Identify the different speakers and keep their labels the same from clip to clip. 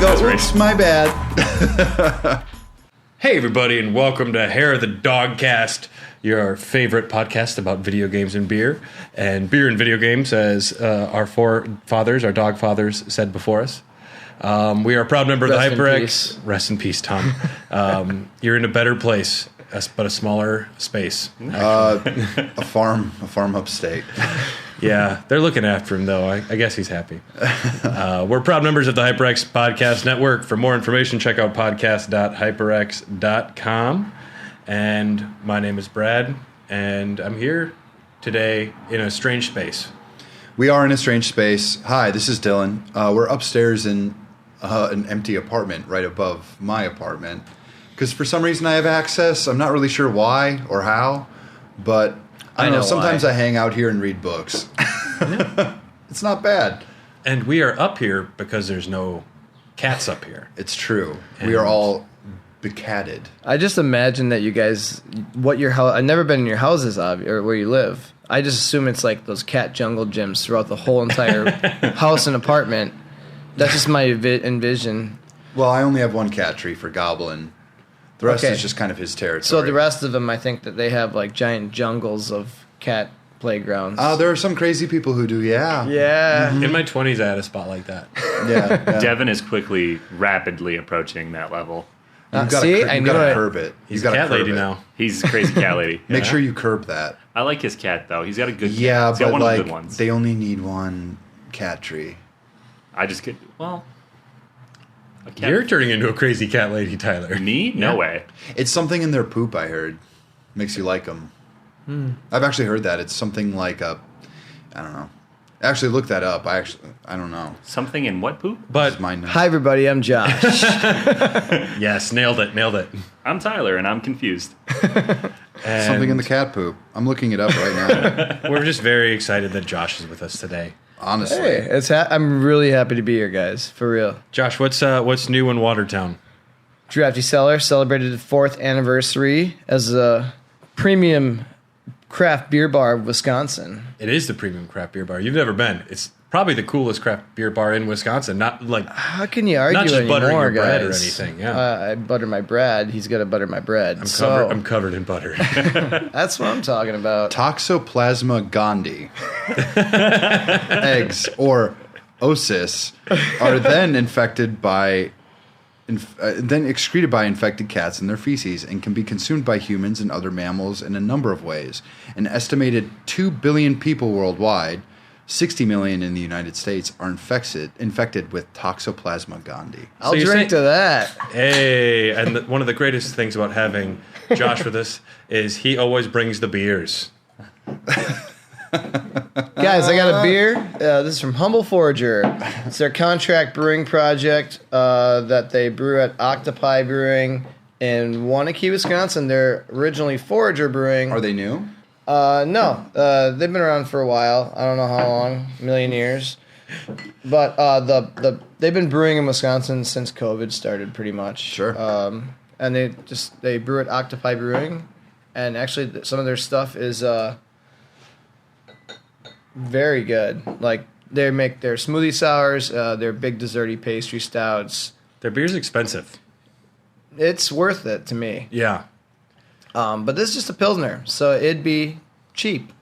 Speaker 1: go, oops, my bad.
Speaker 2: Hey, everybody, and welcome to Hair of the Dogcast, your favorite podcast about video games and beer video games, as our forefathers, our dog fathers, said before us. We are a proud member of the HyperX. Rest in peace, Tom. You're in a better place, but a smaller space.
Speaker 1: A farm upstate.
Speaker 2: Yeah, they're looking after him, though. I guess he's happy. We're proud members of the HyperX Podcast Network. For more information, check out podcast.hyperx.com. And my name is Brad, and I'm here today in a strange space.
Speaker 1: We are in a strange space. Hi, this is Dylan. We're upstairs in an empty apartment right above my apartment. Because for some reason I have access. I'm not really sure why or how, but I don't know. Sometimes I hang out here and read books. It's not bad.
Speaker 2: And we are up here because there's no cats up here.
Speaker 1: It's true. And we are all becatted.
Speaker 3: I just imagine that you guys, what your house, I've never been in your houses, or where you live. I just assume it's like those cat jungle gyms throughout the whole entire house and apartment. That's just my envision.
Speaker 1: Well, I only have one cat tree for Goblin. The rest is just kind of his territory.
Speaker 3: So the rest of them, I think that they have like giant jungles of cat playgrounds.
Speaker 1: There are some crazy people who do, yeah.
Speaker 3: Yeah.
Speaker 2: Mm-hmm. In my 20s, I had a spot like that.
Speaker 1: Yeah.
Speaker 4: Devin is rapidly approaching that level.
Speaker 1: You've got to curb it.
Speaker 2: He's a cat lady now.
Speaker 4: He's a crazy cat lady.
Speaker 1: Make sure you curb that.
Speaker 4: I like his cat, though. He's got a good cat.
Speaker 1: Yeah,
Speaker 4: He's got
Speaker 1: but
Speaker 4: one
Speaker 1: like,
Speaker 4: of the good ones.
Speaker 1: They only need one cat tree.
Speaker 4: I just get, well...
Speaker 2: You're turning into a crazy cat lady, Tyler.
Speaker 4: Me? No way.
Speaker 1: It's something in their poop, I heard. Makes you like them. I've actually heard that. It's something like I don't know. Actually, look that up. I don't know.
Speaker 4: Something in what poop?
Speaker 2: But
Speaker 3: hi, everybody. I'm Josh.
Speaker 2: Yes, nailed it.
Speaker 4: I'm Tyler, and I'm confused.
Speaker 1: Something in the cat poop. I'm looking it up right now.
Speaker 2: We're just very excited that Josh is with us today.
Speaker 1: Honestly.
Speaker 3: Hey, I'm really happy to be here, guys. For real.
Speaker 2: Josh, what's new in Watertown?
Speaker 3: Drafty Cellar celebrated its 4th anniversary as a premium craft beer bar of Wisconsin.
Speaker 2: It is the premium craft beer bar. You've never been. It's probably the coolest craft beer bar in Wisconsin. Not like
Speaker 3: how can you argue
Speaker 2: not just
Speaker 3: anymore,
Speaker 2: buttering your
Speaker 3: guys?
Speaker 2: bread or anything. Yeah,
Speaker 3: I butter my bread. He's got to butter my bread.
Speaker 2: I'm covered in butter.
Speaker 3: That's what I'm talking about.
Speaker 1: Toxoplasma gondii eggs or oocysts are then then excreted by infected cats in their feces and can be consumed by humans and other mammals in a number of ways. An estimated 2 billion people worldwide, 60 million in the United States, are infected with Toxoplasma gondii.
Speaker 3: I'll drink to that.
Speaker 2: Hey, and one of the greatest things about having Josh with us is he always brings the beers.
Speaker 3: Guys, I got a beer. This is from Humble Forager. It's their contract brewing project that they brew at Octopi Brewing in Waunakee, Wisconsin. They're originally Forager Brewing.
Speaker 1: Are they new?
Speaker 3: No. They've been around for a while. I don't know how long, a million years. But they've been brewing in Wisconsin since COVID started, pretty much.
Speaker 1: Sure.
Speaker 3: And they brew at Octopi Brewing, and actually some of their stuff is very good. Like they make their smoothie sours, their big desserty pastry stouts.
Speaker 2: Their beer's expensive.
Speaker 3: It's worth it to me.
Speaker 2: Yeah.
Speaker 3: But this is just a Pilsner, so it'd be cheap.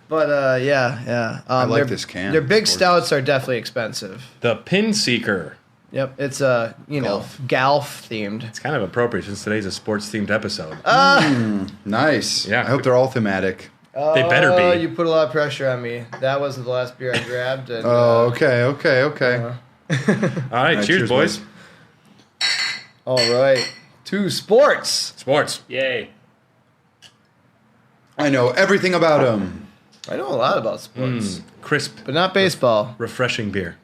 Speaker 3: But yeah.
Speaker 1: I like this can.
Speaker 3: Their big stouts are definitely expensive.
Speaker 2: The Pin Seeker.
Speaker 3: Yep, it's golf themed.
Speaker 2: It's kind of appropriate since today's a sports themed episode.
Speaker 1: Nice.
Speaker 2: Yeah.
Speaker 1: I hope they're all thematic.
Speaker 2: They better be.
Speaker 3: You put a lot of pressure on me. That wasn't the last beer I grabbed. And,
Speaker 1: okay.
Speaker 2: All right, cheers, boys.
Speaker 3: All right. To sports.
Speaker 2: Sports.
Speaker 4: Yay.
Speaker 1: I know everything about them.
Speaker 3: I know a lot about sports.
Speaker 2: Crisp.
Speaker 3: But not baseball.
Speaker 2: Refreshing beer.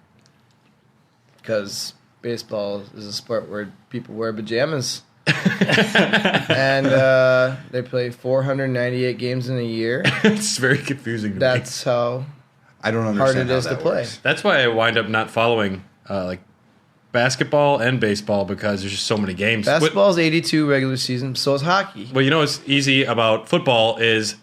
Speaker 3: Because baseball is a sport where people wear pajamas. And they play 498 games in a year.
Speaker 2: It's very confusing to me.
Speaker 3: That's how
Speaker 1: I don't understand
Speaker 3: hard it
Speaker 1: how
Speaker 3: is
Speaker 1: that
Speaker 3: to play.
Speaker 1: works.
Speaker 2: That's why I wind up not following like basketball and baseball because there's just so many games.
Speaker 3: Basketball's 82 regular season, so is hockey.
Speaker 2: Well, you know what's easy about football is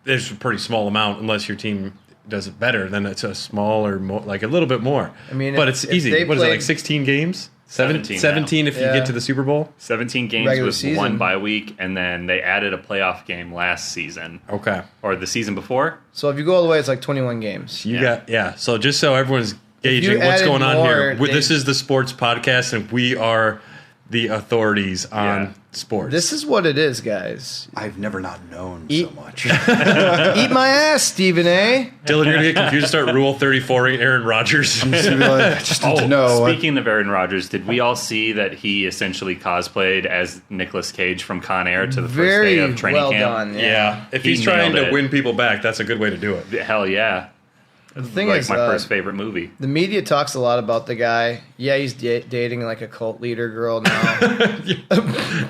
Speaker 2: there's a pretty small amount unless your team does it better, then it's a smaller, like a little bit more.
Speaker 3: I mean,
Speaker 2: but
Speaker 3: if-
Speaker 2: it's
Speaker 3: if
Speaker 2: easy.
Speaker 3: they
Speaker 2: What is it,
Speaker 3: played-
Speaker 2: like 16 games?
Speaker 4: 17
Speaker 2: 17 if you
Speaker 3: Yeah.
Speaker 2: get to the Super Bowl?
Speaker 4: 17 games
Speaker 3: Regular
Speaker 4: with
Speaker 3: season.
Speaker 4: 1 bye week, and then they added a playoff game last season.
Speaker 2: Okay.
Speaker 4: Or the season before.
Speaker 3: So if you go all the way, it's like 21 games.
Speaker 2: You got, so just so everyone's gauging
Speaker 3: you
Speaker 2: what's
Speaker 3: added
Speaker 2: going on here,
Speaker 3: more,
Speaker 2: this is the sports podcast, and we are the authorities on sports.
Speaker 3: This is what it is, guys.
Speaker 1: I've never not known
Speaker 3: Eat-
Speaker 1: so much.
Speaker 3: Eat my ass, Stephen A.
Speaker 2: Dylan, you're going to get confused and start Rule 34ing Aaron Rodgers.
Speaker 1: I'm just gonna be like, I just need to know.
Speaker 4: Speaking of Aaron Rodgers, did we all see that he essentially cosplayed as Nicolas Cage from Con Air to the first day
Speaker 3: Very
Speaker 4: of training
Speaker 3: well
Speaker 4: camp?
Speaker 3: done.
Speaker 2: Yeah. If
Speaker 4: He
Speaker 2: he's trying
Speaker 4: nailed
Speaker 2: to
Speaker 4: it.
Speaker 2: win people back, that's a good way to do it.
Speaker 4: Hell yeah.
Speaker 3: The thing
Speaker 4: Like
Speaker 3: is,
Speaker 4: my first favorite movie.
Speaker 3: the media talks a lot about the guy. Yeah, he's dating like a cult leader girl now.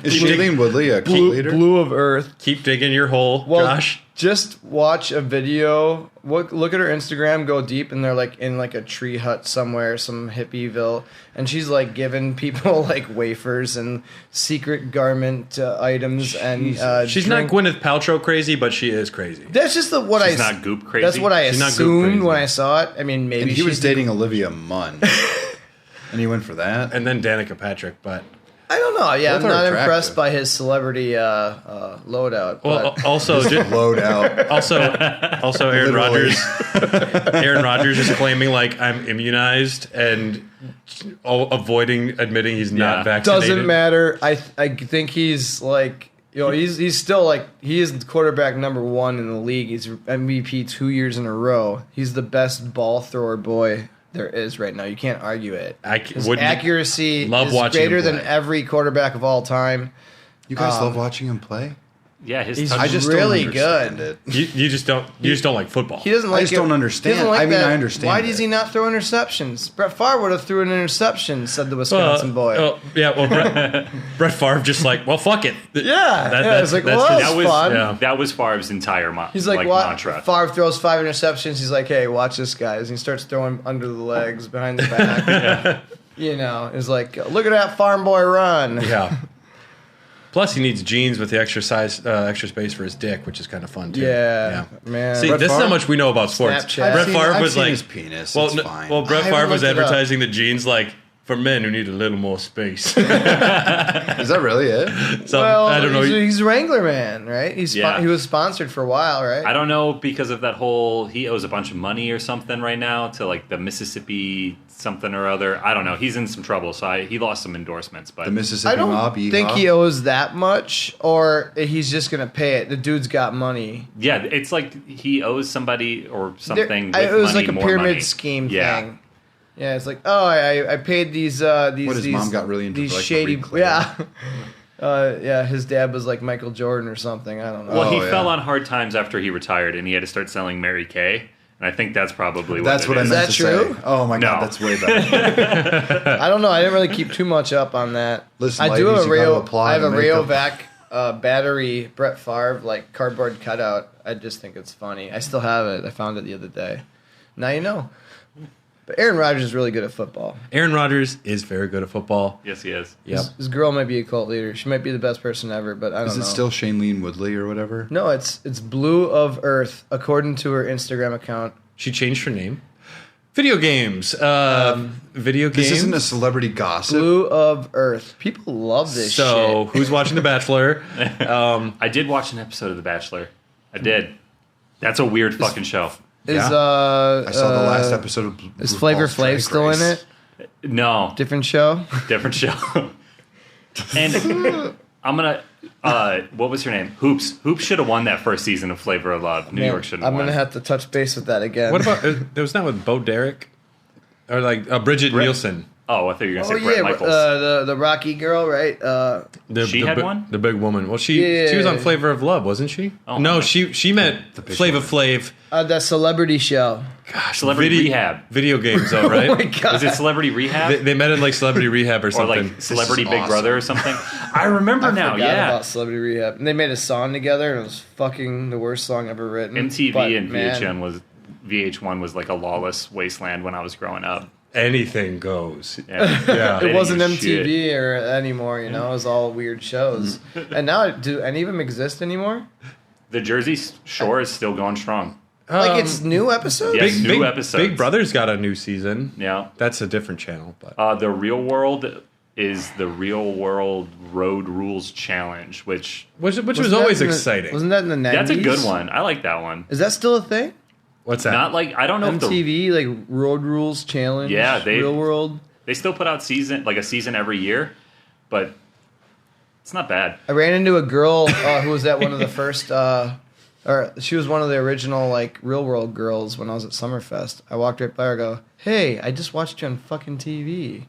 Speaker 1: Is Shailene Woodley a cult leader?
Speaker 3: Blue of Earth.
Speaker 2: Keep digging your hole,
Speaker 3: Well,
Speaker 2: Josh.
Speaker 3: just watch a video. Look at her Instagram. Go deep, and they're like in like a tree hut somewhere, some hippieville, and she's like giving people like wafers and secret garment items. And
Speaker 2: She's not Gwyneth Paltrow crazy, but she is crazy.
Speaker 3: That's just
Speaker 4: She's not goop crazy.
Speaker 3: That's what I
Speaker 2: She's not goop
Speaker 3: assumed
Speaker 2: crazy.
Speaker 3: when I saw it. I mean, maybe
Speaker 1: And he was
Speaker 3: she's
Speaker 1: dating Olivia Munn. And he went for that?
Speaker 2: And then Danica Patrick, but...
Speaker 3: I don't know. Yeah,
Speaker 1: Both
Speaker 3: I'm
Speaker 1: are
Speaker 3: not
Speaker 1: attractive.
Speaker 3: impressed by his celebrity loadout.
Speaker 2: Well,
Speaker 3: But
Speaker 2: also...
Speaker 1: Load out.
Speaker 2: Also, Aaron
Speaker 1: Literally.
Speaker 2: Rodgers is claiming like I'm immunized and avoiding admitting he's not
Speaker 4: Yeah.
Speaker 2: vaccinated.
Speaker 3: doesn't matter. I think he's like, you know, he's still like, he is quarterback number 1 in the league. He's MVP 2 years in a row. He's the best ball thrower boy there is right now. You can't argue it. His
Speaker 2: wouldn't-
Speaker 3: accuracy
Speaker 2: love
Speaker 3: is
Speaker 2: watching him
Speaker 3: greater than
Speaker 2: play.
Speaker 3: every quarterback of all time.
Speaker 1: You guys love watching him play?
Speaker 4: Yeah, his
Speaker 3: He's
Speaker 4: touch-
Speaker 1: I just
Speaker 3: really
Speaker 1: don't understand
Speaker 3: good.
Speaker 1: it.
Speaker 2: You just don't like football.
Speaker 3: He doesn't like
Speaker 1: just
Speaker 3: it.
Speaker 1: don't
Speaker 3: He
Speaker 1: understand.
Speaker 3: doesn't like
Speaker 1: I mean,
Speaker 3: that.
Speaker 1: I understand
Speaker 3: Why
Speaker 1: it.
Speaker 3: does he not throw interceptions? Brett Favre would have threw an interception, said the Wisconsin boy.
Speaker 2: Brett Favre just like, well, fuck it.
Speaker 3: Yeah, it's like, well,
Speaker 2: just-
Speaker 3: that
Speaker 4: that was
Speaker 3: fun.
Speaker 2: Yeah.
Speaker 4: that was Favre's entire
Speaker 3: He's like, what?
Speaker 4: mantra.
Speaker 3: Favre throws 5 interceptions. He's like, hey, watch this, guys. And he starts throwing under the legs, behind the back. You know, it's like, look at that farm boy run.
Speaker 2: Yeah. Plus, he needs jeans with the extra space for his dick, which is kind of fun too.
Speaker 3: Yeah, man.
Speaker 2: See,
Speaker 3: Brett
Speaker 2: this is how
Speaker 1: Favre?
Speaker 2: much we know about sports.
Speaker 3: Snapchat.
Speaker 2: Brett Favre
Speaker 1: I've
Speaker 2: was
Speaker 1: seen
Speaker 2: like
Speaker 1: his penis.
Speaker 2: Well,
Speaker 1: It's
Speaker 2: no-
Speaker 1: fine.
Speaker 2: well, Brett
Speaker 3: I haven't
Speaker 2: Favre was
Speaker 3: looked it up.
Speaker 2: advertising the jeans like for men who need a little more space.
Speaker 1: Is that really it?
Speaker 2: So
Speaker 3: Well,
Speaker 2: I don't know.
Speaker 3: He's Wrangler man, right?
Speaker 4: Yeah.
Speaker 3: He was sponsored for a while, right?
Speaker 4: I don't know, because of that whole, he owes a bunch of money or something right now to like the Mississippi something or other. I don't know. He's in some trouble, so he lost some endorsements. But
Speaker 1: The Mississippi
Speaker 3: I don't
Speaker 1: Mob?
Speaker 3: think he owes that much, or he's just gonna pay it. The dude's got money.
Speaker 4: yeah, it's like he owes somebody or something.
Speaker 3: It
Speaker 4: with
Speaker 3: was
Speaker 4: money,
Speaker 3: like a
Speaker 4: more
Speaker 3: pyramid
Speaker 4: money.
Speaker 3: scheme
Speaker 4: Yeah.
Speaker 3: thing. Yeah, it's like, oh, I paid these
Speaker 1: What, his mom got really into,
Speaker 3: these
Speaker 1: like,
Speaker 3: shady,
Speaker 1: Marie Claire?
Speaker 3: yeah, yeah. His dad was like Michael Jordan or something. I don't know.
Speaker 4: Well, he
Speaker 1: Oh, yeah.
Speaker 4: fell on hard times after he retired, and he had to start selling Mary Kay. And I think that's probably
Speaker 1: That's what I
Speaker 4: is.
Speaker 1: meant
Speaker 3: Is
Speaker 1: to
Speaker 3: that true?
Speaker 1: say. Oh my god,
Speaker 4: No.
Speaker 1: that's way better.
Speaker 3: I don't know. I didn't really keep too much up on that.
Speaker 1: Listen,
Speaker 3: I do
Speaker 1: ladies,
Speaker 3: have a
Speaker 1: you gotta
Speaker 3: Rayo.
Speaker 1: apply
Speaker 3: I have a
Speaker 1: the
Speaker 3: Rayo
Speaker 1: makeup.
Speaker 3: Vac battery Brett Favre like cardboard cutout. I just think it's funny. I still have it. I found it the other day. Now you know. But Aaron Rodgers is really good at football.
Speaker 2: Aaron Rodgers is very good at football.
Speaker 4: Yes, he is.
Speaker 2: Yep.
Speaker 3: His girl might be a cult leader. She might be the best person ever, but I don't
Speaker 1: Is
Speaker 3: know.
Speaker 1: it still Shailene Woodley or whatever?
Speaker 3: No, it's Blue of Earth, according to her Instagram account.
Speaker 2: She changed her name. Video games. Video games.
Speaker 1: This isn't a celebrity gossip.
Speaker 3: Blue of Earth. People love this
Speaker 2: So,
Speaker 3: shit.
Speaker 2: who's watching The Bachelor?
Speaker 4: I did watch an episode of The Bachelor. I did. That's a weird fucking show.
Speaker 3: Is
Speaker 2: Yeah.
Speaker 1: I saw the last episode of
Speaker 3: Is Flavor
Speaker 1: RuPaul's Drag
Speaker 3: Flav still in
Speaker 1: Race.
Speaker 3: it?
Speaker 4: No,
Speaker 3: Different show.
Speaker 4: different show. And I'm gonna. What was her name? Hoops. Hoops should have won that first season of Flavor of Love. New
Speaker 3: Man,
Speaker 4: York shouldn't have
Speaker 3: I'm
Speaker 4: won.
Speaker 3: gonna have to touch base with that again.
Speaker 2: What about? There was not with Bo Derek, or like Bridget Nielsen.
Speaker 4: Oh, I thought you were gonna
Speaker 3: Oh
Speaker 4: say Brett
Speaker 3: yeah,
Speaker 4: Michaels.
Speaker 3: the Rocky girl, right?
Speaker 4: She had one?
Speaker 2: The big woman. Well, she was on
Speaker 3: Yeah.
Speaker 2: Flavor of Love, wasn't she?
Speaker 4: Oh,
Speaker 2: no,
Speaker 4: no.
Speaker 2: she meant
Speaker 1: big
Speaker 2: Flava
Speaker 1: woman.
Speaker 2: Flav.
Speaker 3: That celebrity show.
Speaker 2: Gosh,
Speaker 4: Celebrity Rehab.
Speaker 2: Video games, though, right?
Speaker 3: Oh my god!
Speaker 4: Is it Celebrity Rehab?
Speaker 2: They met in like Celebrity Rehab or
Speaker 4: or
Speaker 2: something.
Speaker 4: like Celebrity
Speaker 1: is
Speaker 4: Big
Speaker 1: awesome.
Speaker 4: Brother or something? I remember
Speaker 3: I
Speaker 4: now,
Speaker 3: forgot
Speaker 4: yeah.
Speaker 3: about Celebrity Rehab, and they made a song together, and it was fucking the worst song ever written.
Speaker 4: MTV
Speaker 3: But,
Speaker 4: and
Speaker 3: man,
Speaker 4: VH1 was like a lawless wasteland when I was growing up.
Speaker 2: Anything goes.
Speaker 4: Yeah.
Speaker 2: Yeah.
Speaker 3: It wasn't
Speaker 4: Any shit.
Speaker 3: MTV or anymore, you know. It was all weird shows. And now, do any of them exist anymore?
Speaker 4: The Jersey Shore is still going strong.
Speaker 3: Like it's new episodes?
Speaker 4: Yes. New episodes.
Speaker 2: Big Brother's got a new season.
Speaker 4: Yeah.
Speaker 2: That's a different channel. But
Speaker 4: The Real World is the Real World Road Rules Challenge, which
Speaker 2: was
Speaker 3: Wasn't
Speaker 2: always
Speaker 3: that in the-
Speaker 2: exciting.
Speaker 3: Wasn't that in the 90s?
Speaker 4: that's a good one. I like that one.
Speaker 3: Is that still a thing?
Speaker 2: What's that?
Speaker 4: Not like I don't know if
Speaker 3: MTV, like Road Rules Challenge?
Speaker 4: Yeah,
Speaker 3: Real World?
Speaker 4: they still put out a season every year, but it's not bad.
Speaker 3: I ran into a girl who was at one of the first, or she was one of the original like Real World girls when I was at Summerfest. I walked right by her, go, "Hey, I just watched you on fucking TV,"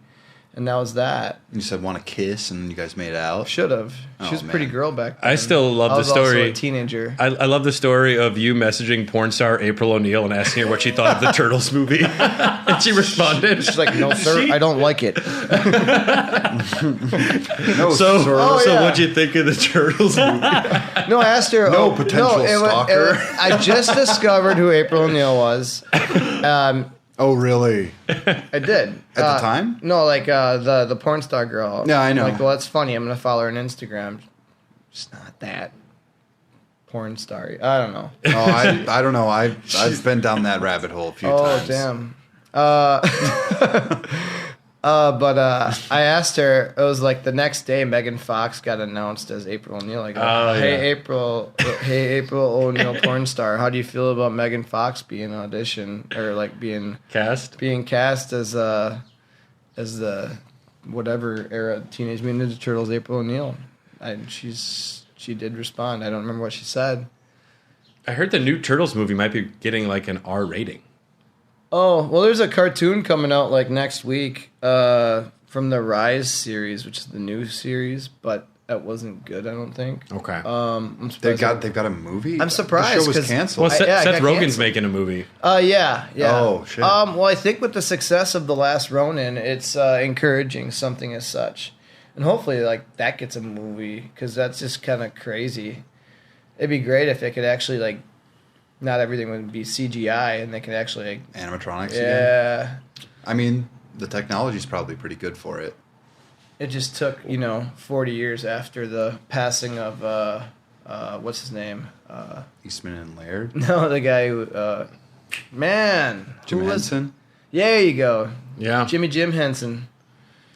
Speaker 3: and that was that.
Speaker 1: You said want to kiss, and you guys made out.
Speaker 3: Should have. She was a pretty
Speaker 1: man.
Speaker 3: girl back then.
Speaker 2: I still love
Speaker 3: I
Speaker 2: the
Speaker 3: was also
Speaker 2: story.
Speaker 3: a teenager.
Speaker 2: I love the story of you messaging porn star April O'Neil and asking her what she thought of the Turtles movie, and she responded.
Speaker 3: She's like, "No, sir, I don't like it."
Speaker 1: No,
Speaker 2: So,
Speaker 1: sir.
Speaker 2: so
Speaker 3: yeah.
Speaker 2: what'd you think of the Turtles movie?
Speaker 3: No, I asked her.
Speaker 1: No potential stalker.
Speaker 3: I just discovered who April O'Neil was.
Speaker 1: Oh, really?
Speaker 3: I did.
Speaker 1: At the time?
Speaker 3: No, like the porn star girl.
Speaker 1: Yeah, I know.
Speaker 3: Like, well, that's funny. I'm gonna follow her on Instagram. She's not that porn star. I don't know.
Speaker 1: Oh, I don't know. I've been down that rabbit hole a few times.
Speaker 3: Oh, damn. But I asked her. It was like the next day. Megan Fox got announced as April O'Neil. I go,
Speaker 2: Oh,
Speaker 3: hey
Speaker 2: yeah.
Speaker 3: April O'Neil, porn star. How do you feel about Megan Fox being audition or like being
Speaker 2: Cast?
Speaker 3: cast as the whatever era Teenage Mutant Ninja Turtles April O'Neil? She did respond. I don't remember what she said.
Speaker 2: I heard the new Turtles movie might be getting like an R rating.
Speaker 3: Oh, well, there's a cartoon coming out like next week from the Rise series, which is the new series, but that wasn't good, I don't think.
Speaker 2: Okay.
Speaker 3: I'm surprised.
Speaker 1: They've got a movie.
Speaker 3: I'm surprised,
Speaker 1: The show was
Speaker 3: 'cause-
Speaker 1: canceled.
Speaker 2: Well, Seth,
Speaker 3: yeah, it
Speaker 2: Seth
Speaker 3: got
Speaker 2: Rogen's
Speaker 3: canceled.
Speaker 2: making a movie.
Speaker 3: Yeah.
Speaker 1: Oh, shit.
Speaker 3: Well, I think with the success of The Last Ronin, it's encouraging something as such. And hopefully, like, that gets a movie, because that's just kind of crazy. It'd be great if it could actually, like, not everything would be CGI, and they could actually, like,
Speaker 1: Animatronics. Again.
Speaker 3: yeah.
Speaker 1: I mean, the technology's probably pretty good for it.
Speaker 3: It just took, 40 years after the passing of, what's his name?
Speaker 1: Eastman and Laird.
Speaker 3: No, the guy who,
Speaker 1: Jim
Speaker 3: who was-
Speaker 1: Henson.
Speaker 3: Yeah, there you go.
Speaker 2: Yeah.
Speaker 3: Jim Henson.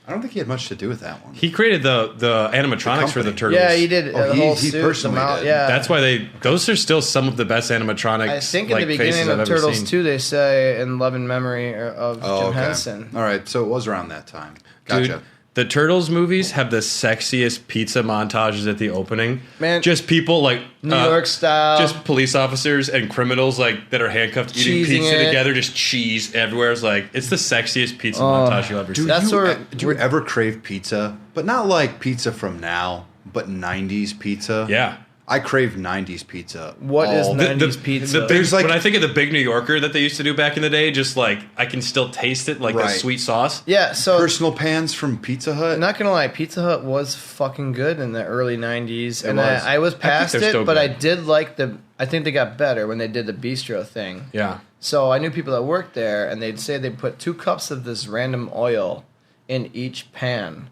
Speaker 1: I don't think he had much to do with that one.
Speaker 2: He created the animatronics for the
Speaker 1: company.
Speaker 2: Turtles.
Speaker 3: Yeah, he did
Speaker 1: Oh,
Speaker 3: the
Speaker 1: he-
Speaker 3: whole
Speaker 1: he
Speaker 3: suit,
Speaker 1: personally
Speaker 3: the mount,
Speaker 1: did.
Speaker 3: yeah.
Speaker 2: That's why those are still some of the best animatronics.
Speaker 3: I think in
Speaker 2: like,
Speaker 3: the
Speaker 2: faces
Speaker 3: beginning
Speaker 2: I've
Speaker 3: of
Speaker 2: ever
Speaker 3: Turtles
Speaker 2: seen.
Speaker 3: 2, they say in love and memory of
Speaker 1: Oh,
Speaker 3: Jim
Speaker 1: okay.
Speaker 3: Henson.
Speaker 1: All right, so it was around that time.
Speaker 2: Dude,
Speaker 1: Gotcha.
Speaker 2: the Turtles movies have the sexiest pizza montages at the opening.
Speaker 3: Man.
Speaker 2: Just people like
Speaker 3: New York style.
Speaker 2: just police officers and criminals like that are handcuffed eating
Speaker 3: Cheesing
Speaker 2: pizza
Speaker 3: it.
Speaker 2: together, just cheese everywhere. It's like it's the sexiest pizza montage you'll ever see.
Speaker 1: Do
Speaker 3: That's
Speaker 1: you,
Speaker 3: where-
Speaker 1: do you ever crave pizza? But not like pizza from now, but 90s pizza?
Speaker 2: Yeah.
Speaker 1: I crave 90s pizza.
Speaker 3: What is
Speaker 1: all-
Speaker 3: 90s pizza?
Speaker 2: big,
Speaker 1: There's like-
Speaker 2: when I think of the Big New Yorker that they used to do back in the day, just like I can still taste it, like the
Speaker 1: Right.
Speaker 2: sweet sauce.
Speaker 3: Yeah, so
Speaker 1: personal pans from Pizza Hut?
Speaker 3: not gonna lie, Pizza Hut was fucking good in the early 90s. And
Speaker 1: was.
Speaker 3: I was past
Speaker 2: they're
Speaker 3: it,
Speaker 2: still
Speaker 3: but I
Speaker 2: good.
Speaker 3: did like I think they got better when they did the bistro thing.
Speaker 2: Yeah.
Speaker 3: So I knew people that worked there, and they'd say they'd put 2 cups of this random oil in each pan,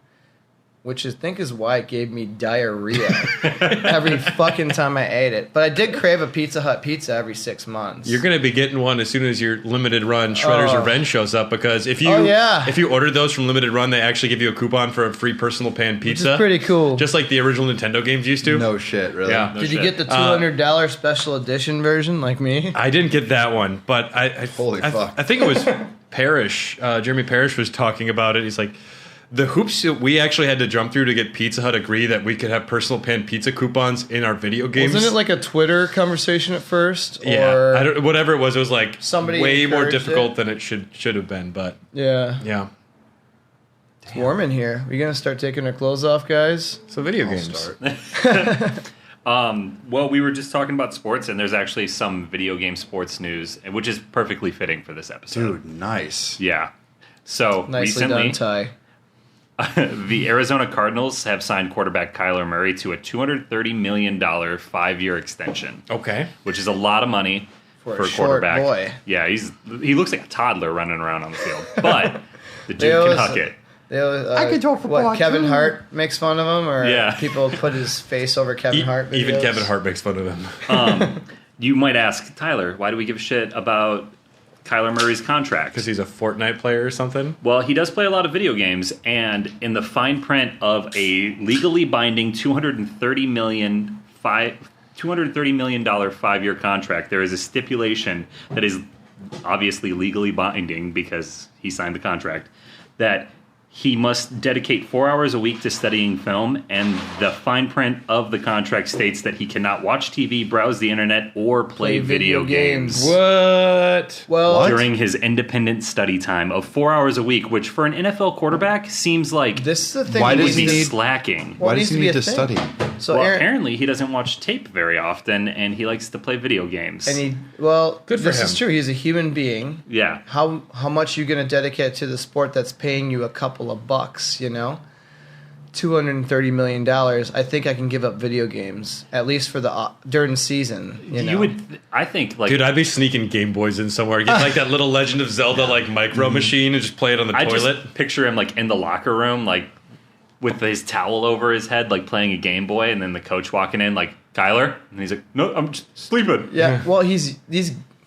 Speaker 3: which I think is why it gave me diarrhea every fucking time I ate it. But I did crave a Pizza Hut pizza every 6 months.
Speaker 2: You're gonna be getting one as soon as your limited run Shredder's
Speaker 3: Oh.
Speaker 2: Revenge shows up, because if you
Speaker 3: Oh, yeah.
Speaker 2: if you ordered those from limited run, they actually give you a coupon for a free personal pan
Speaker 3: Which
Speaker 2: pizza.
Speaker 3: is pretty cool.
Speaker 2: Just like the original Nintendo games used to.
Speaker 1: No shit, really?
Speaker 2: Yeah.
Speaker 4: No
Speaker 3: Did you
Speaker 4: shit.
Speaker 3: get the $200 special edition version like me?
Speaker 2: I didn't get that one, but
Speaker 1: Holy fuck.
Speaker 2: I think it was Parrish. Jeremy Parrish was talking about it. He's like, the hoops that we actually had to jump through to get Pizza Hut agree that we could have personal pan pizza coupons in our video games.
Speaker 3: Wasn't it like a Twitter conversation at first?
Speaker 2: Yeah,
Speaker 3: Or,
Speaker 2: I don't, whatever it was like
Speaker 3: Somebody
Speaker 2: way more
Speaker 3: encouraged
Speaker 2: difficult
Speaker 3: it?
Speaker 2: than it should have been. But
Speaker 3: yeah.
Speaker 2: yeah,
Speaker 3: It's warm in here. We gonna start taking our clothes off, guys?
Speaker 2: so video
Speaker 1: I'll
Speaker 2: games.
Speaker 1: start.
Speaker 4: Well, we were just talking about sports, and there's actually some video game sports news, which is perfectly fitting for this episode.
Speaker 1: Dude, nice.
Speaker 4: Yeah. So
Speaker 3: Nicely
Speaker 4: recently,
Speaker 3: done, Ty.
Speaker 4: the Arizona Cardinals have signed quarterback Kyler Murray to a $230 million 5-year extension,
Speaker 2: Okay.
Speaker 4: which is a lot of money
Speaker 3: For a
Speaker 4: for a
Speaker 3: short
Speaker 4: quarterback.
Speaker 3: boy.
Speaker 4: Yeah, he looks like a toddler running around on the field, but the
Speaker 3: They
Speaker 4: dude can
Speaker 3: always-
Speaker 4: huck it.
Speaker 3: They always,
Speaker 1: I can throw football
Speaker 3: What, Kevin
Speaker 1: too.
Speaker 3: Hart makes fun of him, or
Speaker 4: Yeah.
Speaker 3: people put his face over Kevin Hart.
Speaker 2: Even
Speaker 3: videos?
Speaker 2: Kevin Hart makes fun of him.
Speaker 4: you might ask, Tyler, why do we give a shit about Kyler Murray's contract?
Speaker 2: Because he's a Fortnite player or something?
Speaker 4: Well, he does play a lot of video games, and in the fine print of a legally binding $230 million 5-year contract, there is a stipulation that is obviously legally binding because he signed the contract, that he must dedicate 4 hours a week to studying film, and the fine print of the contract states that he cannot watch TV, browse the internet, or play video games.
Speaker 2: What?
Speaker 3: Well,
Speaker 4: During his independent study time of 4 hours a week, which for an NFL quarterback seems like
Speaker 3: this is the thing.
Speaker 1: Why
Speaker 4: he
Speaker 1: does
Speaker 4: would
Speaker 1: he
Speaker 4: be
Speaker 1: need-
Speaker 4: slacking.
Speaker 3: Well,
Speaker 1: Why
Speaker 3: it
Speaker 1: does
Speaker 3: needs
Speaker 1: he
Speaker 3: to be
Speaker 1: need
Speaker 3: a
Speaker 1: to
Speaker 3: thing.
Speaker 1: study?
Speaker 3: So
Speaker 4: Well,
Speaker 3: Aaron,
Speaker 4: apparently he doesn't watch tape very often, and he likes to play video games.
Speaker 3: good for
Speaker 2: This
Speaker 3: him.
Speaker 2: is
Speaker 3: Is true. He's a human being.
Speaker 4: Yeah.
Speaker 3: How much you going to dedicate to the sport that's paying you a couple of bucks? You know, $230 million. I think I can give up video games at least for the during the season. You know,
Speaker 4: I think, like,
Speaker 2: Dude, I'd be sneaking Game Boys in somewhere. Get like that little Legend of Zelda like micro machine and just play it on the
Speaker 4: I
Speaker 2: toilet.
Speaker 4: just picture him like in the locker room, like with his towel over his head, like playing a Game Boy, and then the coach walking in, like, Kyler, and he's like, "No, I'm just sleeping."
Speaker 3: yeah. Well, he's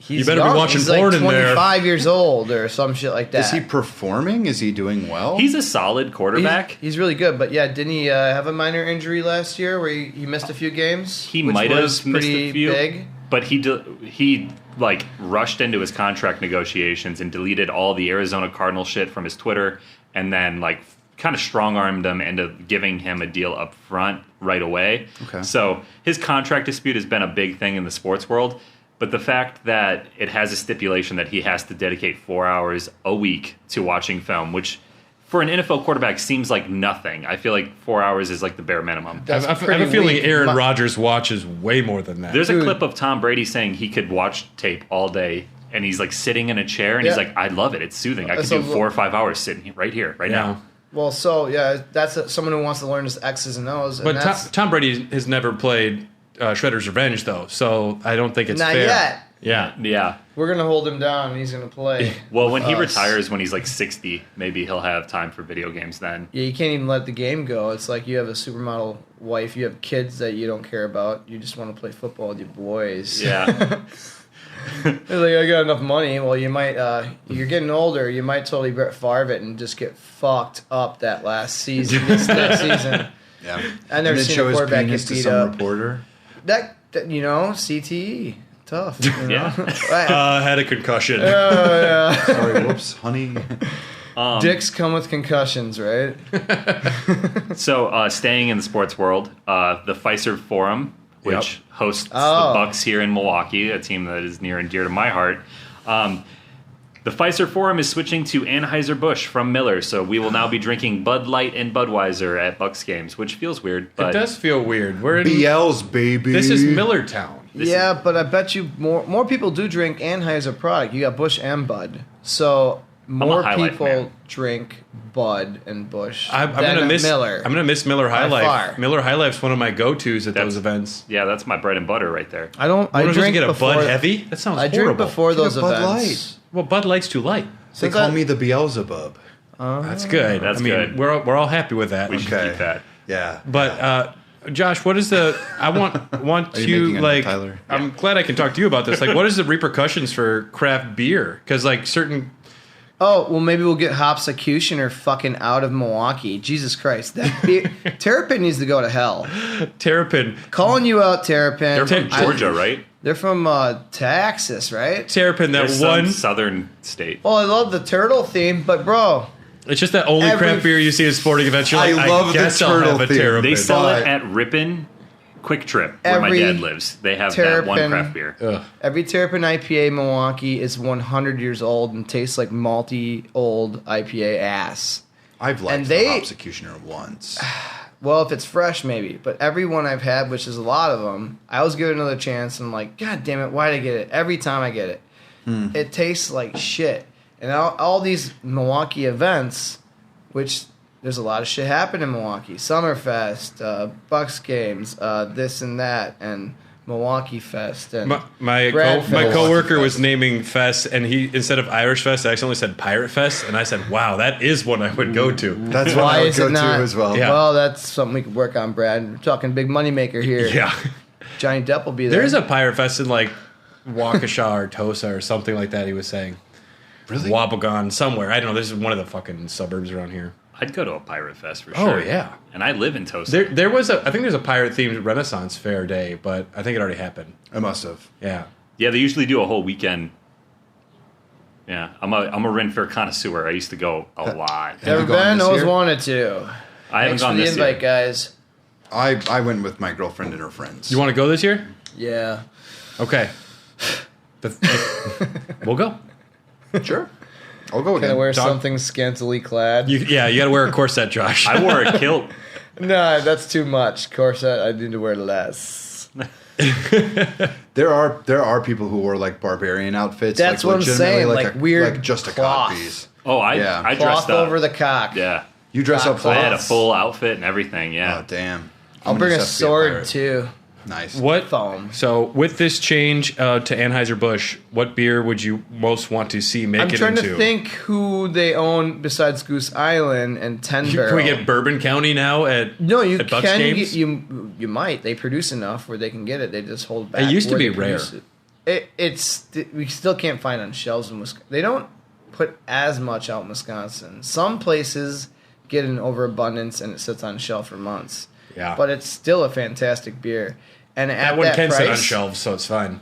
Speaker 2: You better be
Speaker 3: young.
Speaker 2: watching
Speaker 3: he's
Speaker 2: porn
Speaker 3: like
Speaker 2: in there.
Speaker 3: 25 years old or some shit like that.
Speaker 1: Is he performing? Is he doing well?
Speaker 4: He's a solid quarterback.
Speaker 3: He's really good, but yeah, didn't he have a minor injury last year where he missed a few games?
Speaker 4: He
Speaker 3: which
Speaker 4: might
Speaker 3: was
Speaker 4: have missed
Speaker 3: pretty
Speaker 4: a few,
Speaker 3: big.
Speaker 4: but he like rushed into his contract negotiations and deleted all the Arizona Cardinal shit from his Twitter, and then like kind of strong-armed him into giving him a deal up front right away.
Speaker 1: Okay.
Speaker 4: So his contract dispute has been a big thing in the sports world, but the fact that it has a stipulation that he has to dedicate 4 hours a week to watching film, which for an NFL quarterback seems like nothing. I feel like 4 hours is like the bare minimum.
Speaker 2: I
Speaker 3: That's
Speaker 2: have a
Speaker 3: pretty
Speaker 2: feeling
Speaker 3: weak.
Speaker 2: Aaron Rodgers watches way more than that.
Speaker 4: There's a
Speaker 3: Dude.
Speaker 4: clip of Tom Brady saying he could watch tape all day, and he's like sitting in a chair, and he's
Speaker 3: Yeah.
Speaker 4: like, "I love it. It's soothing. I could
Speaker 3: That's
Speaker 4: do
Speaker 3: a
Speaker 4: 4 or 5 hours sitting right here, right now."
Speaker 3: Well, so yeah, that's someone who wants to learn his X's and O's. And
Speaker 2: But
Speaker 3: that's,
Speaker 2: Tom Brady has never played Shredder's Revenge, though, so I don't think it's
Speaker 3: Not
Speaker 2: fair.
Speaker 3: yet.
Speaker 2: Yeah.
Speaker 4: Yeah.
Speaker 3: we're gonna hold him down, and he's gonna play.
Speaker 4: Well, when he
Speaker 3: us.
Speaker 4: retires, when he's like 60, maybe he'll have time for video games then.
Speaker 3: Yeah, you can't even let the game go. It's like you have a supermodel wife, you have kids that you don't care about. You just want to play football with your boys.
Speaker 4: Yeah.
Speaker 3: They're like, I got enough money. Well, you might. You're getting older. You might totally Brett Favre it and just get fucked up that last season. This next season.
Speaker 1: Yeah.
Speaker 3: I've never
Speaker 1: and then
Speaker 3: seen
Speaker 1: show
Speaker 3: a
Speaker 1: his
Speaker 3: quarterback
Speaker 1: penis
Speaker 3: get
Speaker 1: to
Speaker 3: beat
Speaker 1: some
Speaker 3: up.
Speaker 1: reporter.
Speaker 3: That CTE, tough. You know?
Speaker 4: Yeah.
Speaker 2: Had a concussion.
Speaker 3: Yeah.
Speaker 1: Sorry, whoops, honey.
Speaker 3: Dicks come with concussions, right?
Speaker 4: So, staying in the sports world, the Fiserv Forum, which
Speaker 2: Yep.
Speaker 4: hosts
Speaker 3: Oh.
Speaker 4: the Bucks here in Milwaukee, a team that is near and dear to my heart. The Fiserv Forum is switching to Anheuser-Busch from Miller, so we will now be drinking Bud Light and Budweiser at Bucks games, which feels weird.
Speaker 2: It
Speaker 4: But
Speaker 2: does feel weird. We're in,
Speaker 1: BL's, baby.
Speaker 2: this is Millertown.
Speaker 3: Yeah, but I bet you more people do drink Anheuser product. You got Busch and Bud, so more
Speaker 4: High Life
Speaker 3: people
Speaker 4: man.
Speaker 3: drink Bud and Busch
Speaker 2: I'm
Speaker 3: than
Speaker 2: gonna miss
Speaker 3: Miller.
Speaker 2: I'm gonna miss Miller High
Speaker 3: By
Speaker 2: Life.
Speaker 3: far.
Speaker 2: Miller High Life's one of my go-tos at
Speaker 4: That's-
Speaker 2: those events.
Speaker 4: Yeah, that's my bread and butter right there.
Speaker 3: I don't.
Speaker 2: I
Speaker 3: I
Speaker 2: drink
Speaker 3: drink
Speaker 2: get a
Speaker 3: before.
Speaker 2: Bud Heavy. That sounds
Speaker 3: I drink
Speaker 2: horrible.
Speaker 3: before those
Speaker 1: a Bud
Speaker 3: events.
Speaker 2: Well, Bud Light's too light.
Speaker 1: They
Speaker 3: Since
Speaker 1: call
Speaker 3: I-
Speaker 1: me the Beelzebub.
Speaker 2: That's good.
Speaker 4: That's
Speaker 2: I mean,
Speaker 4: good.
Speaker 2: We're all happy with that.
Speaker 4: We should
Speaker 1: Okay.
Speaker 4: keep that.
Speaker 1: Yeah.
Speaker 2: But Josh, what is the? I want
Speaker 1: Are you
Speaker 2: to
Speaker 1: making a
Speaker 2: like.
Speaker 1: Tyler?
Speaker 2: I'm glad I can talk to you about this. Like, what is the repercussions for craft beer? Because like certain.
Speaker 3: Oh well, maybe we'll get Hopsecutioner fucking out of Milwaukee. Jesus Christ, that beer, Terrapin needs to go to hell.
Speaker 2: Terrapin.
Speaker 3: Calling you out, Terrapin.
Speaker 4: They're from Georgia, right?
Speaker 3: They're from Texas, right?
Speaker 2: Terrapin, that
Speaker 4: They're some
Speaker 2: one.
Speaker 4: southern state.
Speaker 3: Well, I love the turtle theme, but bro,
Speaker 2: It's just that only
Speaker 3: Every-
Speaker 2: craft beer you see at sporting events. You're
Speaker 1: I
Speaker 2: like,
Speaker 1: love the
Speaker 2: guess I'll
Speaker 1: turtle
Speaker 2: have a
Speaker 1: theme.
Speaker 2: Terrapin.
Speaker 4: They sell it
Speaker 1: But-
Speaker 4: at Ripon Quick Trip, where my
Speaker 3: Every
Speaker 4: dad lives. They have that one
Speaker 3: Terrapin-
Speaker 4: craft beer.
Speaker 2: Ugh.
Speaker 3: every Terrapin IPA in Milwaukee is 100 years old and tastes like malty old IPA ass.
Speaker 1: I've liked
Speaker 3: And
Speaker 1: the
Speaker 3: they-
Speaker 1: Hopsecutioner once.
Speaker 3: Well, if it's fresh, maybe. But every one I've had, which is a lot of them, I always give it another chance. And I'm like, God damn it, why did I get it? Every time I get it, it tastes like shit. And all these Milwaukee events, which there's a lot of shit happening in Milwaukee. Summerfest, Bucks games, this and that, and Milwaukee Fest. And
Speaker 2: My
Speaker 3: Bradford.
Speaker 2: coworker was
Speaker 1: Fest.
Speaker 2: naming Fest, and he instead of Irish Fest, I accidentally said Pirate Fest, and I said, "Wow, that is one I would go to."
Speaker 1: That's what
Speaker 3: why
Speaker 1: I would
Speaker 3: is
Speaker 1: go
Speaker 3: it not?
Speaker 1: to as well.
Speaker 2: Yeah.
Speaker 3: Well, that's something we could work on, Brad. We're talking big moneymaker here.
Speaker 2: Yeah,
Speaker 3: Johnny Depp will be there.
Speaker 2: There is a Pirate Fest in like Waukesha or Tosa or something like that. He was saying.
Speaker 1: Really?
Speaker 2: Wabagon somewhere. I don't know. This is one of the fucking suburbs around here.
Speaker 4: I'd go to a Pirate Fest for sure.
Speaker 2: Oh yeah.
Speaker 4: And I live in Tosa.
Speaker 2: There was I think there's a pirate themed Renaissance Fair day, but I think it already happened.
Speaker 1: I must have.
Speaker 2: Yeah.
Speaker 4: Yeah, they usually do a whole weekend. Yeah, I'm a Ren Fair connoisseur. I used to go a lot.
Speaker 1: Have
Speaker 3: Never
Speaker 1: you gone
Speaker 3: been,
Speaker 1: this
Speaker 3: always
Speaker 1: year?
Speaker 3: wanted to.
Speaker 4: I haven't
Speaker 3: Thanks for
Speaker 4: gone
Speaker 3: the
Speaker 4: this
Speaker 3: invite,
Speaker 4: year.
Speaker 3: guys.
Speaker 1: I went with my girlfriend and her friends.
Speaker 2: You want to go this year?
Speaker 3: Yeah.
Speaker 2: Okay. We'll go.
Speaker 1: Sure. I'll go
Speaker 3: Can I
Speaker 1: again.
Speaker 3: wear
Speaker 2: Dog-
Speaker 3: something scantily clad?
Speaker 2: You got to wear a corset, Josh.
Speaker 4: I wore a kilt.
Speaker 3: No, that's too much. Corset, I need to wear less.
Speaker 1: There are people who wore like barbarian outfits.
Speaker 3: That's
Speaker 1: like,
Speaker 3: what I'm
Speaker 1: legitimately
Speaker 3: saying,
Speaker 1: Like
Speaker 3: like
Speaker 1: a,
Speaker 3: weird
Speaker 1: like just a
Speaker 3: cloth.
Speaker 1: codpiece.
Speaker 4: Oh, I
Speaker 1: Yeah.
Speaker 4: dressed
Speaker 3: Cloth
Speaker 4: up.
Speaker 3: over the cock.
Speaker 4: Yeah.
Speaker 1: You dress up
Speaker 3: So
Speaker 4: So I had a
Speaker 1: cloths?
Speaker 4: full outfit and everything, yeah.
Speaker 1: Oh damn!
Speaker 3: I'll
Speaker 1: I'm
Speaker 3: bring a
Speaker 1: gonna just have to be
Speaker 3: sword
Speaker 1: pirate.
Speaker 3: too.
Speaker 1: Nice.
Speaker 2: What?
Speaker 3: Foam.
Speaker 2: So with this change to Anheuser-Busch, what beer would you most want to see make
Speaker 3: I'm
Speaker 2: it
Speaker 3: trying
Speaker 2: into?
Speaker 3: to think who they own besides Goose Island and 10 Barrel.
Speaker 2: Can we get Bourbon County now at
Speaker 3: No, you
Speaker 2: at Bucks
Speaker 3: can
Speaker 2: games?
Speaker 3: get, you might. They produce enough where they can get it. They just hold back.
Speaker 2: It used to
Speaker 3: where
Speaker 2: be
Speaker 3: they produce
Speaker 2: rare.
Speaker 3: It's we still can't find on shelves in Wisconsin. They don't put as much out in Wisconsin. Some places get an overabundance and it sits on shelf for months.
Speaker 2: Yeah.
Speaker 3: But it's still a fantastic beer. And at
Speaker 2: that one
Speaker 3: that
Speaker 2: can
Speaker 3: price,
Speaker 2: sit on shelves, so it's fine.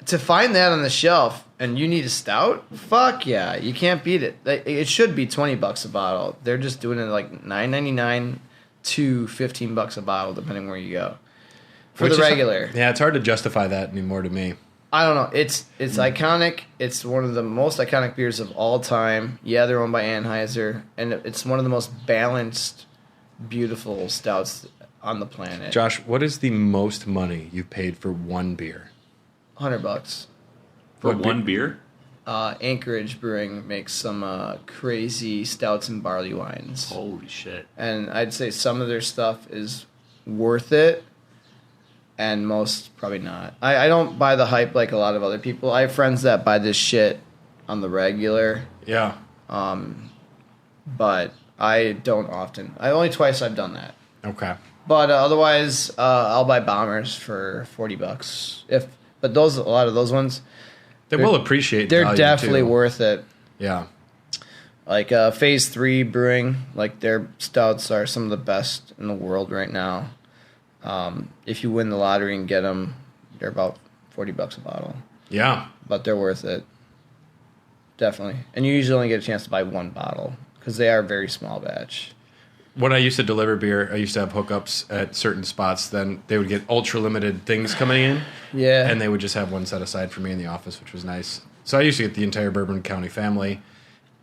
Speaker 3: to find that on the shelf and you need a stout, fuck yeah, you can't beat it. It should be $20 a bottle. They're just doing it like $9.99 to $15 a bottle, depending where you go. For
Speaker 2: Which
Speaker 3: the
Speaker 2: is-
Speaker 3: regular,
Speaker 2: Yeah, it's hard to justify that anymore to me.
Speaker 3: I don't know. It's iconic. It's one of the most iconic beers of all time. Yeah, they're owned by Anheuser, and it's one of the most balanced, beautiful stouts on the planet.
Speaker 2: Josh, what is the most money you've paid for one beer?
Speaker 3: $100.
Speaker 4: For
Speaker 2: What
Speaker 4: one beer?
Speaker 3: Anchorage Brewing makes some crazy stouts and barley wines.
Speaker 4: Holy shit.
Speaker 3: And I'd say some of their stuff is worth it, and most probably not. I don't buy the hype like a lot of other people. I have friends that buy this shit on the regular,
Speaker 2: Yeah.
Speaker 3: but I don't often. Only twice I've done that.
Speaker 2: Okay.
Speaker 3: But otherwise, I'll buy Bombers for $40. But a lot of those ones,
Speaker 2: They will appreciate
Speaker 3: they're
Speaker 2: value,
Speaker 3: definitely
Speaker 2: too.
Speaker 3: worth it.
Speaker 2: Yeah.
Speaker 3: Like Phase 3 Brewing, like their stouts are some of the best in the world right now. If you win the lottery and get them, they're about $40 a bottle.
Speaker 2: Yeah.
Speaker 3: But they're worth it. Definitely. And you usually only get a chance to buy one bottle because they are very small batch.
Speaker 2: When I used to deliver beer, I used to have hookups at certain spots. Then they would get ultra limited things coming in.
Speaker 3: Yeah.
Speaker 2: And they would just have one set aside for me in the office, which was nice. So I used to get the entire Bourbon County family.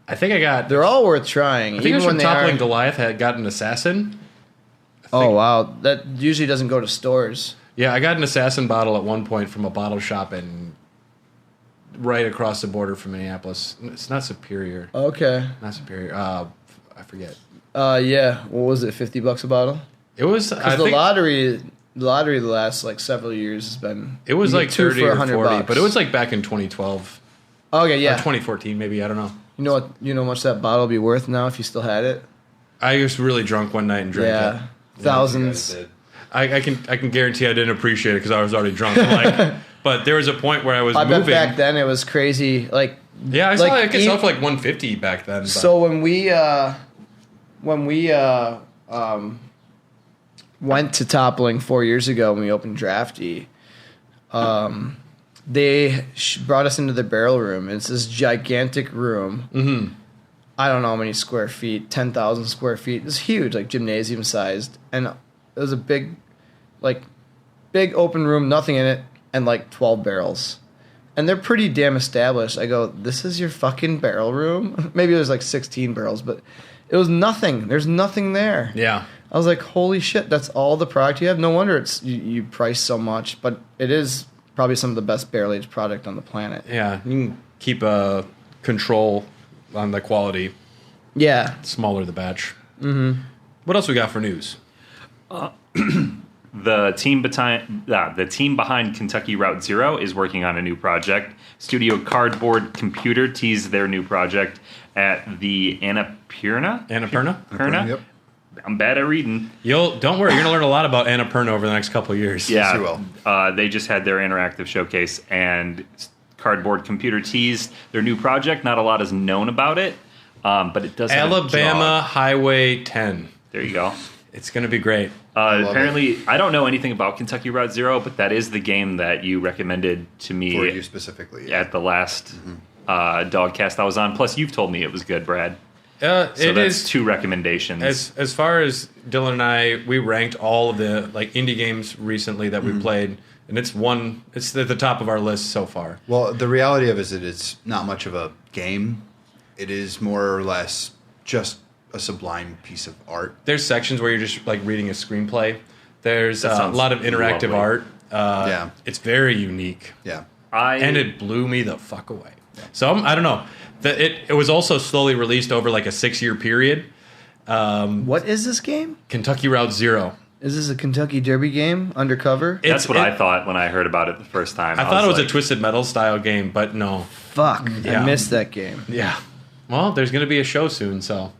Speaker 2: I think I got...
Speaker 3: They're all worth trying.
Speaker 2: I think it was from
Speaker 3: they
Speaker 2: Toppling
Speaker 3: are.
Speaker 2: Goliath. Had got an Assassin.
Speaker 3: Oh, wow. That usually doesn't go to stores.
Speaker 2: Yeah, I got an Assassin bottle at one point from a bottle shop in right across the border from Minneapolis. It's not Superior.
Speaker 3: Okay.
Speaker 2: Not Superior. I forget.
Speaker 3: Yeah. What was it, $50 a bottle?
Speaker 2: It was... I
Speaker 3: Because the
Speaker 2: think
Speaker 3: lottery the last like several years has been...
Speaker 2: it was
Speaker 3: you
Speaker 2: like
Speaker 3: get two
Speaker 2: 30
Speaker 3: for
Speaker 2: or
Speaker 3: 100
Speaker 2: 40,
Speaker 3: bucks.
Speaker 2: but it was like back in 2012.
Speaker 3: Okay,
Speaker 2: Or
Speaker 3: yeah.
Speaker 2: 2014, maybe. I don't know.
Speaker 3: You know what? You know how much that bottle would be worth now if you still had it?
Speaker 2: I was really drunk one night and drank
Speaker 3: Yeah.
Speaker 2: it.
Speaker 3: Thousands.
Speaker 2: I can guarantee I didn't appreciate it because I was already drunk. Like, but there was a point where I was
Speaker 3: I bet
Speaker 2: moving.
Speaker 3: back then it was crazy. Like,
Speaker 2: Yeah, I
Speaker 3: like,
Speaker 2: saw it get sell for like $150 back then. But.
Speaker 3: so when we went to Toppling 4 years ago when we opened Drafty, they brought us into the barrel room. It's this gigantic room.
Speaker 2: Mhm.
Speaker 3: I don't know how many square feet, 10,000 square feet. It's huge, like gymnasium sized. And it was a big open room, nothing in it, and like 12 barrels. And they're pretty damn established. I go, this is your fucking barrel room? Maybe there's like 16 barrels, but it was nothing. There's nothing there.
Speaker 2: Yeah.
Speaker 3: I was like, holy shit, that's all the product you have? No wonder you price so much. But it is probably some of the best barrel-aged product on the planet.
Speaker 2: Yeah, you can keep control on the quality.
Speaker 3: Yeah.
Speaker 2: Smaller the batch. Mm-hmm. What else we got for news?
Speaker 4: The team behind Kentucky Route Zero is working on a new project. Studio Cardboard Computer teased their new project at the Annapurna.
Speaker 2: Annapurna?
Speaker 1: Yep.
Speaker 4: I'm bad at reading.
Speaker 2: Don't worry, you're gonna learn a lot about Annapurna over the next couple of years.
Speaker 4: Yeah,
Speaker 1: Yes, you will.
Speaker 4: They just had their interactive showcase, and Cardboard Computer teased their new project. Not a lot is known about it, but it does have
Speaker 2: Alabama Highway 10.
Speaker 4: There you go.
Speaker 2: It's gonna be great.
Speaker 4: Apparently, I don't know anything about Kentucky Route Zero, but that is the game that you recommended to me
Speaker 1: For you specifically. Yeah.
Speaker 4: at the last Dogcast I was on. Plus, you've told me it was good, Brad.
Speaker 2: So
Speaker 4: That's two recommendations.
Speaker 2: As far as Dylan and I, we ranked all of the indie games recently that we played, and it's at the top of our list so far.
Speaker 1: Well, the reality of it is that it's not much of a game. It is more or less just a sublime piece of art.
Speaker 2: There's sections where you're just reading a screenplay. There's a
Speaker 4: sounds
Speaker 2: lot of interactive
Speaker 4: lovely.
Speaker 2: art.
Speaker 1: Yeah.
Speaker 2: It's very unique.
Speaker 1: Yeah.
Speaker 2: And it blew me the fuck away. So I don't know. It was also slowly released over a 6-year period.
Speaker 3: What is this game?
Speaker 2: Kentucky Route Zero.
Speaker 3: Is this a Kentucky Derby game? Undercover?
Speaker 4: That's what I thought when I heard about it the first time.
Speaker 2: I thought it was a Twisted Metal style game, but no.
Speaker 3: Fuck.
Speaker 2: Yeah.
Speaker 3: I missed that game.
Speaker 2: Yeah. Well, there's going to be a show soon, so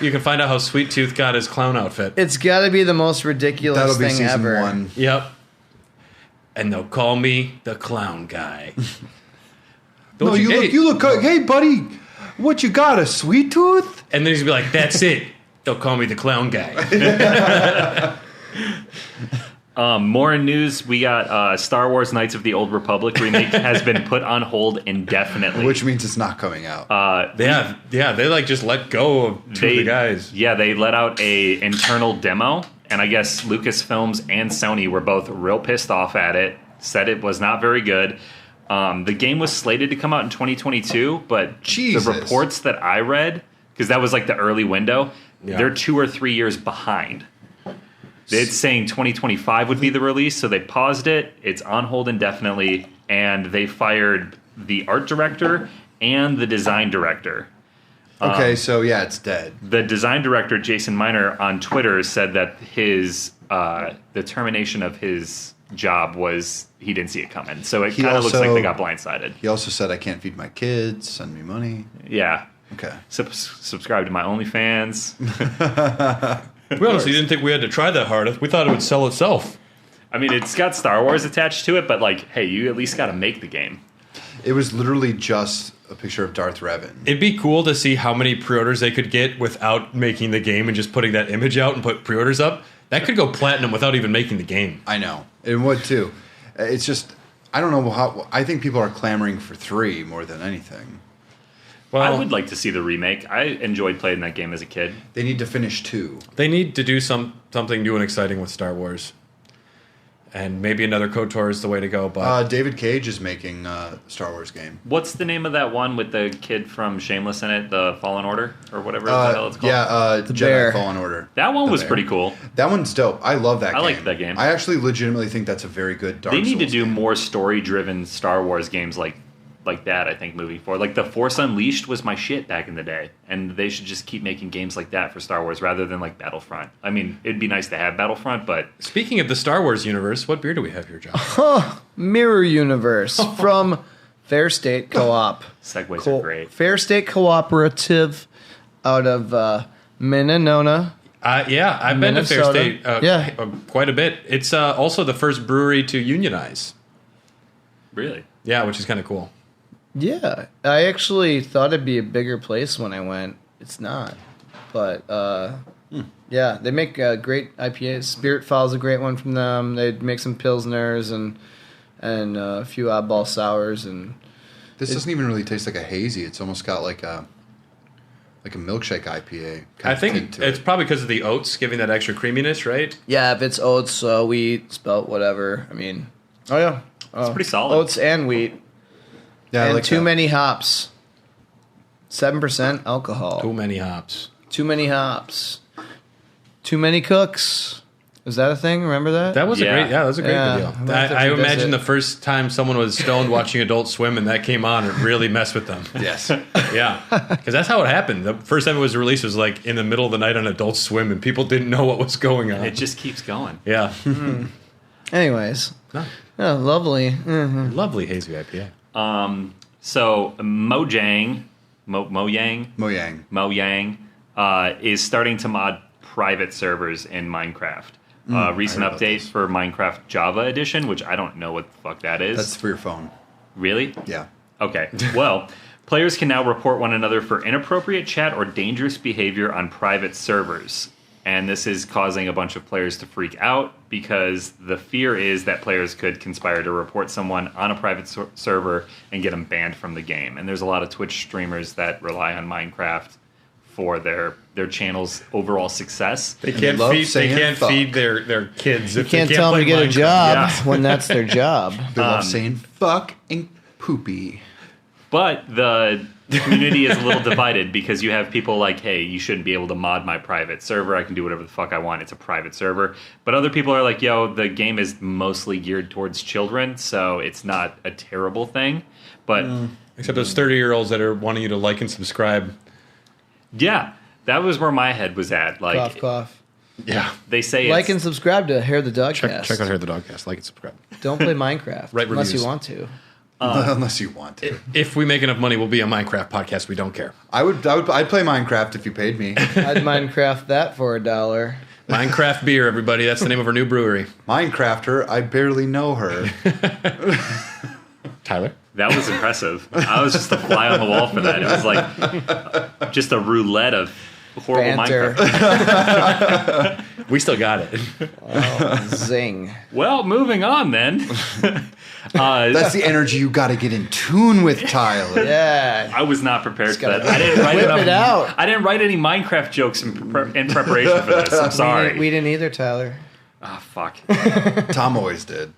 Speaker 2: you can find out how Sweet Tooth got his clown outfit.
Speaker 3: It's got to be the most ridiculous
Speaker 1: That'll be
Speaker 3: thing
Speaker 1: season
Speaker 3: ever.
Speaker 1: 1.
Speaker 2: Yep. And they'll call me the clown guy.
Speaker 1: No, you look. Hey, buddy, what you got? A sweet tooth?
Speaker 2: And then he's gonna be like, "That's it." They'll call me the clown guy.
Speaker 4: More in news. We got Star Wars Knights of the Old Republic remake has been put on hold indefinitely.
Speaker 1: Which means it's not coming out.
Speaker 2: They just let go of two of the guys.
Speaker 4: Yeah, they let out a internal demo, and I guess Lucasfilms and Sony were both real pissed off at it. Said it was not very good. The game was slated to come out in 2022, but
Speaker 1: Jesus.
Speaker 4: The reports that I read, because that was the early window, they're 2 or 3 years behind. It's saying 2025 would be the release, so they paused it. It's on hold indefinitely, and they fired the art director and the design director.
Speaker 1: Okay, so it's dead.
Speaker 4: The design director, Jason Miner, on Twitter said that the termination of his job was he didn't see it coming. So it kind of looks like they got blindsided.
Speaker 1: He also said, I can't feed my kids, send me money.
Speaker 4: Yeah.
Speaker 1: Okay.
Speaker 4: Subscribe to my OnlyFans.
Speaker 2: We honestly didn't think we had to try that hard. We thought it would sell itself.
Speaker 4: I mean, it's got Star Wars attached to it, but hey, you at least got to make the game.
Speaker 1: It was literally just a picture of Darth Revan.
Speaker 2: It'd be cool to see how many pre-orders they could get without making the game and just putting that image out and put pre-orders up. That could go platinum without even making the game.
Speaker 1: I know. It would too. It's just, I don't know how, I think people are clamoring for 3 more than anything.
Speaker 2: Well,
Speaker 4: I would like to see the remake. I enjoyed playing that game as a kid.
Speaker 1: They need to finish 2.
Speaker 2: they need to do something new and exciting with Star Wars. And maybe another KOTOR is the way to go. But
Speaker 1: David Cage is making a Star Wars game.
Speaker 4: What's the name of that one with the kid from Shameless in it? The Fallen Order? Or whatever the hell it's called?
Speaker 1: Yeah,
Speaker 3: The
Speaker 1: Jedi
Speaker 3: Bear.
Speaker 1: Fallen Order.
Speaker 4: That one
Speaker 1: The
Speaker 4: was
Speaker 1: Bear.
Speaker 4: pretty cool.
Speaker 1: That one's dope. I love that game.
Speaker 4: I liked that game.
Speaker 1: I actually legitimately think that's a very good Dark
Speaker 4: They need to
Speaker 1: Souls
Speaker 4: do
Speaker 1: game.
Speaker 4: more story-driven Star Wars games like that, I think, moving forward. The Force Unleashed was my shit back in the day, and they should just keep making games like that for Star Wars rather than Battlefront. I mean, it'd be nice to have Battlefront, but
Speaker 2: speaking of the Star Wars universe, what beer do we have here, John?
Speaker 3: Mirror Universe from Fair State Co-op.
Speaker 4: segues are great.
Speaker 3: Fair State Cooperative out of Minnesota.
Speaker 2: Yeah, I've been to Fair
Speaker 3: Minnesota.
Speaker 2: State quite a bit. It's also the first brewery to unionize.
Speaker 4: Really?
Speaker 2: Yeah, which is kind of cool.
Speaker 3: Yeah, I actually thought it'd be a bigger place when I went. It's not, but yeah, they make great IPAs. Spirit Fall's a great one from them. They make some pilsners and a few oddball sours, and
Speaker 1: This doesn't even really taste like a hazy. It's almost got like a milkshake IPA.
Speaker 2: I think it's probably because of the oats giving that extra creaminess, right?
Speaker 3: yeah, if it's oats, wheat, spelt, whatever. I mean, oh yeah,
Speaker 4: It's pretty solid.
Speaker 3: oats and wheat,
Speaker 1: yeah, I
Speaker 3: and
Speaker 1: like
Speaker 3: too
Speaker 1: that.
Speaker 3: many hops. 7% alcohol.
Speaker 2: Too many hops.
Speaker 3: Too many hops. Too many cooks. Is that a thing? Remember that?
Speaker 2: That was a great
Speaker 3: Yeah.
Speaker 2: video.
Speaker 3: I'm gonna have to
Speaker 2: I
Speaker 3: revisit.
Speaker 2: imagine the first time someone was stoned watching Adult Swim and that came on, it really messed with them.
Speaker 1: Yes.
Speaker 2: Yeah, because that's how it happened. The first time it was released was in the middle of the night on Adult Swim, and people didn't know what was going on.
Speaker 4: It just keeps going.
Speaker 2: Yeah,
Speaker 3: Anyways.
Speaker 2: No.
Speaker 3: Oh, lovely. Mhm.
Speaker 2: lovely hazy IPA.
Speaker 4: So Mojang
Speaker 1: Mojang.
Speaker 4: is starting to mod private servers in Minecraft. Recent update for Minecraft Java Edition, which I don't know what the fuck that is.
Speaker 1: That's for your phone.
Speaker 4: Really?
Speaker 1: Yeah.
Speaker 4: Okay. Well, players can now report one another for inappropriate chat or dangerous behavior on private servers. And this is causing a bunch of players to freak out because the fear is that players could conspire to report someone on a private server and get them banned from the game. And there's a lot of Twitch streamers that rely on Minecraft for their channel's overall success.
Speaker 2: They can't feed their kids.
Speaker 3: You
Speaker 2: if
Speaker 3: can't
Speaker 2: they
Speaker 3: tell them to
Speaker 2: play
Speaker 3: get a
Speaker 2: Minecraft.
Speaker 3: job
Speaker 4: Yeah.
Speaker 3: when that's their job.
Speaker 1: They love saying fuck and poopy.
Speaker 4: But the community is a little divided because you have people like, hey, you shouldn't be able to mod my private server. I can do whatever the fuck I want. It's a private server. But other people are like, yo, the game is mostly geared towards children, so it's not a terrible thing. But
Speaker 2: Except those 30-year-olds that are wanting you to like and subscribe.
Speaker 4: yeah, that was where my head was at. Like,
Speaker 3: Cough, cough.
Speaker 2: Yeah.
Speaker 4: they say
Speaker 3: Like
Speaker 4: it's,
Speaker 3: and subscribe to Hair the Dogcast.
Speaker 2: Check out Hair the Dogcast. Like and subscribe.
Speaker 3: Don't play Minecraft
Speaker 2: Write
Speaker 3: unless
Speaker 2: reviews.
Speaker 3: you want to.
Speaker 1: Unless you want to.
Speaker 2: If we make enough money, we'll be a Minecraft podcast. We don't care.
Speaker 1: I'd play Minecraft if you paid me.
Speaker 3: I'd Minecraft that for $1.
Speaker 2: Minecraft beer, everybody. That's the name of our new brewery.
Speaker 1: Minecrafter, I barely know her.
Speaker 2: Tyler?
Speaker 4: that was impressive. I was just a fly on the wall for that. It was like just a roulette of horrible
Speaker 3: Banter.
Speaker 4: Minecraft.
Speaker 2: We still got it.
Speaker 3: Oh, zing.
Speaker 4: Well, moving on then.
Speaker 1: That's the energy you got to get in tune with, Tyler.
Speaker 3: Yeah.
Speaker 4: I was not prepared for
Speaker 3: gotta
Speaker 4: that. I didn't write
Speaker 3: whip
Speaker 4: enough.
Speaker 3: it out.
Speaker 4: I didn't write any Minecraft jokes in preparation for this. I'm sorry.
Speaker 3: We didn't either, Tyler.
Speaker 4: Ah, fuck.
Speaker 1: Tom always did.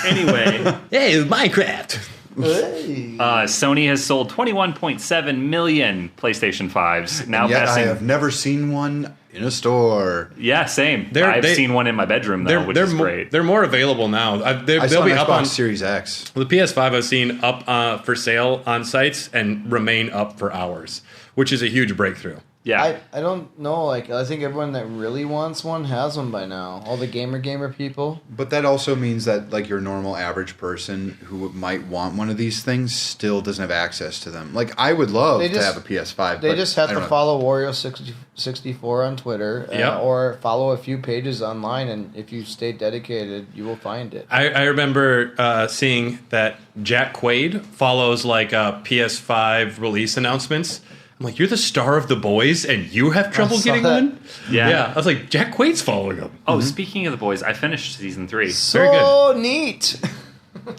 Speaker 4: Anyway,
Speaker 2: Hey, Minecraft.
Speaker 3: Hey.
Speaker 4: Sony has sold 21.7 million PlayStation 5s. Now
Speaker 1: And yet
Speaker 4: passing.
Speaker 1: I have never seen one in a store.
Speaker 4: Yeah, same. I've seen one in my bedroom though, which is great.
Speaker 2: They're more available now.
Speaker 1: I
Speaker 2: They'll
Speaker 1: saw
Speaker 2: be
Speaker 1: an
Speaker 2: up
Speaker 1: Xbox
Speaker 2: on
Speaker 1: Series X.
Speaker 2: the PS5. I've seen up for sale on sites and remain up for hours, which is a huge breakthrough.
Speaker 4: Yeah.
Speaker 3: I don't know. Like, I think everyone that really wants one has one by now. All the gamer people.
Speaker 1: But that also means that like your normal average person who might want one of these things still doesn't have access to them. Like I would love to have a PS5.
Speaker 3: They
Speaker 1: but
Speaker 3: just have
Speaker 1: I
Speaker 3: to
Speaker 1: don't
Speaker 3: follow Wario64 on Twitter,
Speaker 2: Yep.
Speaker 3: or follow a few pages online, and if you stay dedicated, you will find it.
Speaker 2: I remember seeing that Jack Quaid follows like PS5 release announcements. I'm like, you're the star of The Boys, and you have trouble
Speaker 3: saw
Speaker 2: getting
Speaker 3: that.
Speaker 2: one?
Speaker 4: Yeah.
Speaker 2: I was like, Jack Quaid's following him.
Speaker 4: Oh, speaking of the boys, I finished season 3.
Speaker 2: Very
Speaker 3: So neat.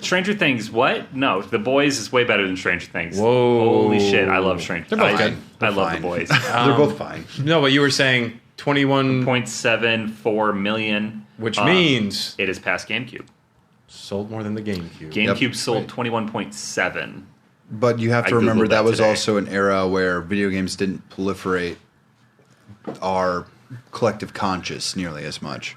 Speaker 4: Stranger Things, what? No, The Boys is way better than Stranger Things.
Speaker 2: Whoa.
Speaker 4: Holy shit, I love Stranger
Speaker 2: They're both
Speaker 4: Things.
Speaker 2: good.
Speaker 4: I love
Speaker 1: fine.
Speaker 4: The Boys.
Speaker 1: They're both fine.
Speaker 2: No, but you were saying 21,
Speaker 4: 0.74 million.
Speaker 2: which means
Speaker 4: It is past GameCube.
Speaker 2: sold more than the GameCube.
Speaker 4: GameCube sold 21.7.
Speaker 1: But you have
Speaker 4: I
Speaker 1: to remember
Speaker 4: Googled
Speaker 1: that
Speaker 4: that
Speaker 1: was
Speaker 4: today.
Speaker 1: also an era where video games didn't proliferate our collective conscious nearly as much.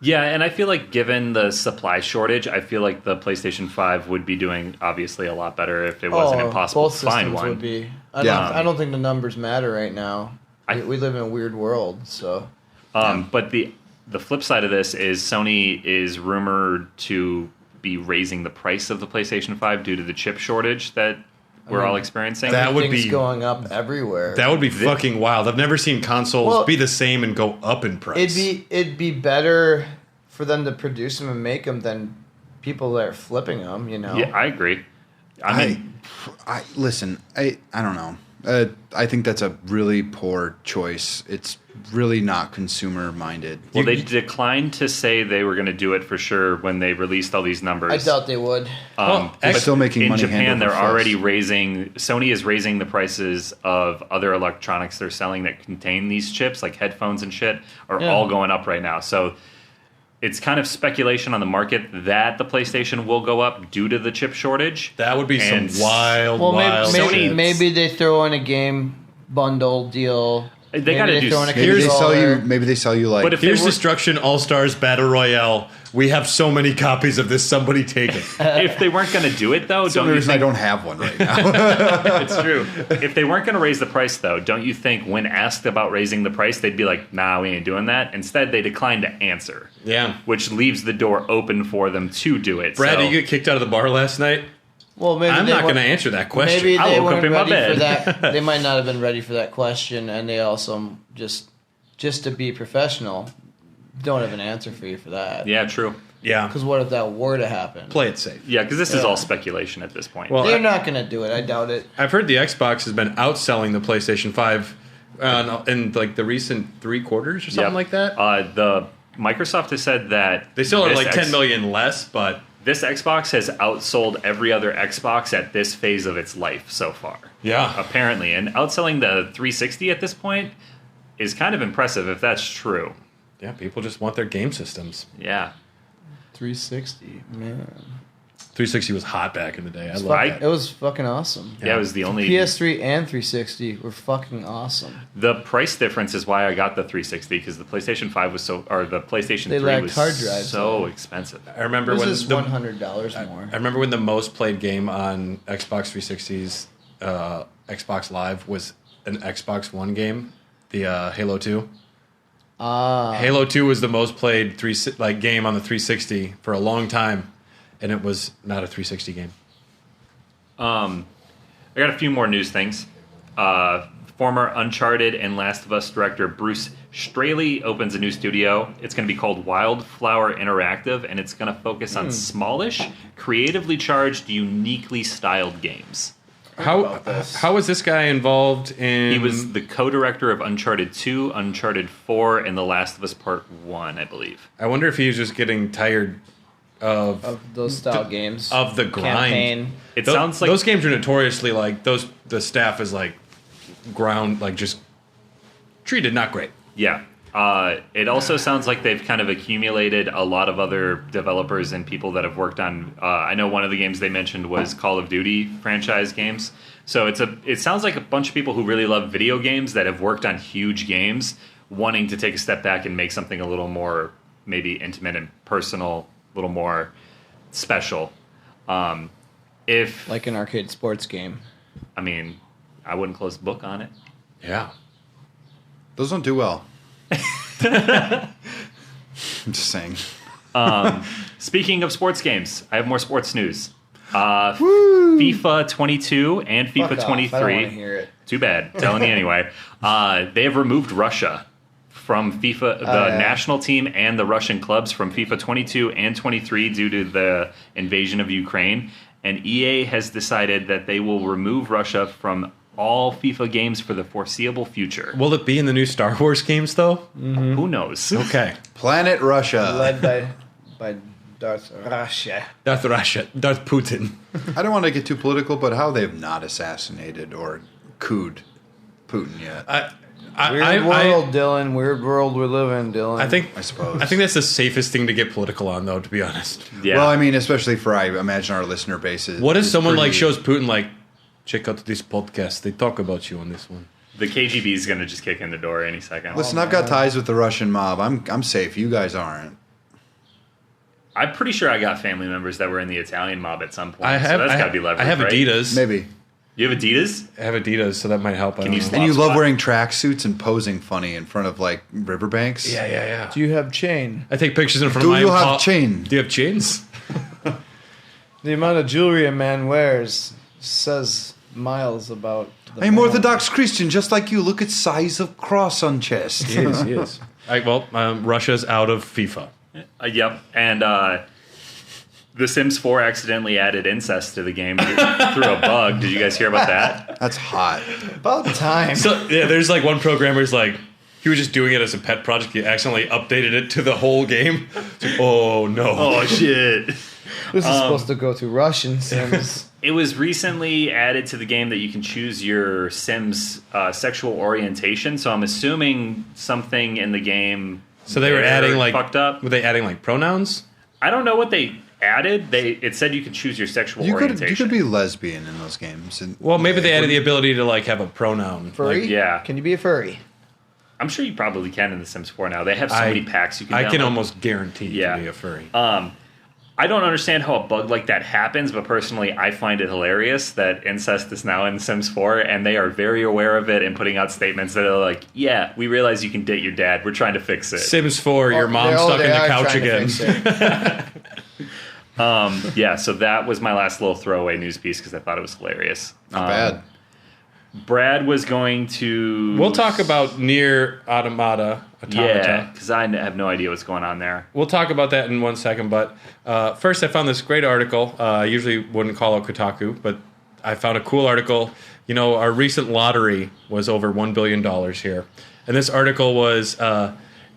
Speaker 4: Yeah, and I feel like given the supply shortage, I feel like the PlayStation 5 would be doing obviously a lot better if it wasn't impossible
Speaker 3: both
Speaker 4: to find
Speaker 3: systems
Speaker 4: one.
Speaker 3: would be.
Speaker 1: Yeah.
Speaker 3: I don't think the numbers matter right now.
Speaker 4: I-
Speaker 3: We live in a weird world, so.
Speaker 4: But the flip side of this is Sony is rumored to be raising the price of the PlayStation 5 due to the chip shortage that we're all experiencing.
Speaker 2: That would
Speaker 3: Everything's
Speaker 2: be-
Speaker 3: going up everywhere.
Speaker 2: That would be fucking wild. I've never seen consoles
Speaker 3: Well,
Speaker 2: be the same and go up in price.
Speaker 3: It'd be better for them to produce them and make them than people that are flipping them. You know.
Speaker 4: Yeah, I agree. I mean,
Speaker 1: I listen. I don't know. I think that's a really poor choice. It's really not consumer minded.
Speaker 4: well, they declined to say they were going to do it for sure when they released all these numbers.
Speaker 3: I doubt they would.
Speaker 2: Well,
Speaker 1: They're still making
Speaker 4: in
Speaker 1: money.
Speaker 4: Japan,
Speaker 1: hand
Speaker 4: they're
Speaker 1: over fist.
Speaker 4: already raising. Sony is raising the prices of other electronics they're selling that contain these chips, like headphones and shit, are
Speaker 3: Yeah.
Speaker 4: all going up right now. So it's kind of speculation on the market that the PlayStation will go up due to the chip shortage.
Speaker 2: That would be
Speaker 4: And
Speaker 2: some wild,
Speaker 3: Well,
Speaker 2: wild
Speaker 3: maybe,
Speaker 2: shit.
Speaker 3: maybe they throw in a game bundle deal.
Speaker 4: They
Speaker 3: Maybe
Speaker 4: gotta do-
Speaker 3: throw in a
Speaker 1: Maybe they sell you.
Speaker 3: controller.
Speaker 1: Maybe they sell you like.
Speaker 4: But if
Speaker 2: Here's
Speaker 4: they were,
Speaker 2: Destruction All-Stars Battle Royale. We have so many copies of this. Somebody take it.
Speaker 4: if they weren't going to do it though,
Speaker 1: That's the
Speaker 4: don't
Speaker 1: only
Speaker 4: you
Speaker 1: reason I
Speaker 4: think
Speaker 1: don't have one right now.
Speaker 4: it's true? If they weren't going to raise the price though, don't you think when asked about raising the price, they'd be like, "Nah, we ain't doing that." Instead, they declined to answer.
Speaker 2: Yeah.
Speaker 4: Which leaves the door open for them to do it.
Speaker 2: Brad,
Speaker 4: so,
Speaker 2: did you get kicked out of the bar last night?
Speaker 3: Well, maybe
Speaker 2: I'm
Speaker 3: they
Speaker 2: not going to
Speaker 3: weren't-
Speaker 2: answer that question.
Speaker 3: Maybe
Speaker 4: I
Speaker 3: they
Speaker 4: woke up
Speaker 3: weren't
Speaker 4: in my
Speaker 3: ready for
Speaker 4: bed.
Speaker 3: that. They might not have been ready for that question, and they also just just to be professional, don't have an answer for you for that.
Speaker 4: Yeah, true.
Speaker 2: Yeah.
Speaker 3: Because what if that were to happen?
Speaker 2: Play it safe.
Speaker 4: Yeah, because this is all speculation at this point.
Speaker 2: Well,
Speaker 3: They're not going to do it. I doubt it.
Speaker 2: I've heard the Xbox has been outselling the PlayStation 5 in like the recent 3 quarters or something like that.
Speaker 4: The Microsoft has said that
Speaker 2: They still are
Speaker 4: this
Speaker 2: like 10 million less, but
Speaker 4: This Xbox has outsold every other Xbox at this phase of its life so far.
Speaker 2: yeah.
Speaker 4: Apparently, and outselling the 360 at this point is kind of impressive if that's true.
Speaker 2: Yeah, people just want their game systems.
Speaker 4: Yeah.
Speaker 3: 360, man.
Speaker 2: 360 was hot back in the day. I love
Speaker 4: Right.
Speaker 2: that.
Speaker 3: It was fucking awesome.
Speaker 4: Yeah, it was the only
Speaker 3: PS3 and 360 were fucking awesome.
Speaker 4: The price difference is why I got the 360 because the PlayStation 5 was the PlayStation
Speaker 3: They
Speaker 4: 3
Speaker 3: lacked
Speaker 4: was
Speaker 3: hard drives,
Speaker 4: so
Speaker 3: though.
Speaker 4: expensive.
Speaker 2: I remember
Speaker 3: This
Speaker 2: when
Speaker 3: is $100 more.
Speaker 2: I remember when the most played game on Xbox 360's Xbox Live was an Xbox One game, the Halo 2. Halo 2 was the most played game on the 360 for a long time, and it was not a 360 game.
Speaker 4: I got a few more news things. Former Uncharted and Last of Us director Bruce Straley opens a new studio. It's going to be called Wildflower Interactive, and it's going to focus on smallish, creatively charged, uniquely styled games.
Speaker 2: How was this guy involved in?
Speaker 4: He was the co-director of Uncharted 2, Uncharted 4, and The Last of Us Part 1, I believe.
Speaker 2: I wonder if he was just getting tired
Speaker 3: Of those style games.
Speaker 2: of the grind.
Speaker 3: Campaign.
Speaker 4: It sounds like
Speaker 2: those games are notoriously like the staff is like ground, like just treated not great.
Speaker 4: Yeah. It also sounds like they've kind of accumulated a lot of other developers and people that have worked on. I know one of the games they mentioned was Call of Duty franchise games. So it sounds like a bunch of people who really love video games that have worked on huge games, wanting to take a step back and make something a little more maybe intimate and personal, a little more special. If
Speaker 3: Like an arcade sports game.
Speaker 4: I mean, I wouldn't close the book on it.
Speaker 2: Yeah.
Speaker 1: Those don't do well. I'm just saying.
Speaker 4: Speaking of sports games, I have more sports news. FIFA 22 and FIFA
Speaker 3: Fuck off.
Speaker 4: 23.
Speaker 3: I don't want to hear it.
Speaker 4: Too bad. Telling you anyway. They have removed Russia from FIFA, the national team and the Russian clubs from FIFA 22 and 23 due to the invasion of Ukraine. And EA has decided that they will remove Russia from all FIFA games for the foreseeable future.
Speaker 2: Will it be in the new Star Wars games though?
Speaker 4: Who knows?
Speaker 2: Okay.
Speaker 1: Planet Russia.
Speaker 3: Led by Darth Russia.
Speaker 2: Darth Putin.
Speaker 1: I don't want to get too political, but how they've not assassinated or couped Putin yet.
Speaker 3: Weird world, Dylan. Weird world we live in, Dylan.
Speaker 1: I suppose.
Speaker 2: I think that's the safest thing to get political on, though. To be honest.
Speaker 4: Yeah.
Speaker 1: Well, I mean, especially for I imagine our listener base is.
Speaker 2: What if someone
Speaker 1: pretty-
Speaker 2: like shows Putin like, check out this podcast? They talk about you on this one.
Speaker 4: The KGB is going to just kick in the door any second.
Speaker 1: Listen, I've got ties with the Russian mob. I'm safe. You guys aren't.
Speaker 4: I'm pretty sure I got family members that were in the Italian mob at some point.
Speaker 2: I have.
Speaker 4: So that's got to be leverage.
Speaker 2: I have
Speaker 4: right?
Speaker 2: Adidas.
Speaker 1: Maybe.
Speaker 4: You have Adidas?
Speaker 2: I have Adidas, so that might help.
Speaker 4: Can you
Speaker 1: And you
Speaker 4: Spot.
Speaker 1: love wearing tracksuits and posing funny in front of like riverbanks.
Speaker 2: Yeah.
Speaker 3: Do you have chain?
Speaker 2: I take pictures in front
Speaker 1: Do
Speaker 2: of my
Speaker 1: you
Speaker 2: own
Speaker 1: have chain?
Speaker 2: Do you have chains?
Speaker 3: The amount of jewelry a man wears says miles about the
Speaker 1: I'm
Speaker 3: man.
Speaker 1: Orthodox Christian, just like you. Look at size of cross on chest.
Speaker 2: He is. Russia's out of FIFA.
Speaker 4: Yep. And The Sims 4 accidentally added incest to the game through a bug. Did you guys hear about that?
Speaker 1: That's hot.
Speaker 3: About time.
Speaker 2: So yeah, there's like one programmer's like, he was just doing it as a pet project. He accidentally updated it to the whole game. It's like, oh no.
Speaker 4: Oh, shit.
Speaker 3: This is supposed to go to Russian Sims.
Speaker 4: It was recently added to the game that you can choose your Sims' sexual orientation. So I'm assuming something in the game.
Speaker 2: So they were adding like
Speaker 4: fucked up.
Speaker 2: Were they adding like pronouns?
Speaker 4: I don't know what they added. It said you could choose your sexual orientation.
Speaker 1: You could be lesbian in those games. And
Speaker 2: Well, maybe they added the ability to like have a pronoun.
Speaker 3: Furry?
Speaker 2: Like,
Speaker 4: yeah.
Speaker 3: Can you be a furry?
Speaker 4: I'm sure you probably can in The Sims 4 now. They have so many packs you can.
Speaker 2: I can
Speaker 4: download.
Speaker 2: almost guarantee you
Speaker 4: Yeah.
Speaker 2: to be a furry.
Speaker 4: I don't understand how a bug like that happens, but personally, I find it hilarious that incest is now in The Sims 4, and they are very aware of it and putting out statements that are like, "Yeah, we realize you can date your dad. We're trying to fix it."
Speaker 2: Sims 4, your mom's stuck in the couch again.
Speaker 4: Yeah, so that was my last little throwaway news piece because I thought it was hilarious.
Speaker 1: not bad.
Speaker 4: Brad was going to...
Speaker 2: We'll talk about Nier Automata.
Speaker 4: Yeah, because I have no idea what's going on there.
Speaker 2: We'll talk about that in 1 second, but first I found this great article. I usually wouldn't call it Kotaku, but I found a cool article. You know, our recent lottery was over $1 billion here. And this article was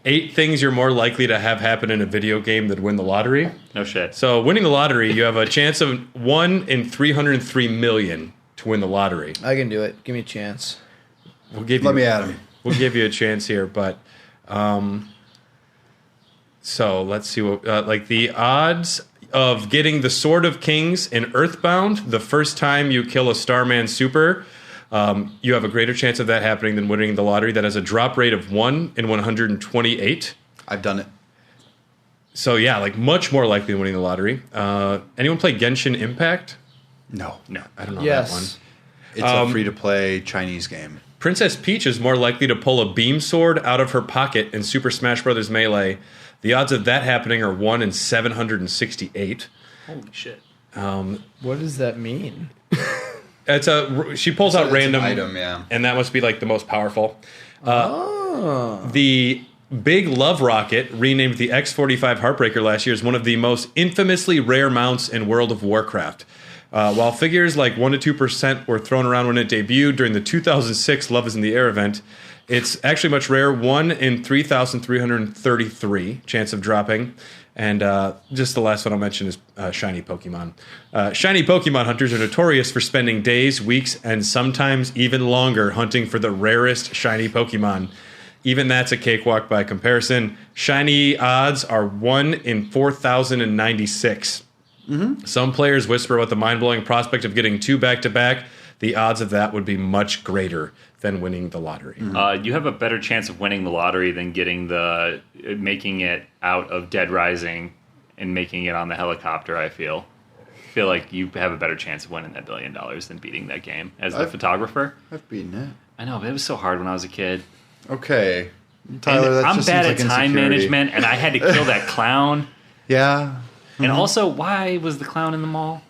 Speaker 2: 8 things you're more likely to have happen in a video game than win the lottery.
Speaker 4: No shit.
Speaker 2: So winning the lottery, you have a chance of 1 in 303 million to win the lottery.
Speaker 3: I can do it. Give me a chance.
Speaker 2: Let me at him. We'll give you a chance here, but so let's see what like the odds of getting the Sword of Kings in Earthbound the first time you kill a Starman Super. You have a greater chance of that happening than winning the lottery. That has a drop rate of 1 in 128.
Speaker 1: I've done it.
Speaker 2: So yeah, like much more likely than winning the lottery. Anyone play Genshin Impact?
Speaker 1: No.
Speaker 2: I don't know
Speaker 3: Yes.
Speaker 2: that one.
Speaker 1: It's a free-to-play Chinese game.
Speaker 2: Princess Peach is more likely to pull a beam sword out of her pocket in Super Smash Bros. Melee. The odds of that happening are 1 in 768.
Speaker 4: Holy shit.
Speaker 3: What does that mean?
Speaker 2: She pulls out
Speaker 1: It's
Speaker 2: random
Speaker 1: an item, yeah.
Speaker 2: and that must be like the most powerful. The Big Love Rocket, renamed the X-45 Heartbreaker last year, is one of the most infamously rare mounts in World of Warcraft. While figures like 1 to 2% were thrown around when it debuted during the 2006 Love is in the Air event, it's actually much rarer, 1 in 3,333 chance of dropping. And just the last one I'll mention is shiny Pokemon. Shiny Pokemon hunters are notorious for spending days, weeks, and sometimes even longer hunting for the rarest shiny Pokemon. Even that's a cakewalk by comparison. Shiny odds are 1 in 4,096. Mm-hmm. Some players whisper about the mind-blowing prospect of getting 2 back-to-back. The odds of that would be much greater than winning the lottery.
Speaker 4: Mm-hmm. You have a better chance of winning the lottery than making it out of Dead Rising and making it on the helicopter. I feel like you have a better chance of winning that $1 billion than beating that game as the photographer.
Speaker 1: I've beaten it.
Speaker 4: I know, but it was so hard when I was a kid.
Speaker 1: Okay, Tyler,
Speaker 4: and
Speaker 1: that
Speaker 4: I'm
Speaker 1: just
Speaker 4: bad
Speaker 1: seems
Speaker 4: at
Speaker 1: like
Speaker 4: time
Speaker 1: insecurity.
Speaker 4: management, and I had to kill that clown.
Speaker 1: Yeah.
Speaker 4: And also, why was the clown in the mall?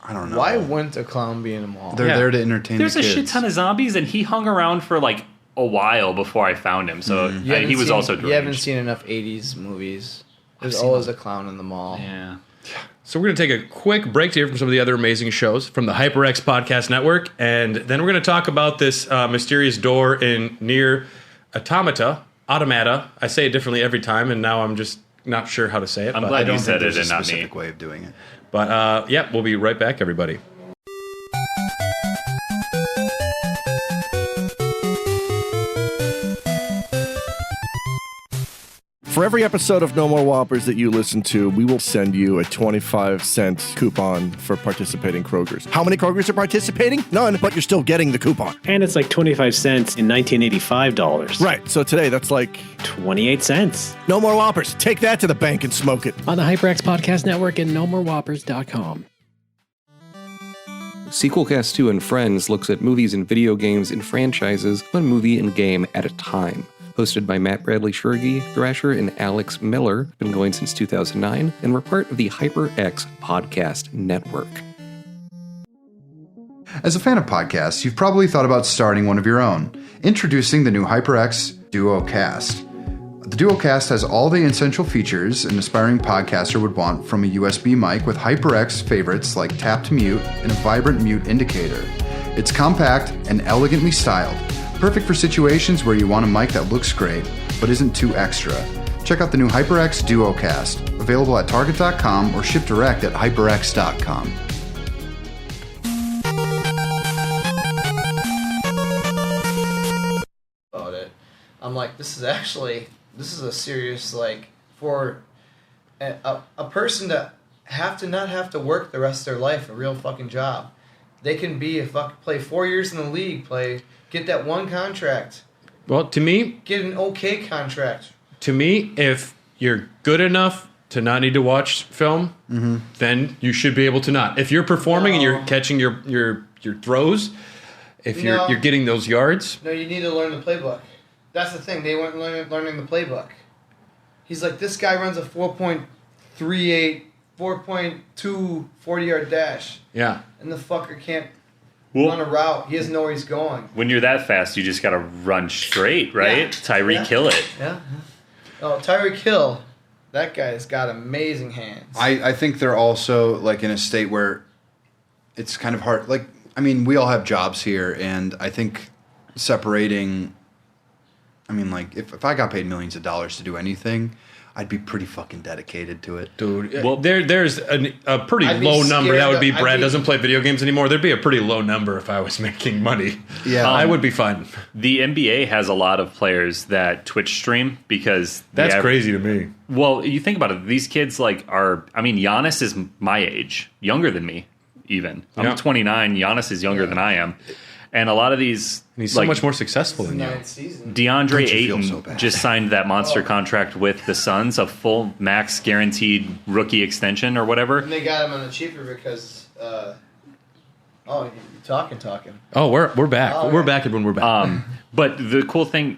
Speaker 1: I don't know.
Speaker 3: Why wouldn't a clown be in a mall?
Speaker 1: They're there to entertain
Speaker 4: There's
Speaker 1: the kids.
Speaker 4: a shit ton of zombies, and he hung around for like a while before I found him. So he was also deranged.
Speaker 3: You haven't seen enough 80s movies. There's always a clown in the mall.
Speaker 4: Yeah.
Speaker 2: So we're going to take a quick break to hear from some of the other amazing shows from the HyperX Podcast Network, and then we're going to talk about this mysterious door in Nier Automata. I say it differently every time, and now I'm just not sure how to say it.
Speaker 4: I'm
Speaker 2: but
Speaker 4: glad
Speaker 2: I don't
Speaker 4: you said
Speaker 2: think
Speaker 4: it
Speaker 1: There's
Speaker 4: and
Speaker 1: a
Speaker 4: not me.
Speaker 1: specific way of doing it.
Speaker 2: But yeah, we'll be right back, everybody.
Speaker 5: For every episode of No More Whoppers that you listen to, we will send you a 25-cent coupon for participating Krogers. How many Krogers are participating? None, but you're still getting the coupon.
Speaker 6: And it's like 25 cents in $1985.
Speaker 5: Right, so today that's like
Speaker 6: 28 cents.
Speaker 5: No More Whoppers. Take that to the bank and smoke it.
Speaker 7: On the HyperX Podcast Network and NoMoreWhoppers.com.
Speaker 8: Sequelcast 2 and Friends looks at movies and video games and franchises, one movie and game at a time. Hosted by Matt Bradley Shurgi, Thrasher, and Alex Miller, been going since 2009, and we're part of the HyperX Podcast Network.
Speaker 1: As a fan of podcasts, you've probably thought about starting one of your own. Introducing the new HyperX Duocast. The Duocast has all the essential features an aspiring podcaster would want from a USB mic with HyperX favorites like tap to mute and a vibrant mute indicator. It's compact and elegantly styled. Perfect for situations where you want a mic that looks great, but isn't too extra. Check out the new HyperX Duocast, available at Target.com or shipped direct at HyperX.com.
Speaker 3: About it. I'm like, this is a serious, like, for a person to not have to work the rest of their life, a real fucking job. They can play 4 years in the league, get that one contract.
Speaker 2: Well, to me,
Speaker 3: Get an okay contract.
Speaker 2: if you're good enough to not need to watch film, then you should be able to not. If you're performing and you're catching your throws, if you're getting those yards.
Speaker 3: No, you need to learn the playbook. That's the thing. They weren't learning the playbook. He's like, this guy runs a 4.38, 4.2 40-yard dash.
Speaker 2: Yeah.
Speaker 3: And the fucker can't run a route. He doesn't know where he's going.
Speaker 4: When you're that fast, you just got to run straight, right?
Speaker 3: Yeah.
Speaker 4: Tyreek Hill it.
Speaker 3: Yeah. Oh, Tyreek Hill. That guy's got amazing hands.
Speaker 1: I think they're also like in a state where it's kind of hard. Like, I mean, we all have jobs here, and I think separating. I mean, like, if I got paid millions of dollars to do anything, I'd be pretty fucking dedicated to it.
Speaker 2: Dude,
Speaker 4: Well,
Speaker 2: there's a pretty
Speaker 3: I'd be
Speaker 2: low number.
Speaker 3: scared
Speaker 2: That would be
Speaker 3: of-
Speaker 2: Brad
Speaker 3: I'd be-
Speaker 2: doesn't play video games anymore. There'd be a pretty low number if I was making money.
Speaker 1: Yeah.
Speaker 2: I would be fine.
Speaker 4: The NBA has a lot of players that Twitch stream because
Speaker 2: That's
Speaker 4: they have-
Speaker 2: crazy to me.
Speaker 4: Well, you think about it. These kids Giannis is my age, younger than me even. I'm
Speaker 2: Yeah.
Speaker 4: 29. Giannis is younger than I am. And a lot of these,
Speaker 2: And he's so much more successful than you.
Speaker 3: Ninth season.
Speaker 4: DeAndre
Speaker 1: Don't you feel
Speaker 4: Ayton
Speaker 1: so bad?
Speaker 4: just signed that monster contract with the Suns, a full max guaranteed rookie extension or whatever.
Speaker 3: And they got him on the cheaper because. You're talking.
Speaker 2: Oh, we're back.
Speaker 3: Oh,
Speaker 2: We're
Speaker 3: okay.
Speaker 2: back when we're back.
Speaker 4: But the cool thing,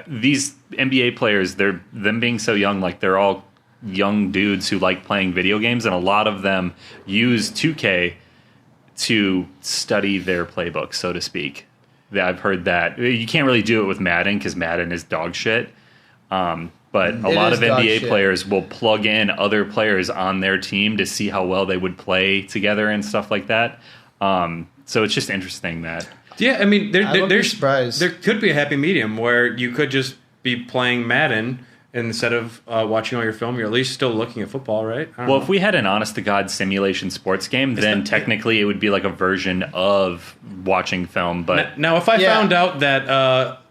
Speaker 4: these NBA players, them being so young, like they're all young dudes who like playing video games, and a lot of them use 2K to study their playbook, so to speak. I've heard that you can't really do it with Madden because Madden is dog shit. But a lot
Speaker 3: is
Speaker 4: of
Speaker 3: dog
Speaker 4: NBA
Speaker 3: shit.
Speaker 4: players will plug in other players on their team to see how well they would play together and stuff like that. So it's just interesting that.
Speaker 2: Yeah, I mean,
Speaker 3: I wouldn't be
Speaker 2: there's
Speaker 3: surprised.
Speaker 2: there could be a happy medium where you could just be playing Madden instead of watching all your film. You're at least still looking at football, right? I don't
Speaker 4: Well,
Speaker 2: know.
Speaker 4: if we had an honest-to-God simulation sports game, then technically it would be like a version of watching film. But
Speaker 2: Now, if I
Speaker 3: Yeah.
Speaker 2: found out that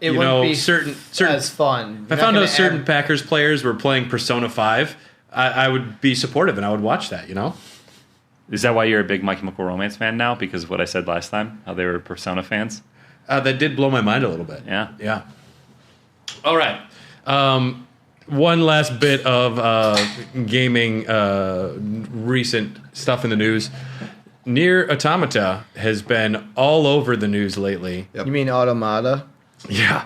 Speaker 3: It
Speaker 2: you
Speaker 3: wouldn't
Speaker 2: know
Speaker 3: be
Speaker 2: certain
Speaker 3: as fun.
Speaker 2: if I found out certain Packers players were playing Persona 5, I would be supportive and I would watch that. You know.
Speaker 4: is that why you're a big My Chemical Romance fan now? Because of what I said last time, how they were Persona fans?
Speaker 2: That did blow my mind a little bit.
Speaker 4: Yeah.
Speaker 2: Yeah. All right. One last bit of gaming recent stuff in the news. Nier Automata has been all over the news lately.
Speaker 1: Yep.
Speaker 3: You mean Automata?
Speaker 2: Yeah.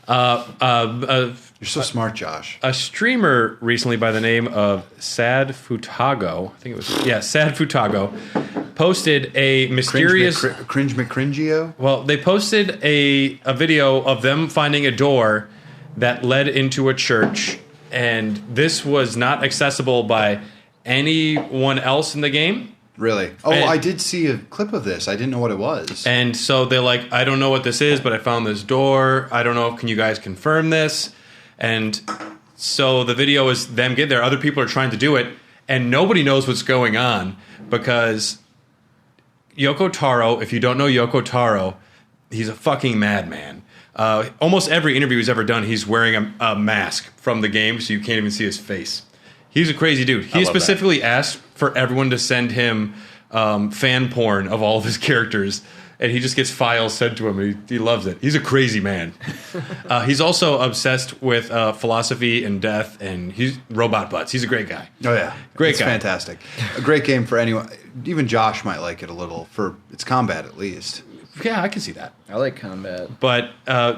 Speaker 1: You're so smart, Josh.
Speaker 2: A streamer recently by the name of Sad Futago, I think it was, Sad Futago, posted a mysterious...
Speaker 1: Cringe McCringio?
Speaker 2: Well, they posted a video of them finding a door that led into a church, and this was not accessible by anyone else in the game.
Speaker 1: Really? Oh,
Speaker 2: And-
Speaker 1: I did see a clip of this. I didn't know what it was.
Speaker 2: And so they're like, I don't know what this is, but I found this door. I don't know. Can you guys confirm this? And so the video is them getting there. Other people are trying to do it, and nobody knows what's going on because Yoko Taro, if you don't know Yoko Taro, he's a fucking madman. Almost every interview he's ever done, he's wearing a mask from the game, so you can't even see his face. He's a crazy dude. He
Speaker 4: love
Speaker 2: specifically asked for everyone to send him fan porn of all of his characters, and he just gets files sent to him, and he loves it. He's a crazy man. He's also obsessed with philosophy and death, and he's robot butts. He's a great guy.
Speaker 1: Oh, yeah.
Speaker 2: Great
Speaker 1: It's
Speaker 2: guy.
Speaker 1: fantastic. A great game for anyone. Even Josh might like it a little for its combat, at least.
Speaker 2: Yeah, I can see that.
Speaker 3: I like combat.
Speaker 2: But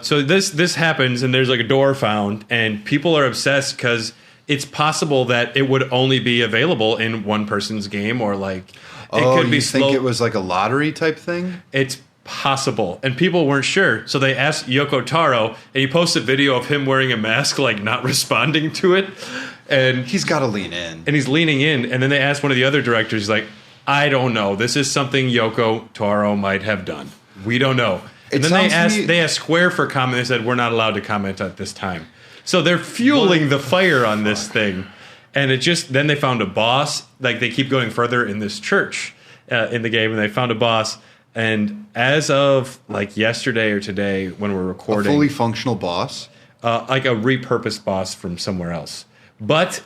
Speaker 2: so this happens, and there's like a door found, and people are obsessed because it's possible that it would only be available in one person's game, or like it could be
Speaker 1: you
Speaker 2: slow.
Speaker 1: think it was like a lottery type thing?
Speaker 2: It's possible, and people weren't sure, so they asked Yoko Taro, and he posted a video of him wearing a mask, like not responding to it, and
Speaker 1: He's got to lean in.
Speaker 2: he's leaning in, and then they asked one of the other directors, he's like, I don't know, this is something Yoko Taro might have done. We don't know. And
Speaker 1: It
Speaker 2: then
Speaker 1: sounds to me-
Speaker 2: they asked Square for comment. They said, we're not allowed to comment at this time. So they're fueling the fire on this thing. And then they found a boss. Like, they keep going further in this church in the game, and they found a boss. And as of like yesterday or today, when we're
Speaker 1: A
Speaker 2: recording,
Speaker 1: fully functional boss.
Speaker 2: like a repurposed boss from somewhere else. But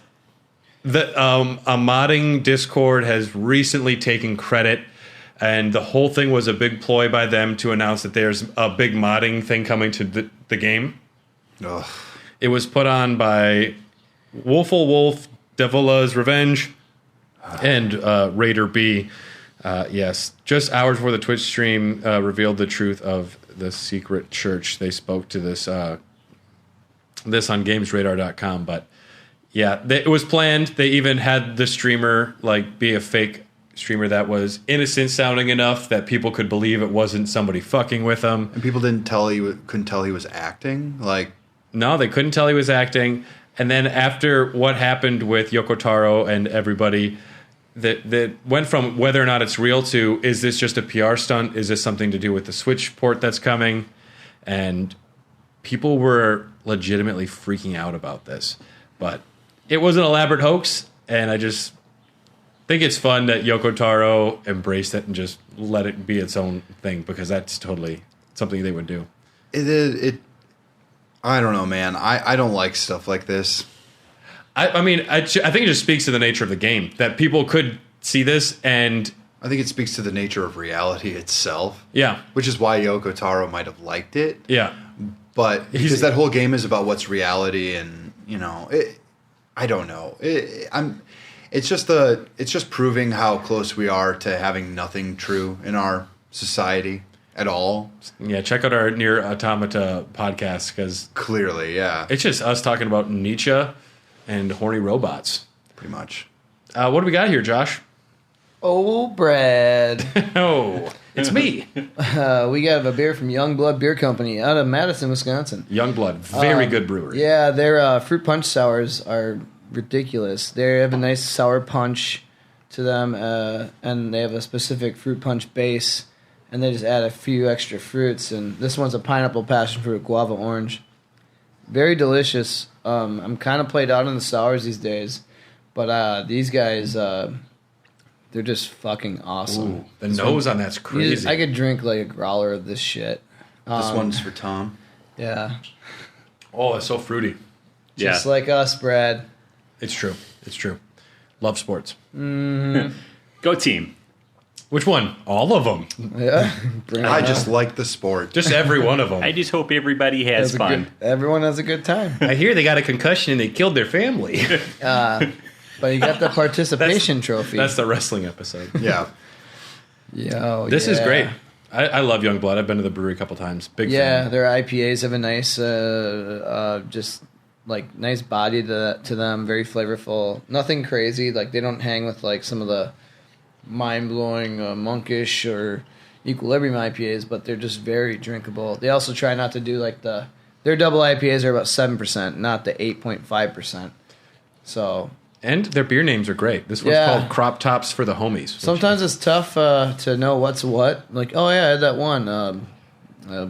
Speaker 2: the a modding Discord has recently taken credit, and the whole thing was a big ploy by them to announce that there's a big modding thing coming to the game.
Speaker 1: Ugh.
Speaker 2: It was put on by Wolful Wolf, Devila's Revenge, and Raider B. Yes, just hours before the Twitch stream revealed the truth of the secret church. They spoke to this on GamesRadar.com, but yeah, it was planned. They even had the streamer like be a fake streamer that was innocent sounding enough that people could believe it wasn't somebody fucking with them.
Speaker 1: And people couldn't tell he was acting. Like,
Speaker 2: No, they couldn't tell he was acting. And then after what happened with Yoko Taro and everybody, that went from whether or not it's real to, is this just a PR stunt? Is this something to do with the Switch port that's coming? And people were legitimately freaking out about this. But it was an elaborate hoax, and I just think it's fun that Yoko Taro embraced it and just let it be its own thing, because that's totally something they would do.
Speaker 1: I don't know, man. I don't like stuff like this.
Speaker 2: I mean, I think it just speaks to the nature of the game, that people could see this, and
Speaker 1: I think it speaks to the nature of reality itself.
Speaker 2: yeah,
Speaker 1: Which is why Yoko Taro might have liked it.
Speaker 2: yeah.
Speaker 1: But because that whole game is about what's reality, and I don't know. It's just proving how close we are to having nothing true in our society at all.
Speaker 2: Yeah, check out our Near Automata podcast, because
Speaker 1: Clearly, yeah,
Speaker 2: it's just us talking about Nietzsche and horny robots.
Speaker 1: pretty much.
Speaker 2: What do we got here, Josh?
Speaker 3: Oh, Brad.
Speaker 2: Oh, it's me.
Speaker 3: We got a beer from Youngblood Beer Company out of Madison, Wisconsin.
Speaker 2: Youngblood, very good brewery.
Speaker 3: Yeah, their fruit punch sours are ridiculous. They have a nice sour punch to them, and they have a specific fruit punch base, and they just add a few extra fruits. And this one's a pineapple, passion fruit, guava, orange. Very delicious. I'm kind of played out on the sours these days, but these guys, they're just fucking awesome.
Speaker 2: Ooh, the nose on that's crazy.
Speaker 3: I could drink like a growler of this shit.
Speaker 1: This one's for Tom.
Speaker 3: Yeah.
Speaker 2: Oh, it's so fruity.
Speaker 3: Just like us, Brad.
Speaker 2: It's true. It's true. Love sports.
Speaker 4: Go team.
Speaker 2: Which one? All of them.
Speaker 3: Yeah. Bring it
Speaker 1: I
Speaker 3: on.
Speaker 1: just like the sport.
Speaker 2: Just every one of them.
Speaker 4: I just hope everybody has fun.
Speaker 3: Everyone has a good time.
Speaker 2: I hear they got a concussion and they killed their family.
Speaker 3: But you got the participation trophy.
Speaker 2: That's the wrestling episode.
Speaker 1: Yeah.
Speaker 2: This is great. I love Youngblood. I've been to the brewery a couple times. Big fan.
Speaker 3: Their IPAs have a nice, just like nice body to them. Very flavorful. Nothing crazy. Like they don't hang with like some of the mind-blowing monkish or Equilibrium IPAs, but they're just very drinkable. They also try not to do like their double IPAs are about 7%, not the 8.5%. So.
Speaker 2: And their beer names are great. This one's called Crop Tops for the Homies.
Speaker 3: Sometimes it's tough to know what's what. Like, oh yeah, I had that one.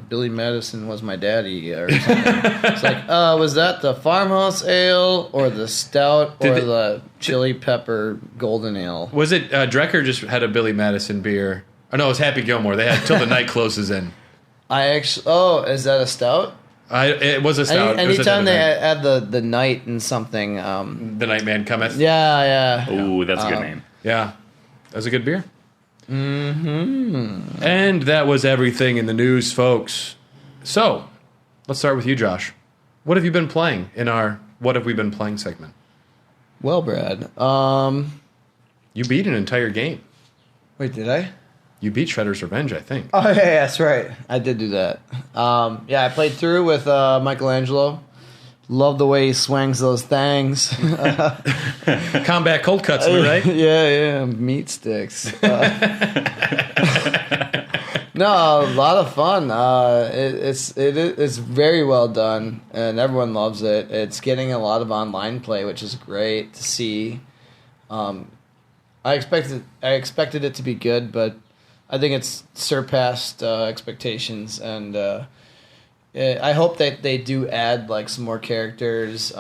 Speaker 3: Billy Madison was my daddy, or something. It's like, was that the farmhouse ale or the stout or the chili pepper golden ale?
Speaker 2: Was it Drecker just had a Billy Madison beer? Oh no, it was Happy Gilmore. They had Till the Night Closes In.
Speaker 3: Is that a stout?
Speaker 2: It was a stout.
Speaker 3: Anytime they add the night in something.
Speaker 2: The Night Man Cometh.
Speaker 3: Yeah.
Speaker 4: Ooh, that's a good name.
Speaker 2: Yeah, that was a good beer. Mm-hmm. And that was everything in the news, folks. So, let's start with you, Josh. What have you been playing in our What Have We Been Playing segment?
Speaker 3: Well, Brad.
Speaker 2: You beat an entire game.
Speaker 3: Wait, did I?
Speaker 2: You beat Shredder's Revenge, I think.
Speaker 3: Oh, yeah, that's right. I did do that. I played through with Michelangelo. Love the way he swings those things.
Speaker 2: Combat cold cuts, am I right?
Speaker 3: Yeah, meat sticks. No, a lot of fun. It's very well done, and everyone loves it. It's getting a lot of online play, which is great to see. I expected it to be good, but I think it's surpassed expectations, and I hope that they do add like some more characters.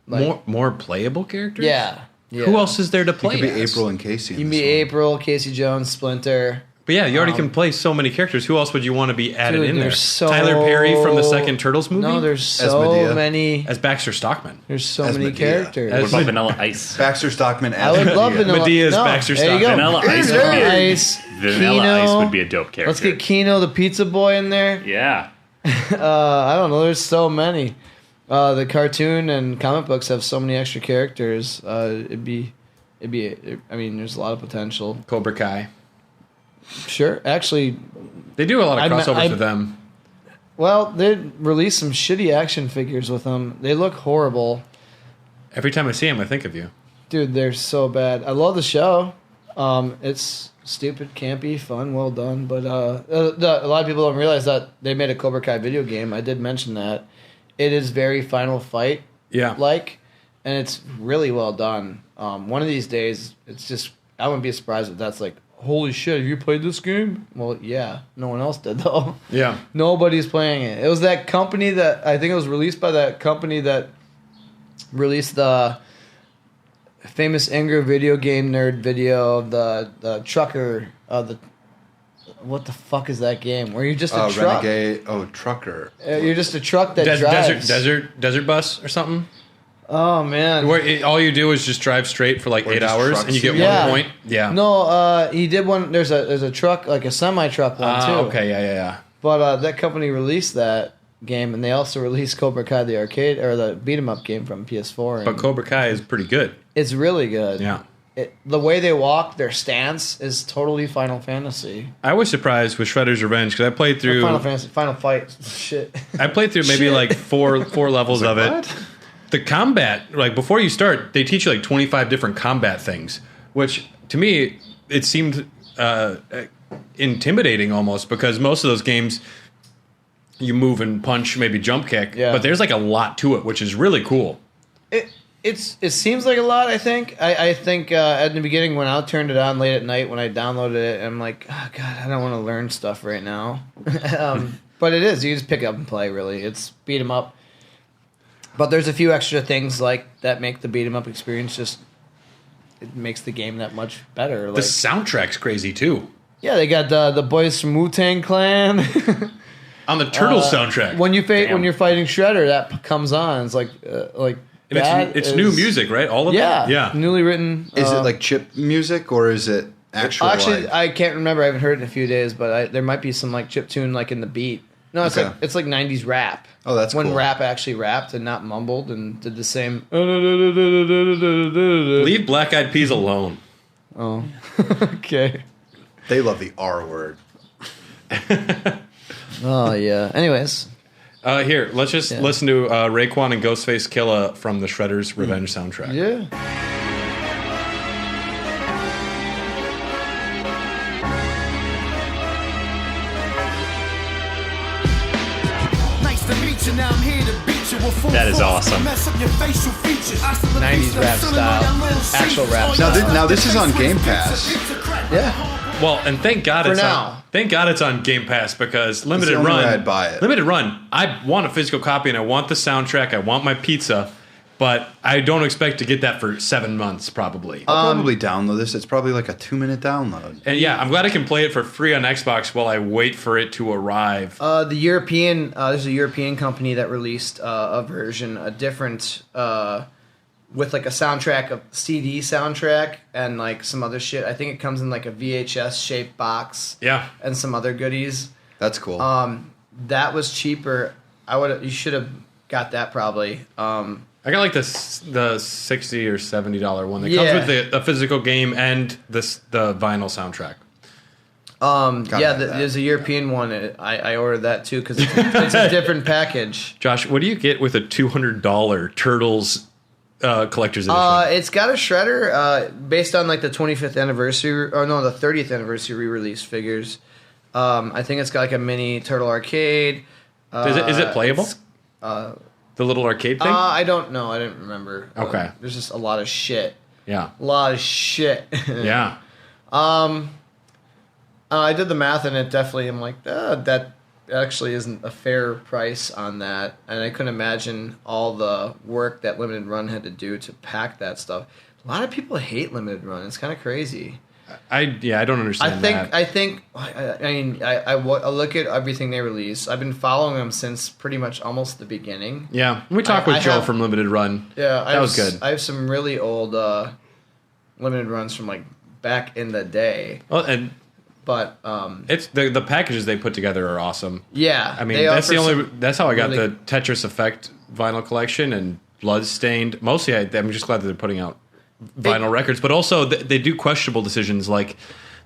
Speaker 2: More playable characters?
Speaker 3: Yeah.
Speaker 2: Who else is there to play?
Speaker 1: It could be
Speaker 2: as?
Speaker 1: April and Casey.
Speaker 3: You can be April, Casey Jones, Splinter.
Speaker 2: But yeah, you already can play so many characters. Who else would you want to be added in there?
Speaker 3: So,
Speaker 2: Tyler Perry from the second Turtles movie?
Speaker 3: No, there's so many.
Speaker 2: As Baxter Stockman.
Speaker 3: There's so
Speaker 1: As
Speaker 3: many
Speaker 1: Medea.
Speaker 3: characters.
Speaker 4: What about Vanilla Ice?
Speaker 1: Baxter Stockman
Speaker 3: I
Speaker 1: as
Speaker 3: would love
Speaker 1: Medea.
Speaker 3: Vanilla
Speaker 2: Medea's
Speaker 3: no,
Speaker 2: Baxter
Speaker 3: there you go.
Speaker 4: Vanilla Ice would be
Speaker 3: Ice.
Speaker 4: Vanilla
Speaker 3: Keno.
Speaker 4: Ice would be a dope character.
Speaker 3: Let's get Keno the Pizza Boy in there.
Speaker 4: Yeah.
Speaker 3: I don't know. There's so many. The cartoon and comic books have so many extra characters. It'd be. I mean, there's a lot of potential.
Speaker 2: Cobra Kai.
Speaker 3: Sure, actually,
Speaker 2: They do a lot of crossovers with them.
Speaker 3: well, they released some shitty action figures with them. They look horrible,
Speaker 2: Every time I see him, I think of you.
Speaker 3: dude. They're so bad. I love the show. It's stupid, campy, fun, well done. But a lot of people don't realize that they made a Cobra Kai video game. I did mention that. It is very Final Fight like, and it's really well done. One of these days, it's just, I wouldn't be surprised if that's like, holy shit, have you played this game? Well, yeah. No one else did, though.
Speaker 2: Yeah.
Speaker 3: Nobody's playing it. It was that company that, I think it was released by that company that released the famous Anger video game nerd video of the trucker, what the fuck is that game? Where you're just a truck.
Speaker 1: Renegade. Oh, trucker.
Speaker 3: You're just a truck that drives.
Speaker 2: Desert bus or something?
Speaker 3: Oh, man.
Speaker 2: Where all you do is just drive straight for like 8 hours and you get 1 point? Yeah.
Speaker 3: No, he did one. There's a truck, like a semi-truck one, too.
Speaker 2: Okay, yeah.
Speaker 3: But that company released that game, and they also released Cobra Kai, the arcade, or the beat-em-up game from PS4.
Speaker 2: But Cobra Kai is pretty good.
Speaker 3: It's really good.
Speaker 2: Yeah.
Speaker 3: The way they walk, their stance is totally Final Fantasy.
Speaker 2: I was surprised with Shredder's Revenge because I played through...
Speaker 3: Final Fantasy, Final Fight, shit.
Speaker 2: I played through maybe like four levels of it. What? The combat, like before you start, they teach you like 25 different combat things, which to me, it seemed intimidating almost because most of those games, you move and punch, maybe jump kick, but there's like a lot to it, which is really cool.
Speaker 3: It seems like a lot, I think. I think at the beginning when I turned it on late at night when I downloaded it, I'm like, oh, God, I don't want to learn stuff right now. But it is. You just pick up and play, really. It's beat 'em up. But there's a few extra things like that make the beat 'em up experience just... It makes the game that much better.
Speaker 2: The soundtrack's crazy, too.
Speaker 3: Yeah, they got the boys from Wu-Tang Clan.
Speaker 2: On the Turtles soundtrack.
Speaker 3: When you're fighting Shredder, that comes on. It's like
Speaker 2: it's new music, right? All of it?
Speaker 3: Yeah. Newly written.
Speaker 1: Is it like chip music or is it actual?
Speaker 3: Actually, I can't remember. I haven't heard it in a few days, but there might be some like chip tune like in the beat. No, it's like 90s rap.
Speaker 1: Oh, that's
Speaker 3: when
Speaker 1: cool.
Speaker 3: Rap actually rapped and not mumbled and did the same.
Speaker 2: Leave Black Eyed Peas alone.
Speaker 3: Oh, okay.
Speaker 1: They love the R word.
Speaker 3: Oh yeah. Anyways.
Speaker 2: Here, let's just listen to Raekwon and Ghostface Killah from the Shredder's Revenge soundtrack.
Speaker 3: Yeah.
Speaker 4: That is awesome.
Speaker 3: 90s rap style. Actual rap style.
Speaker 1: Now this is on Game Pass.
Speaker 3: Yeah.
Speaker 2: Well, and thank God it's on Game Pass because Limited Run.
Speaker 1: I'd buy it.
Speaker 2: Limited Run. I want a physical copy and I want the soundtrack. I want my pizza, but I don't expect to get that for 7 months probably.
Speaker 1: I'll probably download this. It's probably like a 2-minute download.
Speaker 2: And yeah, I'm glad I can play it for free on Xbox while I wait for it to arrive.
Speaker 3: There's a European company that released a version, a different. With like a soundtrack, a CD soundtrack, and like some other shit. I think it comes in like a VHS shaped box.
Speaker 2: Yeah.
Speaker 3: And some other goodies.
Speaker 1: That's cool.
Speaker 3: That was cheaper. You should have got that probably.
Speaker 2: I got like the $60 or $70 one that comes with the physical game and the vinyl soundtrack.
Speaker 3: There's a European one. I ordered that too because it's a different package.
Speaker 2: Josh, what do you get with a $200 Turtles collector's edition?
Speaker 3: It's got a Shredder based on like the 25th anniversary, or no, the 30th anniversary re-release figures. I think it's got like a mini Turtle arcade.
Speaker 2: Is it playable? The little arcade thing?
Speaker 3: I don't know. I didn't remember.
Speaker 2: Okay.
Speaker 3: There's just a lot of shit.
Speaker 2: Yeah.
Speaker 3: A lot of shit.
Speaker 2: Yeah.
Speaker 3: I did the math and it definitely, I'm like, that actually isn't a fair price on that, and I couldn't imagine all the work that Limited Run had to do to pack that stuff. A lot of people hate Limited Run. It's kind of crazy.
Speaker 2: I don't understand that.
Speaker 3: I look at everything they release. I've been following them since pretty much almost the beginning.
Speaker 2: Yeah, we talked with Joe from Limited Run.
Speaker 3: Yeah,
Speaker 2: that was good.
Speaker 3: I have some really old Limited Runs from like back in the day. But
Speaker 2: it's the packages they put together are awesome.
Speaker 3: Yeah,
Speaker 2: I mean that's how I got the Tetris Effect vinyl collection and Bloodstained. Mostly, I'm just glad that they're putting out vinyl records, but also they do questionable decisions. Like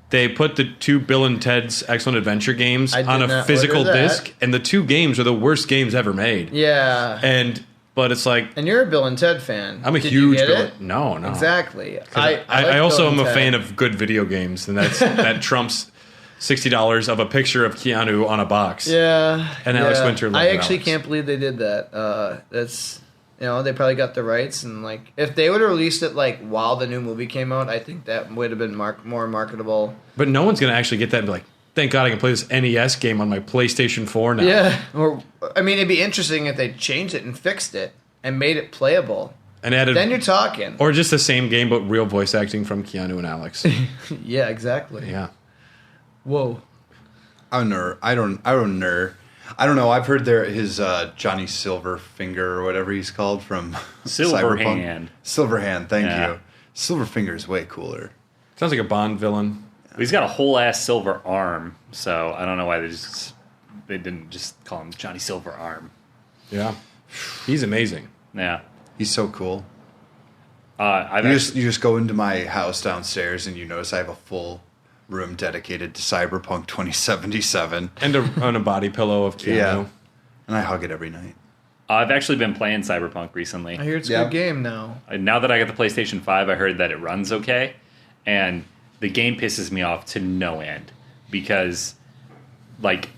Speaker 2: they put the 2 Bill and Ted's Excellent Adventure games on a physical disc, and the 2 games are the worst games ever made.
Speaker 3: Yeah,
Speaker 2: and But it's like,
Speaker 3: And you're a Bill and Ted fan.
Speaker 2: I'm a
Speaker 3: Did you
Speaker 2: huge
Speaker 3: get
Speaker 2: Bill.
Speaker 3: it?
Speaker 2: No.
Speaker 3: Exactly.
Speaker 2: I also
Speaker 3: like
Speaker 2: am
Speaker 3: Bill
Speaker 2: a
Speaker 3: and
Speaker 2: fan
Speaker 3: Ted.
Speaker 2: of good video games, and that trumps $60 of a picture of Keanu on a box.
Speaker 3: Yeah.
Speaker 2: And Alex Winter.
Speaker 3: I actually
Speaker 2: Alex.
Speaker 3: can't believe they did that. That's, they probably got the rights, and like if they would have released it like while the new movie came out, I think that would have been more marketable.
Speaker 2: But no one's gonna actually get that and be like, thank God I can play this NES game on my PlayStation 4 now.
Speaker 3: Yeah. Or I mean, it'd be interesting if they changed it and fixed it and made it playable.
Speaker 2: And added,
Speaker 3: Then you're talking.
Speaker 2: or just the same game but real voice acting from Keanu and Alex.
Speaker 3: Yeah, exactly.
Speaker 2: Yeah.
Speaker 3: Whoa.
Speaker 1: I don't know. I've heard his Johnny Silverfinger or whatever he's called from
Speaker 4: Silverhand.
Speaker 1: Silverhand, thank
Speaker 4: Yeah.
Speaker 1: you. Silverfinger is way cooler.
Speaker 2: Sounds like a Bond villain.
Speaker 4: He's got a whole ass silver arm, so I don't know why they didn't just call him Johnny Silver Arm.
Speaker 2: Yeah. He's amazing.
Speaker 4: Yeah.
Speaker 1: He's so cool.
Speaker 4: I've
Speaker 1: You
Speaker 4: actually,
Speaker 1: just go into my house downstairs and you notice I have a full room dedicated to Cyberpunk 2077.
Speaker 2: And a body pillow of Keanu.
Speaker 1: Yeah. And I hug it every night.
Speaker 4: I've actually been playing Cyberpunk recently.
Speaker 3: I hear it's a
Speaker 1: Yeah.
Speaker 3: good game now.
Speaker 4: Now that I got the PlayStation 5, I heard that it runs okay, and the game pisses me off to no end because, like,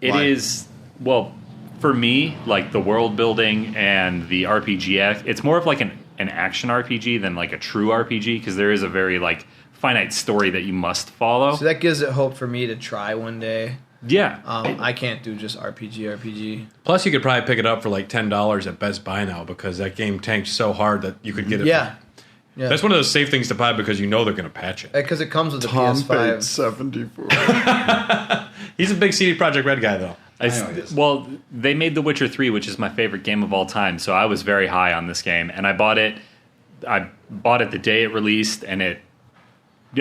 Speaker 4: it
Speaker 1: Why?
Speaker 4: is, well, for me, like, the world building and the RPG, it's more of like an action RPG than like a true RPG because there is a very, like, finite story that you must follow.
Speaker 3: So that gives it hope for me to try one day.
Speaker 4: Yeah.
Speaker 3: I can't do just RPG.
Speaker 2: Plus, you could probably pick it up for like $10 at Best Buy now because that game tanked so hard that you could get it.
Speaker 3: Yeah. Yeah.
Speaker 2: That's one of those safe things to buy because you know they're going to patch it.
Speaker 3: Because it comes with the
Speaker 1: Tom
Speaker 3: PS5.
Speaker 1: paid 74.
Speaker 2: He's a big CD Projekt Red guy, though.
Speaker 1: know he is.
Speaker 4: Well, they made The Witcher 3, which is my favorite game of all time, so I was very high on this game, and I bought it the day it released, and it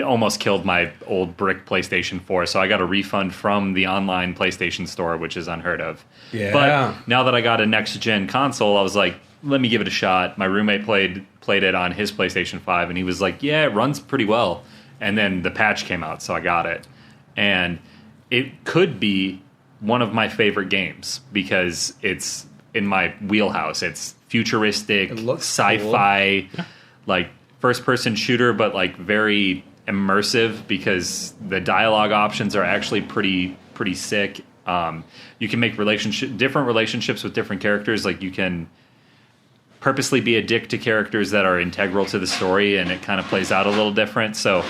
Speaker 4: almost killed my old brick PlayStation 4, so I got a refund from the online PlayStation store, which is unheard of.
Speaker 2: Yeah.
Speaker 4: But now that I got a next-gen console, I was like, let me give it a shot. My roommate played it on his PlayStation 5, and he was like, yeah, it runs pretty well. And then the patch came out, so I got it. And it could be one of my favorite games because it's in my wheelhouse. It's futuristic,
Speaker 3: It looks
Speaker 4: sci-fi, like first-person shooter, but like very immersive because the dialogue options are actually pretty sick. You can make different relationships with different characters. Like you can purposely be a dick to characters that are integral to the story, and it kind of plays out a little different. So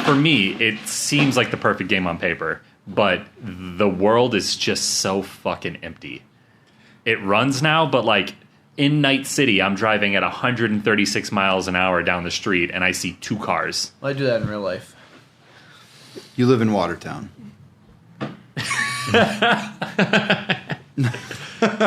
Speaker 4: for me, it seems like the perfect game on paper, but the world is just so fucking empty. It runs now, but like in Night City, I'm driving at 136 miles an hour down the street, and I see 2 cars.
Speaker 3: I do that in real life.
Speaker 1: You live in Watertown.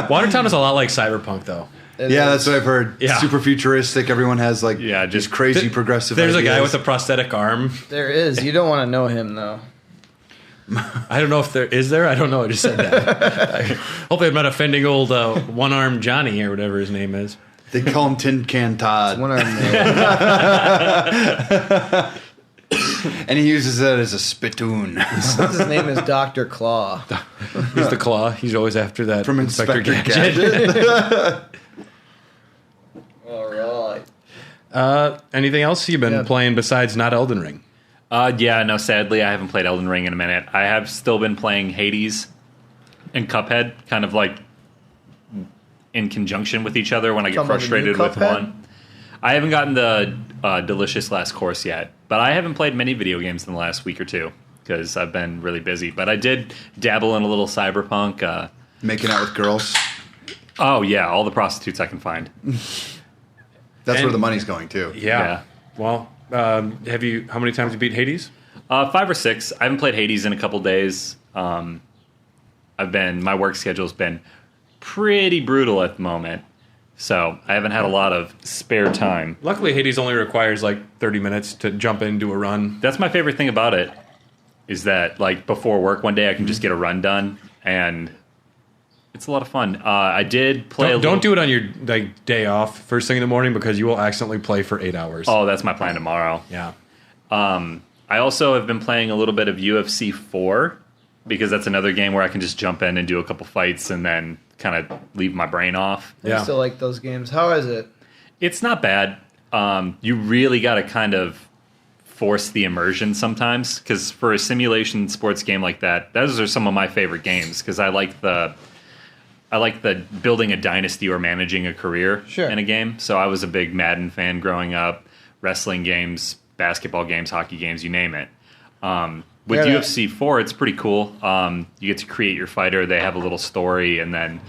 Speaker 2: Watertown is a lot like Cyberpunk, though.
Speaker 1: Yeah, that's what I've heard.
Speaker 2: Yeah.
Speaker 1: Super futuristic. Everyone has like just crazy progressive
Speaker 2: There's
Speaker 1: ideas.
Speaker 2: a guy with a prosthetic arm.
Speaker 3: There is. You don't want to know him, though.
Speaker 2: I don't know if there is there. I don't know. I just said that. Hopefully I'm not offending old one-armed Johnny or whatever his name is.
Speaker 1: They call him Tin Can Todd.
Speaker 3: One arm man.
Speaker 1: And he uses that as a spittoon.
Speaker 3: His name is Dr. Claw.
Speaker 2: He's the Claw. He's always after that.
Speaker 1: From Inspector Gadget.
Speaker 3: All right.
Speaker 2: Anything else you've been playing besides not Elden Ring?
Speaker 4: Yeah, no, sadly, I haven't played Elden Ring in a minute. I have still been playing Hades and Cuphead, kind of like in conjunction with each other when I get
Speaker 3: Talking about the new
Speaker 4: frustrated with
Speaker 3: Cuphead?
Speaker 4: one. I haven't gotten the Delicious Last Course yet, but I haven't played many video games in the last week or two because I've been really busy. But I did dabble in a little Cyberpunk.
Speaker 1: Making out with girls.
Speaker 4: Oh, yeah, all the prostitutes I can find.
Speaker 1: That's where the money's going, too.
Speaker 2: Yeah. Well, how many times have you beat Hades?
Speaker 4: 5 or 6. I haven't played Hades in a couple days. My work schedule's been pretty brutal at the moment, so I haven't had a lot of spare time.
Speaker 2: Luckily, Hades only requires like 30 minutes to jump in and do a run.
Speaker 4: That's my favorite thing about it, is that like before work one day I can just get a run done, and it's a lot of fun. I did play.
Speaker 2: Don't do it on your like day off first thing in the morning because you will accidentally play for 8 hours.
Speaker 4: Oh, that's my plan tomorrow.
Speaker 2: Yeah.
Speaker 4: I also have been playing a little bit of UFC 4 because that's another game where I can just jump in and do a couple fights and then kind of leave my brain off.
Speaker 3: I still like those games. How is it?
Speaker 4: It's not bad. You really got to kind of force the immersion sometimes, because for a simulation sports game like that, those are some of my favorite games, because I like the building a dynasty or managing a career in a game. So I was a big Madden fan growing up, wrestling games, basketball games, hockey games, you name it. With UFC 4, it's pretty cool. You get to create your fighter. They have a little story, and then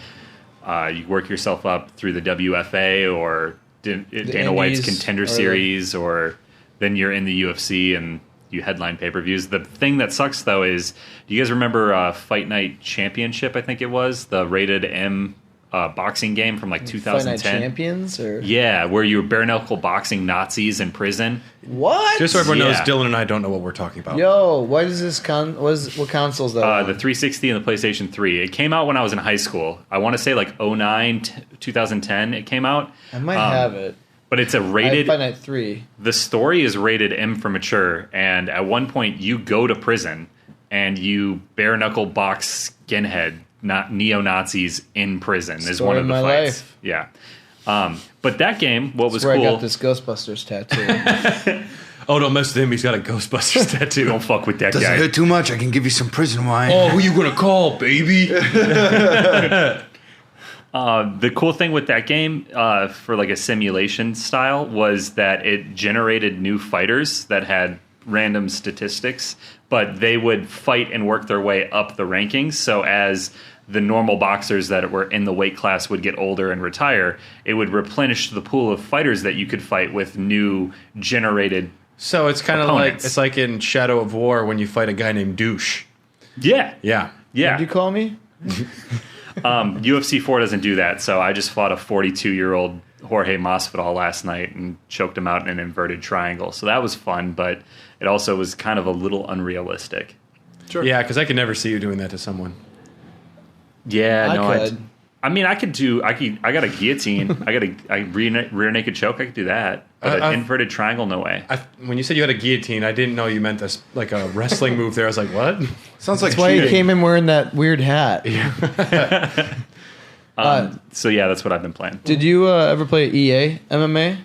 Speaker 4: you work yourself up through the WFA or Dana White's Contender Series, or then you're in the UFC and you headline pay-per-views. The thing that sucks, though, is, do you guys remember Fight Night Championship, I think it was? The rated M boxing game from like 2010.
Speaker 3: Fight Night Champions? Or?
Speaker 4: Yeah, where you were bare-knuckle boxing Nazis in prison.
Speaker 3: What?
Speaker 2: Just so everyone knows, Dylan and I don't know what we're talking about.
Speaker 3: Yo, what is this? What consoles that?
Speaker 4: The 360 and the PlayStation 3. It came out when I was in high school. I want to say like 09, 2010 it came out.
Speaker 3: I might have it.
Speaker 4: But it's a rated...
Speaker 3: Fight Night 3.
Speaker 4: The story is rated M for mature, and at one point you go to prison and you bare-knuckle box skinhead, not neo-Nazis in prison is one of the fights.
Speaker 3: Life.
Speaker 4: Yeah. But that game, what was
Speaker 3: That's where
Speaker 4: cool...
Speaker 3: I got this Ghostbusters tattoo.
Speaker 2: Oh, don't mess with him. He's got a Ghostbusters tattoo.
Speaker 4: Don't fuck with that
Speaker 1: Does
Speaker 4: guy.
Speaker 1: it hurt too much? I can give you some prison wine.
Speaker 2: Oh, who you gonna call, baby?
Speaker 4: The cool thing with that game, for like a simulation style, was that it generated new fighters that had random statistics, but they would fight and work their way up the rankings. So as the normal boxers that were in the weight class would get older and retire, it would replenish the pool of fighters that you could fight with new generated.
Speaker 2: So it's kind of like,
Speaker 4: opponents.
Speaker 2: it's like in Shadow of War when you fight a guy named Douche.
Speaker 4: Yeah.
Speaker 2: Yeah.
Speaker 4: Yeah.
Speaker 3: What'd you call me?
Speaker 4: UFC 4 doesn't do that, so I just fought a 42-year-old Jorge Masvidal last night and choked him out in an inverted triangle. So that was fun, but it also was kind of a little unrealistic.
Speaker 2: Sure. Yeah, because I could never see you doing that to someone.
Speaker 4: Yeah,
Speaker 3: I could.
Speaker 4: I mean, I got a guillotine. I got a rear naked choke. I could do that. But an inverted triangle, no way.
Speaker 2: When you said you had a guillotine, I didn't know you meant this like a wrestling move there. I was like, what?
Speaker 1: Sounds like
Speaker 3: That's why he
Speaker 1: cheating.
Speaker 3: came in wearing that weird hat.
Speaker 4: So yeah, that's what I've been playing.
Speaker 3: Did you ever play EA MMA?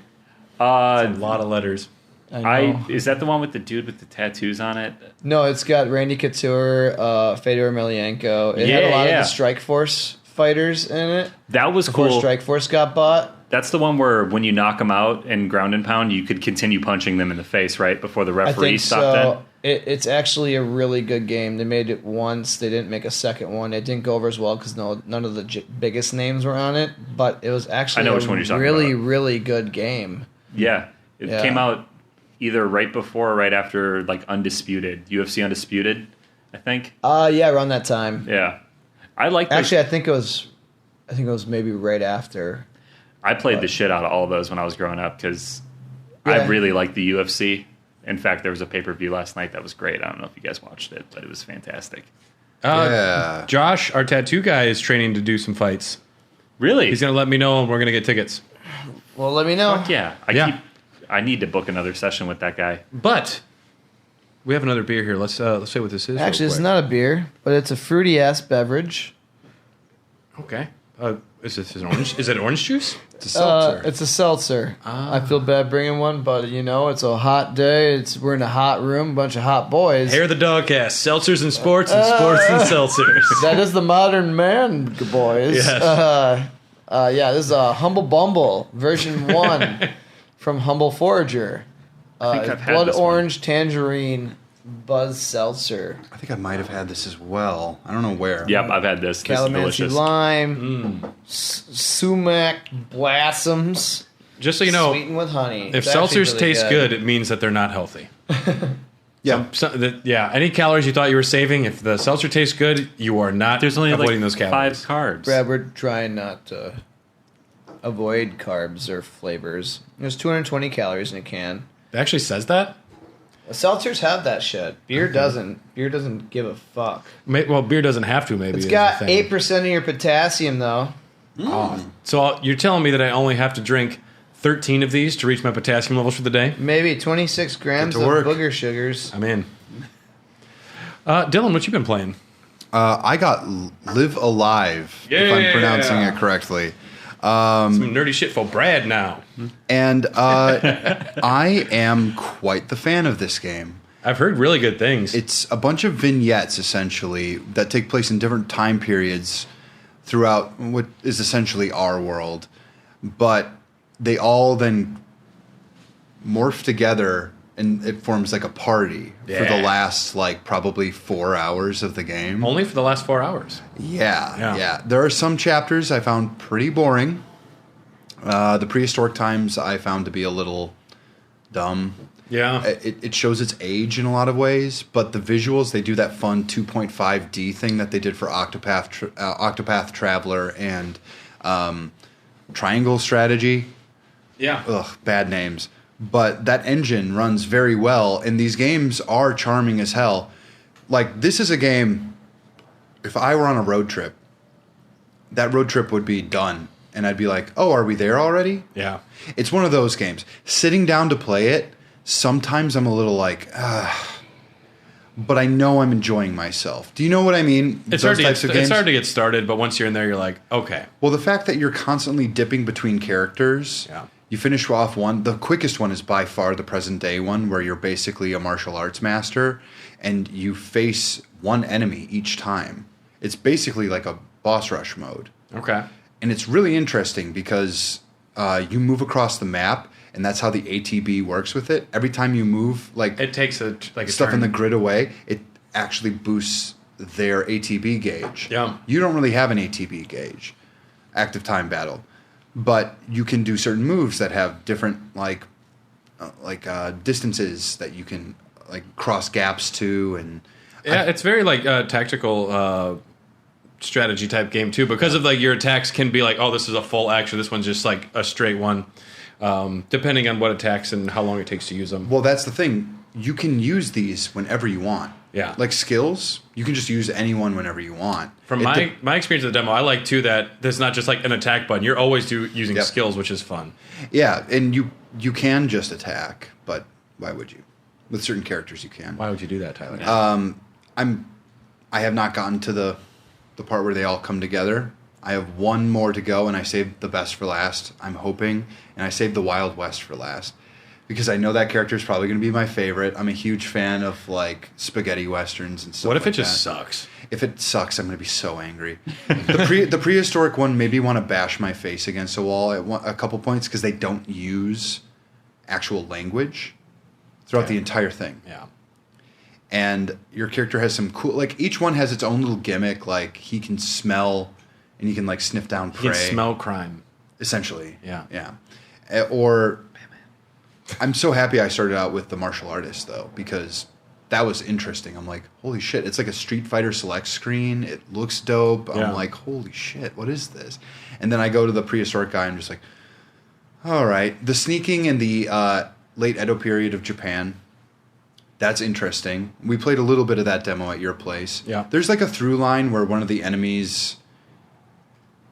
Speaker 2: A lot of letters.
Speaker 4: Is that the one with the dude with the tattoos on it?
Speaker 3: No, it's got Randy Couture, Fedor Emelianenko. It had a lot of the Strike Force fighters in it.
Speaker 4: That was
Speaker 3: Before
Speaker 4: cool.
Speaker 3: Strike Force got bought.
Speaker 4: That's the one where when you knock them out and ground and pound, you could continue punching them in the face, right? Before the
Speaker 3: I
Speaker 4: referee
Speaker 3: think
Speaker 4: stopped
Speaker 3: so. It's actually a really good game. They made it once. They didn't make a second one. It didn't go over as well because none of the biggest names were on it. But it was actually
Speaker 4: which one you're talking
Speaker 3: really,
Speaker 4: about.
Speaker 3: really good game.
Speaker 4: Yeah. It came out either right before or right after like Undisputed. UFC Undisputed, I think.
Speaker 3: Yeah, around that time.
Speaker 4: Yeah. I like
Speaker 3: Actually, I think it was maybe right after.
Speaker 4: I played the shit out of all of those when I was growing up because
Speaker 3: Yeah.
Speaker 4: I really liked the UFC. In fact, there was a pay-per-view last night that was great. I don't know if you guys watched it, but it was fantastic.
Speaker 1: Yeah.
Speaker 2: Josh, our tattoo guy, is training to do some fights.
Speaker 4: Really?
Speaker 2: He's going to let me know and we're going to get tickets.
Speaker 3: Well, let me know.
Speaker 4: Fuck yeah. I need to book another session with that guy.
Speaker 2: But we have another beer here. Let's say what this is.
Speaker 3: Actually,
Speaker 2: real
Speaker 3: it's
Speaker 2: quick.
Speaker 3: not a beer, but it's a fruity ass beverage.
Speaker 2: Okay. Is this an orange? Is it orange juice?
Speaker 1: It's a seltzer.
Speaker 3: It's a seltzer. I feel bad bringing one, but it's a hot day. We're in a hot room, a bunch of hot boys.
Speaker 2: Hair the Dogcast. Seltzers and sports and sports and seltzers.
Speaker 3: That is the modern man, boys.
Speaker 2: Yes.
Speaker 3: This is a Humble Bumble version 1 from Humble Forager.
Speaker 4: think I've had
Speaker 3: Blood
Speaker 4: this one.
Speaker 3: orange tangerine Buzz Seltzer.
Speaker 1: I think I might have had this as well. I don't know where.
Speaker 4: Yep, I've had this. This is
Speaker 3: Calamansi
Speaker 4: delicious.
Speaker 3: lime. Sumac blossoms.
Speaker 2: Just so you know,
Speaker 3: Sweetened with honey.
Speaker 2: if
Speaker 3: It's actually
Speaker 2: seltzers
Speaker 3: really
Speaker 2: taste good, it means that they're not healthy.
Speaker 1: Yeah.
Speaker 2: Any calories you thought you were saving, if the seltzer tastes good, you are not
Speaker 4: There's only
Speaker 2: avoiding
Speaker 4: like
Speaker 2: those calories.
Speaker 4: 5 carbs.
Speaker 3: Brad, we're trying not to avoid carbs or flavors. There's 220 calories in a can.
Speaker 2: It actually says that?
Speaker 3: Seltzers have that shit. Beer doesn't. Beer doesn't give a fuck.
Speaker 2: Well, beer doesn't have to, maybe.
Speaker 3: It's
Speaker 2: is
Speaker 3: got
Speaker 2: the thing.
Speaker 3: 8% of your potassium, though.
Speaker 2: So you're telling me that I only have to drink 13 of these to reach my potassium levels for the day?
Speaker 3: Maybe 26 grams
Speaker 1: Get
Speaker 3: of
Speaker 1: to work.
Speaker 3: booger sugars.
Speaker 2: I'm in. Dylan, what you been playing?
Speaker 1: I got Live Alive, if I'm pronouncing it correctly.
Speaker 2: Some nerdy shit for Brad now.
Speaker 1: And I am quite the fan of this game.
Speaker 2: I've heard really good things.
Speaker 1: It's a bunch of vignettes, essentially, that take place in different time periods throughout what is essentially our world. But they all then morph together, and it forms like a party for the last, like, probably 4 hours of the game.
Speaker 2: Only for the last 4 hours.
Speaker 1: Yeah. There are some chapters I found pretty boring. The prehistoric times I found to be a little dumb.
Speaker 2: Yeah.
Speaker 1: It shows its age in a lot of ways, but the visuals, they do that fun 2.5D thing that they did for Octopath Traveler and Triangle Strategy.
Speaker 2: Yeah.
Speaker 1: Ugh, bad names. But that engine runs very well, and these games are charming as hell. Like, this is a game, if I were on a road trip, that road trip would be done. And I'd be like, oh, are we there already?
Speaker 2: Yeah.
Speaker 1: It's one of those games. Sitting down to play it, sometimes I'm a little like, but I know I'm enjoying myself. Do you know what I mean?
Speaker 2: It's hard to get started, but once you're in there, you're like, okay.
Speaker 1: Well, the fact that you're constantly dipping between characters, you finish off one. The quickest one is by far the present day one, where you're basically a martial arts master, and you face one enemy each time. It's basically like a boss rush mode.
Speaker 2: Okay.
Speaker 1: And it's really interesting because you move across the map, and that's how the ATB works with it. Every time you move, like,
Speaker 2: it takes a
Speaker 1: stuff
Speaker 2: turn
Speaker 1: in the grid away, it actually boosts their ATB gauge.
Speaker 2: Yeah.
Speaker 1: You don't really have an ATB gauge, active time battle, but you can do certain moves that have different distances that you can like cross gaps to, and
Speaker 2: it's very like tactical strategy type game too, because of like your attacks can be like, oh, this is a full action, this one's just like a straight one. Depending on what attacks and how long it takes to use them.
Speaker 1: Well, that's the thing. You can use these whenever you want.
Speaker 2: Yeah.
Speaker 1: Like skills, you can just use anyone whenever you want.
Speaker 2: From my experience of the demo, I like, too, that there's not just like an attack button. You're always using skills, which is fun.
Speaker 1: Yeah, and you can just attack, but why would you? With certain characters, you can.
Speaker 2: Why would you do that, Tyler?
Speaker 1: I have not gotten to the part where they all come together. I have one more to go, and I saved the best for last, I'm hoping. And I saved the Wild West for last. Because I know that character is probably going to be my favorite. I'm a huge fan of, like, spaghetti westerns and stuff
Speaker 2: what if
Speaker 1: like
Speaker 2: it just sucks?
Speaker 1: If it sucks, I'm going to be so angry. The prehistoric one made me want to bash my face against a wall at a couple points because they don't use actual language throughout the entire thing.
Speaker 2: Yeah.
Speaker 1: And your character has some cool... Like, each one has its own little gimmick. Like, he can smell... And you can, like, sniff down prey.
Speaker 2: You can smell crime.
Speaker 1: Essentially.
Speaker 2: Yeah.
Speaker 1: Or... I'm so happy I started out with the martial artist, though, because that was interesting. I'm like, holy shit. It's like a Street Fighter Select screen. It looks dope.
Speaker 2: Yeah.
Speaker 1: I'm like, holy shit, what is this? And then I go to the prehistoric guy, and I'm just like, all right. The sneaking in the late Edo period of Japan... That's interesting. We played a little bit of that demo at your place.
Speaker 2: Yeah.
Speaker 1: There's like a through line where one of the enemies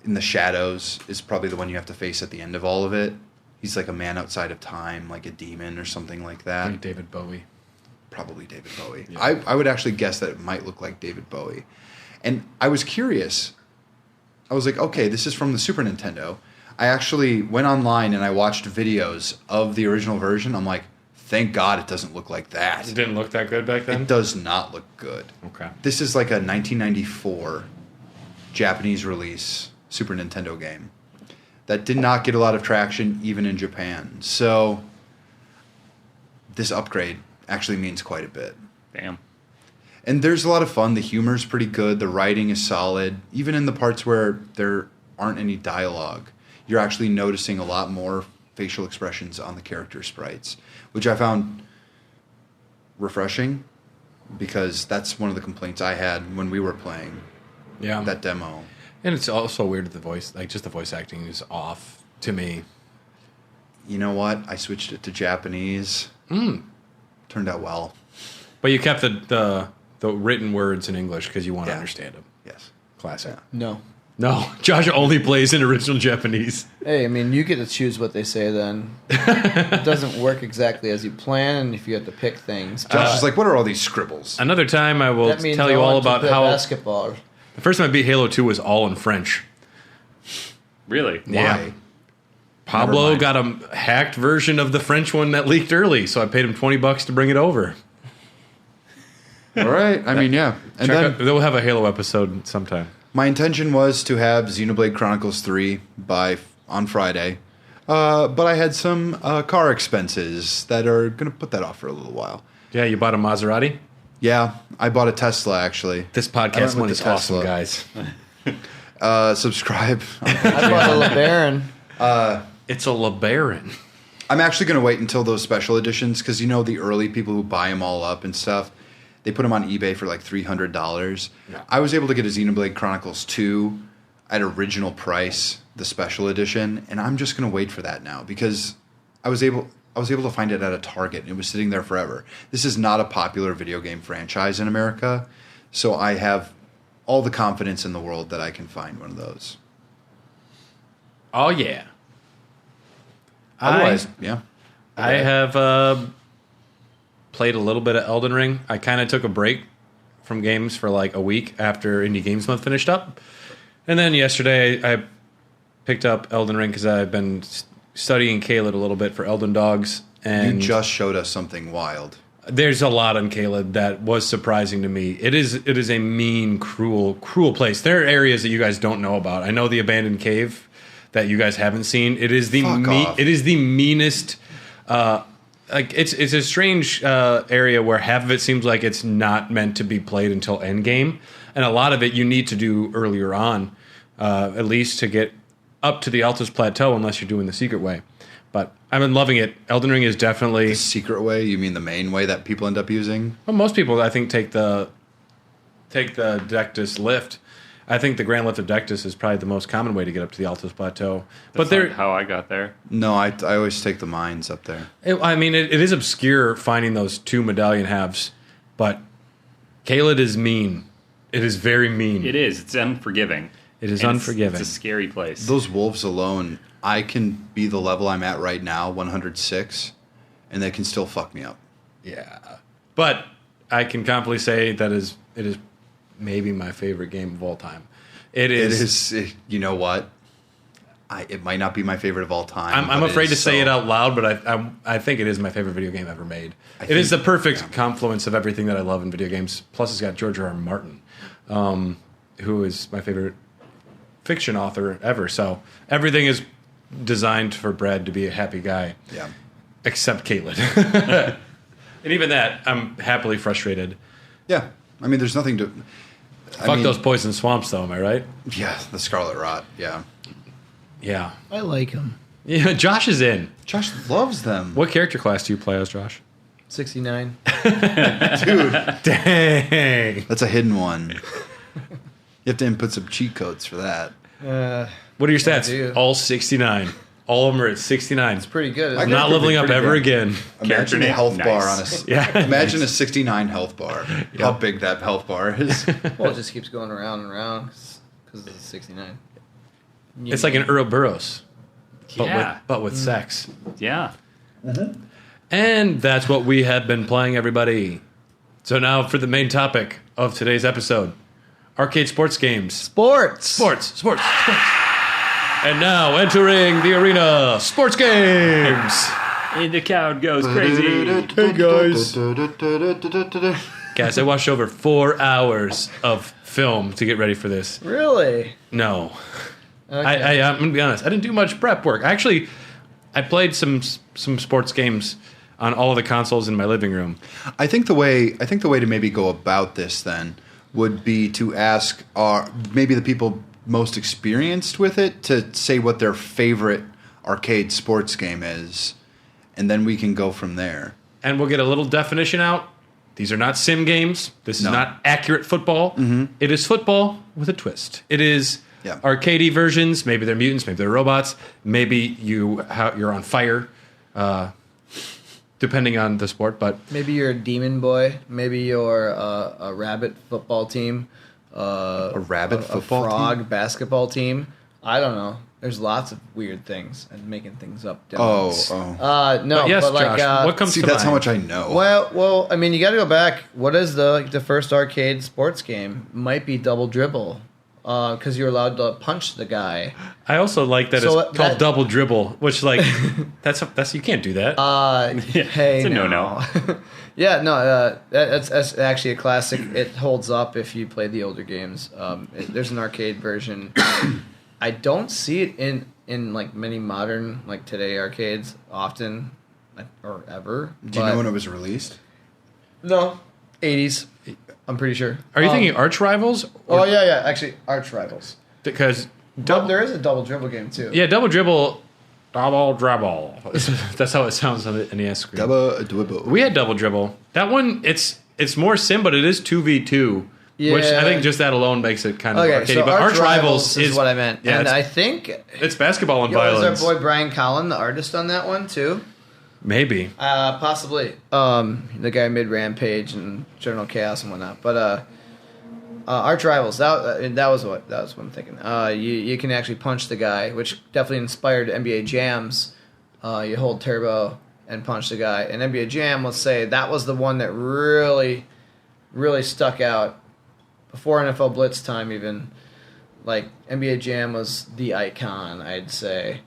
Speaker 1: in the shadows is probably the one you have to face at the end of all of it. He's like a man outside of time, like a demon or something like that.
Speaker 2: Like David Bowie.
Speaker 1: Probably David Bowie.
Speaker 2: Yeah.
Speaker 1: I would actually guess that it might look like David Bowie. And I was curious. I was like, okay, this is from the Super Nintendo. I actually went online and I watched videos of the original version. I'm like, thank God it doesn't look like that.
Speaker 2: It didn't look that good back then?
Speaker 1: It does not look good.
Speaker 2: Okay.
Speaker 1: This is like a 1994 Japanese release Super Nintendo game that did not get a lot of traction even in Japan. So this upgrade actually means quite a bit.
Speaker 4: Damn.
Speaker 1: And there's a lot of fun. The humor's pretty good. The writing is solid. Even in the parts where there aren't any dialogue, you're actually noticing a lot more facial expressions on the character sprites, which I found refreshing because that's one of the complaints I had when we were playing that demo.
Speaker 2: And it's also weird that the voice acting is off to me.
Speaker 1: You know what? I switched it to Japanese. Turned out well.
Speaker 2: But you kept the written words in English because you want to understand them.
Speaker 1: Yes.
Speaker 2: Classic.
Speaker 3: No.
Speaker 2: No, Josh only plays in original Japanese.
Speaker 3: Hey, I mean, you get to choose what they say then. It doesn't work exactly as you plan, and if you have to pick things.
Speaker 1: Josh is like, what are all these scribbles?
Speaker 2: Another time I will
Speaker 3: That means
Speaker 2: tell you
Speaker 3: I
Speaker 2: all
Speaker 3: want to
Speaker 2: about
Speaker 3: play
Speaker 2: how
Speaker 3: basketball.
Speaker 2: the first time I beat Halo 2 was all in French.
Speaker 4: Really?
Speaker 2: Yeah. Pablo got a hacked version of the French one that leaked early, so I paid him $20 to bring it over.
Speaker 1: All right. I mean, yeah. And then
Speaker 2: They'll have a Halo episode sometime.
Speaker 1: my intention was to have Xenoblade Chronicles 3 on Friday, but I had some car expenses that are going to put that off for a little while.
Speaker 2: Yeah, you bought a Maserati?
Speaker 1: Yeah, I bought a Tesla, actually.
Speaker 2: This
Speaker 1: I went
Speaker 2: podcast
Speaker 1: with
Speaker 2: money's
Speaker 1: the Tesla.
Speaker 2: awesome, guys.
Speaker 1: Subscribe.
Speaker 3: I bought a LeBaron.
Speaker 2: It's a LeBaron.
Speaker 1: I'm actually going to wait until those special editions because, the early people who buy them all up and stuff, they put them on eBay for like $300.
Speaker 2: Yeah.
Speaker 1: I was able to get a Xenoblade Chronicles 2 at original price, the special edition, and I'm just going to wait for that now because I was able to find it at a Target, and it was sitting there forever. This is not a popular video game franchise in America, so I have all the confidence in the world that I can find one of those.
Speaker 2: Oh, yeah.
Speaker 1: Otherwise, yeah.
Speaker 2: I have played a little bit of Elden Ring. I kind of took a break from games for like a week after Indie Games Month finished up. And then yesterday I picked up Elden Ring because I've been studying Caelid a little bit for Elden Dogs. And
Speaker 1: You just showed us something wild.
Speaker 2: there's a lot on Caelid that was surprising to me. It is a mean, cruel place. There are areas that you guys don't know about. I know the abandoned cave that you guys haven't seen. It is the it is the meanest. It's a strange area where half of it seems like it's not meant to be played until endgame, and a lot of it you need to do earlier on, at least to get up to the Altus Plateau, unless you're doing the secret way. But I've been loving it. Elden Ring is definitely
Speaker 1: The secret way? You mean the main way that people end up using?
Speaker 2: Well, most people, I think, take the Dectus lift. I think the Grand Lift of Dectus is probably the most common way to get up to the Altus Plateau.
Speaker 4: That's not how I got there.
Speaker 1: No, I always take the mines up there.
Speaker 2: It is obscure finding those two medallion halves, but Caelid is mean. It is very mean.
Speaker 4: It is. It's unforgiving.
Speaker 2: It is
Speaker 4: And
Speaker 2: unforgiving.
Speaker 4: It's a scary place.
Speaker 1: Those wolves alone, I can be the level I'm at right now, 106, and they can still fuck me up.
Speaker 2: Yeah. But I can confidently say that it is maybe my favorite game of all time. It is.
Speaker 1: You know what? It might not be my favorite of all time.
Speaker 2: I'm
Speaker 1: but
Speaker 2: afraid to
Speaker 1: is
Speaker 2: say
Speaker 1: so-
Speaker 2: it out loud, but I think it is my favorite video game ever made. It is the perfect confluence of everything that I love in video games. Plus, it's got George R.R. Martin, who is my favorite fiction author ever. So everything is designed for Brad to be a happy guy.
Speaker 1: Yeah.
Speaker 2: Except Caelid. And even that, I'm happily frustrated.
Speaker 1: Yeah. I mean, there's nothing to...
Speaker 2: Fuck those poison swamps, though, am I right?
Speaker 1: Yeah, the Scarlet Rot, yeah.
Speaker 2: Yeah.
Speaker 3: I like him.
Speaker 2: Yeah, Josh is in.
Speaker 1: Josh loves them.
Speaker 2: What character class do you play as, Josh?
Speaker 3: 69.
Speaker 1: Dude,
Speaker 2: Dang.
Speaker 1: that's a hidden one. You have to input some cheat codes for that.
Speaker 2: What are your
Speaker 3: do.
Speaker 2: stats? All 69. All of them are at 69.
Speaker 3: It's pretty good.
Speaker 2: I'm
Speaker 3: Isn't
Speaker 2: not
Speaker 3: it?
Speaker 2: leveling up
Speaker 1: pretty
Speaker 2: ever
Speaker 1: good.
Speaker 2: again.
Speaker 4: Character
Speaker 1: Imagine a
Speaker 4: name?
Speaker 1: health
Speaker 4: Nice.
Speaker 1: bar on
Speaker 2: Yeah.
Speaker 1: Imagine a 69 health bar. How big that health bar is.
Speaker 3: Well, it just keeps going around and around because it's 69.
Speaker 2: It's like an Ouroboros,
Speaker 4: Yeah.
Speaker 2: but with sex.
Speaker 4: Yeah.
Speaker 2: And that's what we have been playing, everybody. So now for the main topic of today's episode. Arcade sports games.
Speaker 3: Sports.
Speaker 2: And now entering the arena, sports games.
Speaker 4: And the crowd goes crazy.
Speaker 2: Hey, guys. Guys, I watched over 4 hours of film to get ready for this.
Speaker 3: Really?
Speaker 2: No.
Speaker 3: Okay.
Speaker 2: I'm going to be honest. I didn't do much prep work. Actually, I played some sports games on all of the consoles in my living room.
Speaker 1: I think the way to maybe go about this then would be to ask maybe the people most experienced with it to say what their favorite arcade sports game is, and then we can go from there.
Speaker 2: And we'll get a little definition out. These are not sim games. This is not accurate football. It is football with a twist. It is arcadey versions. Maybe they're mutants. Maybe they're robots. Maybe you're on fire, depending on the sport. But
Speaker 3: Maybe you're a demon boy. Maybe you're a rabbit football team.
Speaker 1: A rabbit football
Speaker 3: frog
Speaker 1: team?
Speaker 3: basketball team. I don't know. There's lots of weird things and making things up.
Speaker 1: Oh.
Speaker 3: No,
Speaker 2: But yes,
Speaker 3: but like,
Speaker 2: Josh, what comes
Speaker 1: See,
Speaker 2: to
Speaker 1: that's
Speaker 2: mind?
Speaker 1: how much I know.
Speaker 3: well, I mean, you got to go back. What is the first arcade sports game? Might be Double Dribble, because you're allowed to punch the guy.
Speaker 2: I also like that
Speaker 3: So
Speaker 2: it's called Double Dribble, which like that's you can't do that.
Speaker 3: Hey,
Speaker 4: it's a
Speaker 3: no.
Speaker 4: no-no.
Speaker 3: Yeah, no, that's actually a classic. It holds up if you play the older games. There's an arcade version. I don't see it in like many modern like today arcades often or ever.
Speaker 1: Do you know when it was released?
Speaker 3: No, 80s. I'm pretty sure.
Speaker 2: Are you thinking Arch Rivals?
Speaker 3: Oh yeah, actually, Arch Rivals.
Speaker 2: Because
Speaker 3: But there is a Double Dribble game too.
Speaker 2: yeah, Double Dribble. That's how it sounds on the NES screen.
Speaker 1: Double Dribble.
Speaker 2: We had Double Dribble. That one, it's more sim, but it is 2v2. Which I think just that alone makes it kind of
Speaker 3: Okay,
Speaker 2: arcadey.
Speaker 3: so
Speaker 2: But
Speaker 3: Arch Rivals is what I meant,
Speaker 2: Yeah,
Speaker 3: and I think
Speaker 2: it's basketball and
Speaker 3: was
Speaker 2: violence.
Speaker 3: our boy Brian Collin, the artist on that one too.
Speaker 2: Maybe.
Speaker 3: Possibly. The guy who made Rampage and General Chaos and whatnot. But Arch Rivals, that was what I'm thinking. You can actually punch the guy, which definitely inspired NBA Jams. You hold turbo and punch the guy. And NBA Jam, let's say, that was the one that really, really stuck out before NFL Blitz time even. Like, NBA Jam was the icon, I'd say.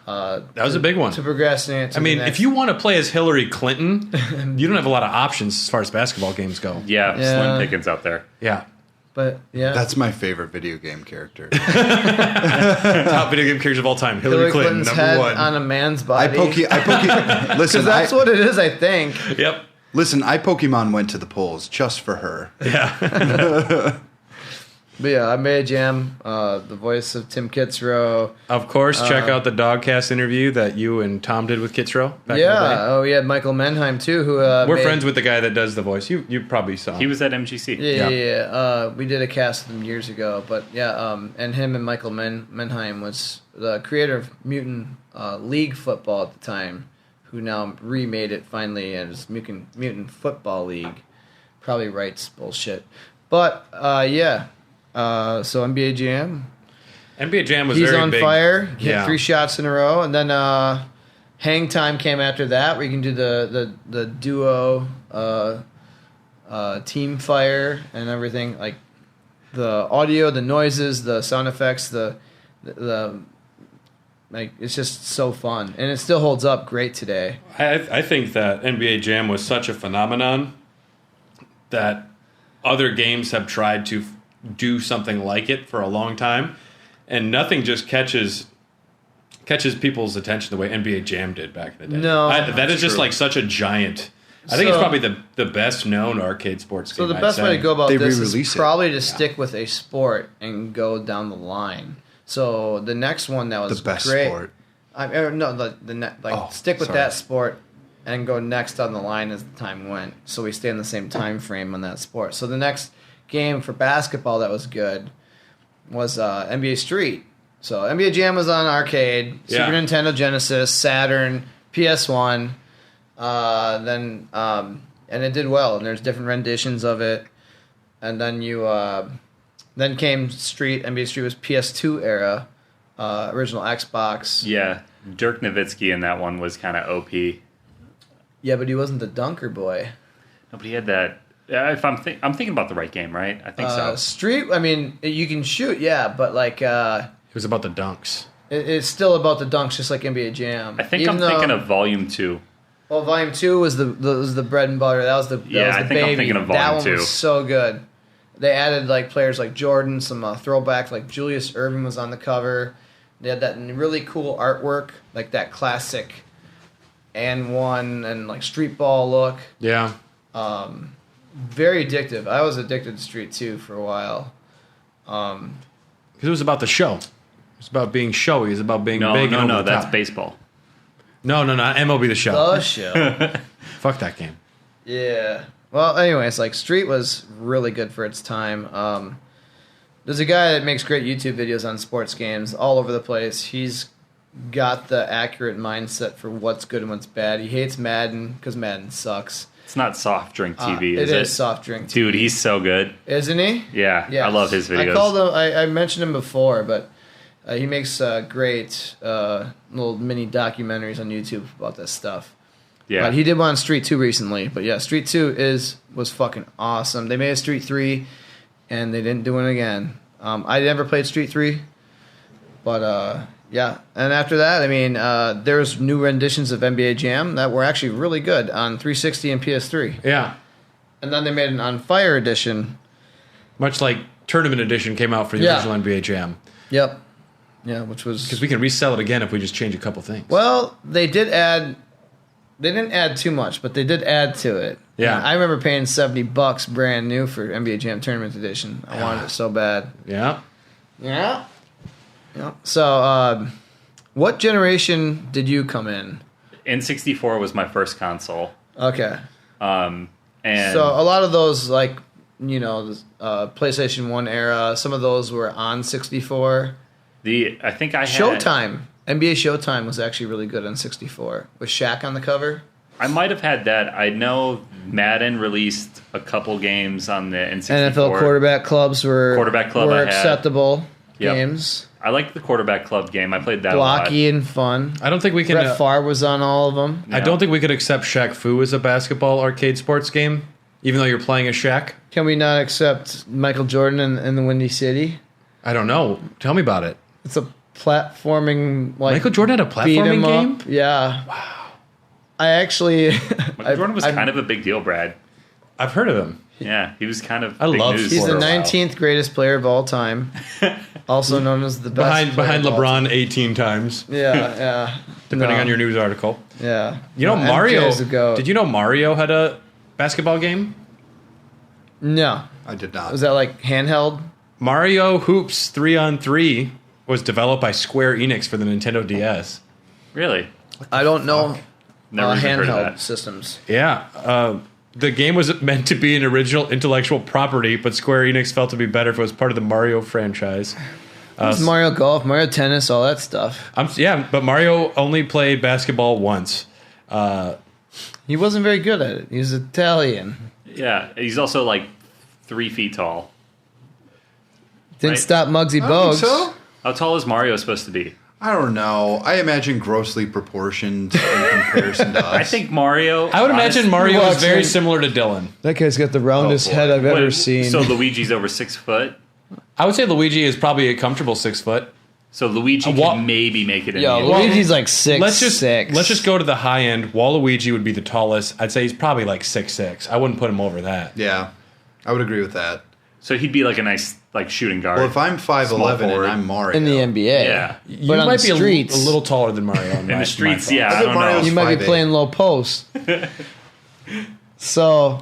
Speaker 2: That was a big one.
Speaker 3: To progress into
Speaker 2: I mean,
Speaker 3: the next.
Speaker 2: if you want to play as Hillary Clinton, you don't have a lot of options as far as basketball games go.
Speaker 4: Yeah,
Speaker 3: Yeah.
Speaker 4: slim pickings out there.
Speaker 2: Yeah.
Speaker 3: But, yeah.
Speaker 1: That's my favorite video game character.
Speaker 2: Top video game characters of all time. Hillary Clinton,
Speaker 3: Clinton's
Speaker 2: number
Speaker 3: head
Speaker 2: one.
Speaker 3: on a man's
Speaker 1: I
Speaker 3: body.
Speaker 1: Listen,
Speaker 3: Because that's what it is, I think.
Speaker 2: Yep.
Speaker 1: Listen, I Pokemon went to the polls just for her.
Speaker 2: Yeah.
Speaker 3: But yeah, I made Jam, the voice of Tim Kitzrow.
Speaker 2: Of course, check out the Dogcast interview that you and Tom did with Kitzrow back in the day.
Speaker 3: Yeah, we had Michael Menheim too, who
Speaker 2: We're
Speaker 3: made-
Speaker 2: friends with the guy that does the voice. You probably saw him.
Speaker 4: He was at MGC.
Speaker 3: Yeah. We did a cast with him years ago, but yeah, and him and Michael Menheim was the creator of Mutant League Football at the time, who now remade it finally as Mutant Football League. Probably writes bullshit, but yeah. So NBA Jam,
Speaker 2: NBA Jam was
Speaker 3: he's
Speaker 2: very
Speaker 3: on
Speaker 2: big.
Speaker 3: fire. Hit
Speaker 2: Yeah.
Speaker 3: 3 shots in a row, and then Hang Time came after that, where you can do the duo team fire and everything, like the audio, the noises, the sound effects, the like it's just so fun, and it still holds up great today.
Speaker 2: I think that NBA Jam was such a phenomenon that other games have tried to do something like it for a long time, and nothing just catches people's attention the way NBA Jam did back in the day.
Speaker 3: No,
Speaker 2: that is just
Speaker 1: true.
Speaker 2: like such a giant. I think it's
Speaker 3: So-
Speaker 2: probably the best known arcade sports game.
Speaker 3: So the
Speaker 2: I'd
Speaker 3: best way
Speaker 2: say.
Speaker 3: to go about
Speaker 1: They
Speaker 3: this
Speaker 1: re-release
Speaker 3: is
Speaker 1: it.
Speaker 3: probably to stick with a sport and go down the line. So the next one that was
Speaker 1: The best
Speaker 3: great,
Speaker 1: sport.
Speaker 3: stick with
Speaker 1: sorry.
Speaker 3: that sport and go next on the line as the time went. So we stay in the same time frame on that sport. So the next game for basketball that was good was NBA Street. So NBA Jam was on arcade,
Speaker 2: Yeah.
Speaker 3: Super Nintendo, Genesis, Saturn, PS1. And it did well. And there's different renditions of it. And then then came Street. NBA Street was PS2 era, original Xbox.
Speaker 4: Yeah, Dirk Nowitzki in that one was kind of OP.
Speaker 3: Yeah, but he wasn't the dunker boy.
Speaker 4: No, but he had that. If I'm thinking about the right game, right? I think so.
Speaker 3: Street. I mean, you can shoot, yeah, but like
Speaker 2: It was about the dunks.
Speaker 3: it's still about the dunks, just like NBA Jam.
Speaker 4: I think
Speaker 3: Even
Speaker 4: I'm
Speaker 3: though-
Speaker 4: thinking of Volume 2.
Speaker 3: Well, Volume 2 was the bread and butter. That was the
Speaker 4: Yeah,
Speaker 3: was
Speaker 4: I
Speaker 3: the
Speaker 4: think I'm
Speaker 3: baby.
Speaker 4: thinking of
Speaker 3: That
Speaker 4: Volume
Speaker 3: one
Speaker 4: 2.
Speaker 3: was so good. They added like players like Jordan, some throwbacks like Julius Erving was on the cover. They had that really cool artwork, like that classic and one and like street ball look.
Speaker 2: Yeah.
Speaker 3: Very addictive. I was addicted to Street 2 for a while.
Speaker 2: Because it was about the show. It was about being showy. It was about being
Speaker 4: No,
Speaker 2: big and over
Speaker 4: no,
Speaker 2: the
Speaker 4: that's
Speaker 2: top.
Speaker 4: baseball.
Speaker 2: No, not MLB The Show.
Speaker 3: The show.
Speaker 2: Fuck that game.
Speaker 3: Yeah. Well, anyways, like Street was really good for its time. There's a guy that makes great YouTube videos on sports games all over the place. He's got the accurate mindset for what's good and what's bad. He hates Madden because Madden sucks.
Speaker 4: It's not soft drink TV,
Speaker 3: It
Speaker 4: is it?
Speaker 3: is soft drink TV.
Speaker 4: Dude, he's so good.
Speaker 3: Isn't he?
Speaker 4: Yeah,
Speaker 3: Yes.
Speaker 4: I love his videos.
Speaker 3: I called him. I mentioned him before, but he makes great little mini documentaries on YouTube about this stuff.
Speaker 4: Yeah.
Speaker 3: But he did one on Street 2 recently. But yeah, Street 2 was fucking awesome. They made a Street 3, and they didn't do it again. I never played Street 3, but yeah. And after that, I mean, there's new renditions of NBA Jam that were actually really good on 360 and PS3.
Speaker 2: Yeah.
Speaker 3: And then they made an On Fire edition.
Speaker 2: Much like Tournament Edition came out for the original NBA Jam.
Speaker 3: Yep. Yeah, which was...
Speaker 2: Because we can resell it again if we just change a couple things.
Speaker 3: Well, they did add... They didn't add too much, but they did add to it.
Speaker 2: Yeah.
Speaker 3: And I remember paying $70 brand new for NBA Jam Tournament Edition. I wanted it so bad.
Speaker 2: Yeah.
Speaker 3: Yeah. Yeah. So, what generation did you come in?
Speaker 4: N64 was my first console.
Speaker 3: Okay.
Speaker 4: And
Speaker 3: So, a lot of those, like, you know, PlayStation 1 era, some of those were on 64.
Speaker 4: I think I had...
Speaker 3: Showtime. NBA Showtime was actually really good on 64. With Shaq on the cover.
Speaker 4: I might have had that. I know Madden released a couple games on the N64.
Speaker 3: NFL quarterback clubs were
Speaker 4: I had.
Speaker 3: acceptable
Speaker 4: Yep.
Speaker 3: games.
Speaker 4: I liked the quarterback club game. I played that
Speaker 3: Blocky and fun.
Speaker 2: I don't think we can...
Speaker 3: Brett Favre was on all of them.
Speaker 2: I don't think we could accept Shaq Fu as a basketball arcade sports game, even though you're playing as Shaq.
Speaker 3: Can we not accept Michael Jordan in the Windy City?
Speaker 2: I don't know. Tell me about it.
Speaker 3: It's a platforming, like...
Speaker 2: Michael Jordan had a
Speaker 3: beat 'em
Speaker 2: platforming game?
Speaker 3: up. Yeah. Wow. I actually...
Speaker 4: Michael Jordan was kind of a big deal, Brad.
Speaker 2: I've heard of him.
Speaker 4: Yeah, he was kind of
Speaker 2: I
Speaker 4: big
Speaker 2: love
Speaker 4: news
Speaker 3: He's
Speaker 4: for
Speaker 3: the
Speaker 4: a while.
Speaker 3: 19th greatest player of all time. Also known as the best
Speaker 2: Behind
Speaker 3: player of all
Speaker 2: LeBron 18 times,
Speaker 3: time. Yeah.
Speaker 2: depending
Speaker 3: No.
Speaker 2: on your news article.
Speaker 3: Yeah.
Speaker 2: You know,
Speaker 3: No,
Speaker 2: Mario...
Speaker 3: MJ's a goat.
Speaker 2: Did you know Mario had a basketball game?
Speaker 3: No.
Speaker 1: I did not.
Speaker 3: Was that like handheld?
Speaker 2: Mario Hoops 3-on-3 was developed by Square Enix for the Nintendo DS.
Speaker 4: Really?
Speaker 3: I don't know.
Speaker 4: Never even heard of
Speaker 3: Handheld
Speaker 4: that.
Speaker 3: systems.
Speaker 2: Yeah. The game was meant to be an original intellectual property, but Square Enix felt it would be better if it was part of the Mario franchise.
Speaker 3: There's Mario Golf, Mario Tennis, all that stuff.
Speaker 2: But Mario only played basketball once.
Speaker 3: He wasn't very good at it. He was Italian.
Speaker 4: Yeah, he's also like 3 feet tall.
Speaker 3: Didn't
Speaker 4: Right.
Speaker 3: stop Muggsy
Speaker 1: I don't think
Speaker 3: Bogues.
Speaker 1: so.
Speaker 4: How tall is Mario supposed to be?
Speaker 1: I don't know. I imagine grossly proportioned in comparison to us.
Speaker 4: I think Mario...
Speaker 2: I would imagine Mario is very
Speaker 3: Watching-
Speaker 2: similar to Dylan.
Speaker 3: That guy's got the roundest
Speaker 1: Oh, boy.
Speaker 3: head I've ever
Speaker 4: What-
Speaker 3: seen.
Speaker 4: So Luigi's over 6 foot.
Speaker 2: I would say Luigi is probably a comfortable 6 foot.
Speaker 4: So Luigi
Speaker 2: Wa-
Speaker 4: can maybe make it in
Speaker 3: Yo,
Speaker 4: the
Speaker 3: Luigi's like 6'6".
Speaker 2: Let's just go to the high end. Waluigi would be the tallest. I'd say he's probably like 6'6". I wouldn't put him over that.
Speaker 1: Yeah, I would agree with that.
Speaker 4: So he'd be like a nice like shooting guard.
Speaker 1: Well, if I'm 5'11"
Speaker 4: forward.
Speaker 1: and I'm Mario,
Speaker 3: in the NBA.
Speaker 4: Yeah.
Speaker 2: You
Speaker 3: But on
Speaker 2: might
Speaker 3: the
Speaker 2: be a
Speaker 3: streets,
Speaker 2: little taller than Mario.
Speaker 4: in the streets, yeah, I
Speaker 1: think
Speaker 4: don't know.
Speaker 1: Mario's
Speaker 3: you might be
Speaker 1: 5'8".
Speaker 3: playing low post. So,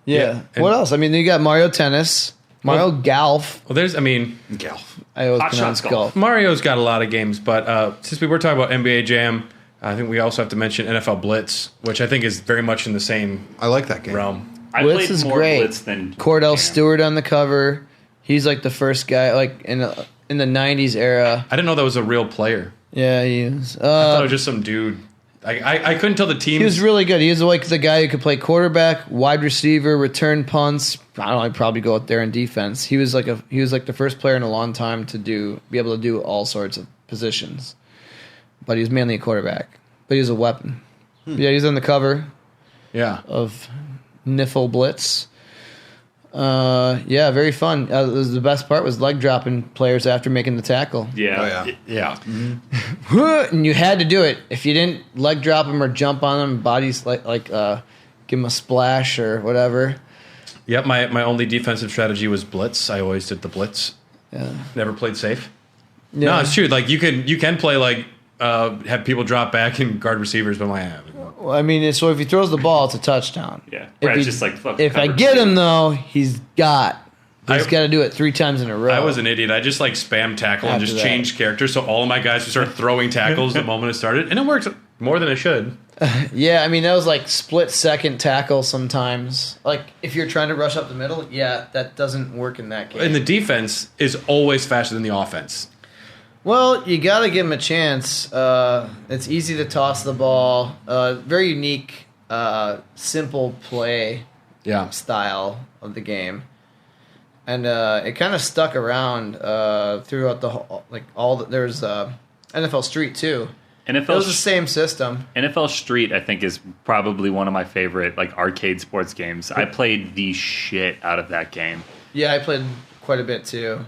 Speaker 3: yeah.
Speaker 2: and-
Speaker 3: What else? I mean, you got Mario Tennis, Mario Golf.
Speaker 2: Well, there's, I mean,
Speaker 1: Golf.
Speaker 3: I always
Speaker 4: Hot
Speaker 3: pronounce
Speaker 4: Shots
Speaker 3: golf.
Speaker 2: Mario's got a lot of games, but since we were talking about NBA Jam, I think we also have to mention NFL Blitz, which I think is very much in the same
Speaker 1: I like that game.
Speaker 2: realm.
Speaker 4: I
Speaker 3: Blitz
Speaker 4: played
Speaker 3: is
Speaker 4: more
Speaker 3: great.
Speaker 4: Blitz than
Speaker 3: Cordell
Speaker 4: Jam.
Speaker 3: Stewart on the cover. He's like the first guy, like in the 90s era.
Speaker 2: I didn't know that was a real player.
Speaker 3: Yeah, he is.
Speaker 2: I thought it was just some dude. I couldn't tell the teams.
Speaker 3: He was really good. He was like the guy who could play quarterback, wide receiver, return punts. I don't know. I'd probably go out there in defense. He was like the first player in a long time to be able to do all sorts of positions. But he was mainly a quarterback. But he was a weapon. Yeah, he was on the cover
Speaker 2: yeah.
Speaker 3: of Niffle Blitz. Yeah, very fun. The best part was leg dropping players after making the tackle.
Speaker 4: Yeah.
Speaker 1: Oh yeah.
Speaker 2: Yeah.
Speaker 3: And you had to do it. If you didn't leg drop them or jump on them, bodies give them a splash or whatever.
Speaker 2: Yep. My only defensive strategy was blitz. I always did the blitz.
Speaker 3: Yeah.
Speaker 2: Never played safe.
Speaker 3: Yeah.
Speaker 2: No, it's true. Like you can play like have people drop back and guard receivers, but
Speaker 3: Well, I mean, so if he throws the ball, it's a touchdown.
Speaker 4: Yeah.
Speaker 3: If
Speaker 4: Brad's
Speaker 3: he-
Speaker 4: just like, fuck,
Speaker 3: If I
Speaker 4: cover
Speaker 3: get
Speaker 4: two.
Speaker 3: him though, he's got to do it 3 times in a row.
Speaker 2: I was an idiot. I just like spam tackle and
Speaker 3: After
Speaker 2: just
Speaker 3: that.
Speaker 2: changed characters, so all of my guys would start throwing tackles the moment it started, and it works more than it should.
Speaker 3: Yeah, I mean that was like split second tackle sometimes. Like if you're trying to rush up the middle, yeah, that doesn't work in that game.
Speaker 2: And the defense is always faster than the offense.
Speaker 3: Well, you got to give him a chance. It's easy to toss the ball. Very unique, simple play style of the game. And it kind of stuck around throughout the whole, there's NFL Street too. It was the same system.
Speaker 4: NFL Street, I think, is probably one of my favorite arcade sports games. I played the shit out of that game.
Speaker 3: Yeah, I played quite a bit too.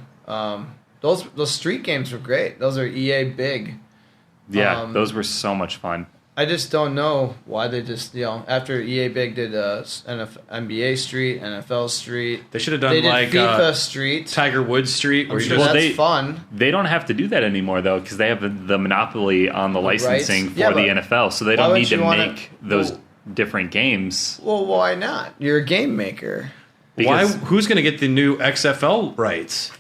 Speaker 3: Those Street games were great. Those are EA big.
Speaker 4: Yeah, those were so much fun.
Speaker 3: I just don't know why they just, after EA Big did NBA Street, NFL Street.
Speaker 2: They should have done
Speaker 3: FIFA Street.
Speaker 2: Tiger Woods Street.
Speaker 3: I'm sure that's fun.
Speaker 4: They don't have to do that anymore, though, because they have the monopoly on the licensing for the NFL, so they don't need to make those different games.
Speaker 3: Well, why not? You're a game maker.
Speaker 2: Who's going to get the new XFL rights?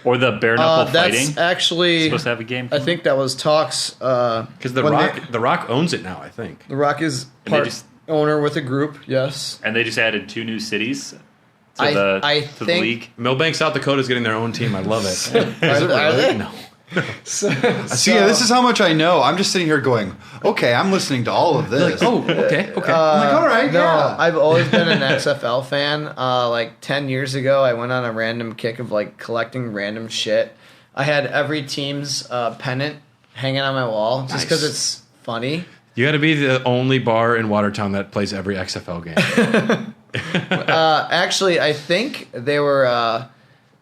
Speaker 4: Or the bare knuckle fighting.
Speaker 3: That's actually
Speaker 4: supposed to have a game.
Speaker 3: I think that was talks
Speaker 2: because the Rock owns it now. I think
Speaker 3: the Rock is owner with a group. Yes,
Speaker 4: and they just added 2 new cities to the league.
Speaker 2: Millbank, South Dakota is getting their own team. I love it. Is it
Speaker 3: really?
Speaker 2: No.
Speaker 1: This is how much I know. I'm just sitting here going, okay, I'm listening to all of this.
Speaker 2: Okay.
Speaker 1: I'm like, all right,
Speaker 3: no, I've always been an XFL fan. 10 years ago, I went on a random kick of collecting random shit. I had every team's pennant hanging on my wall just because it's funny.
Speaker 2: You got to be the only bar in Watertown that plays every XFL game.
Speaker 3: Actually, I think they were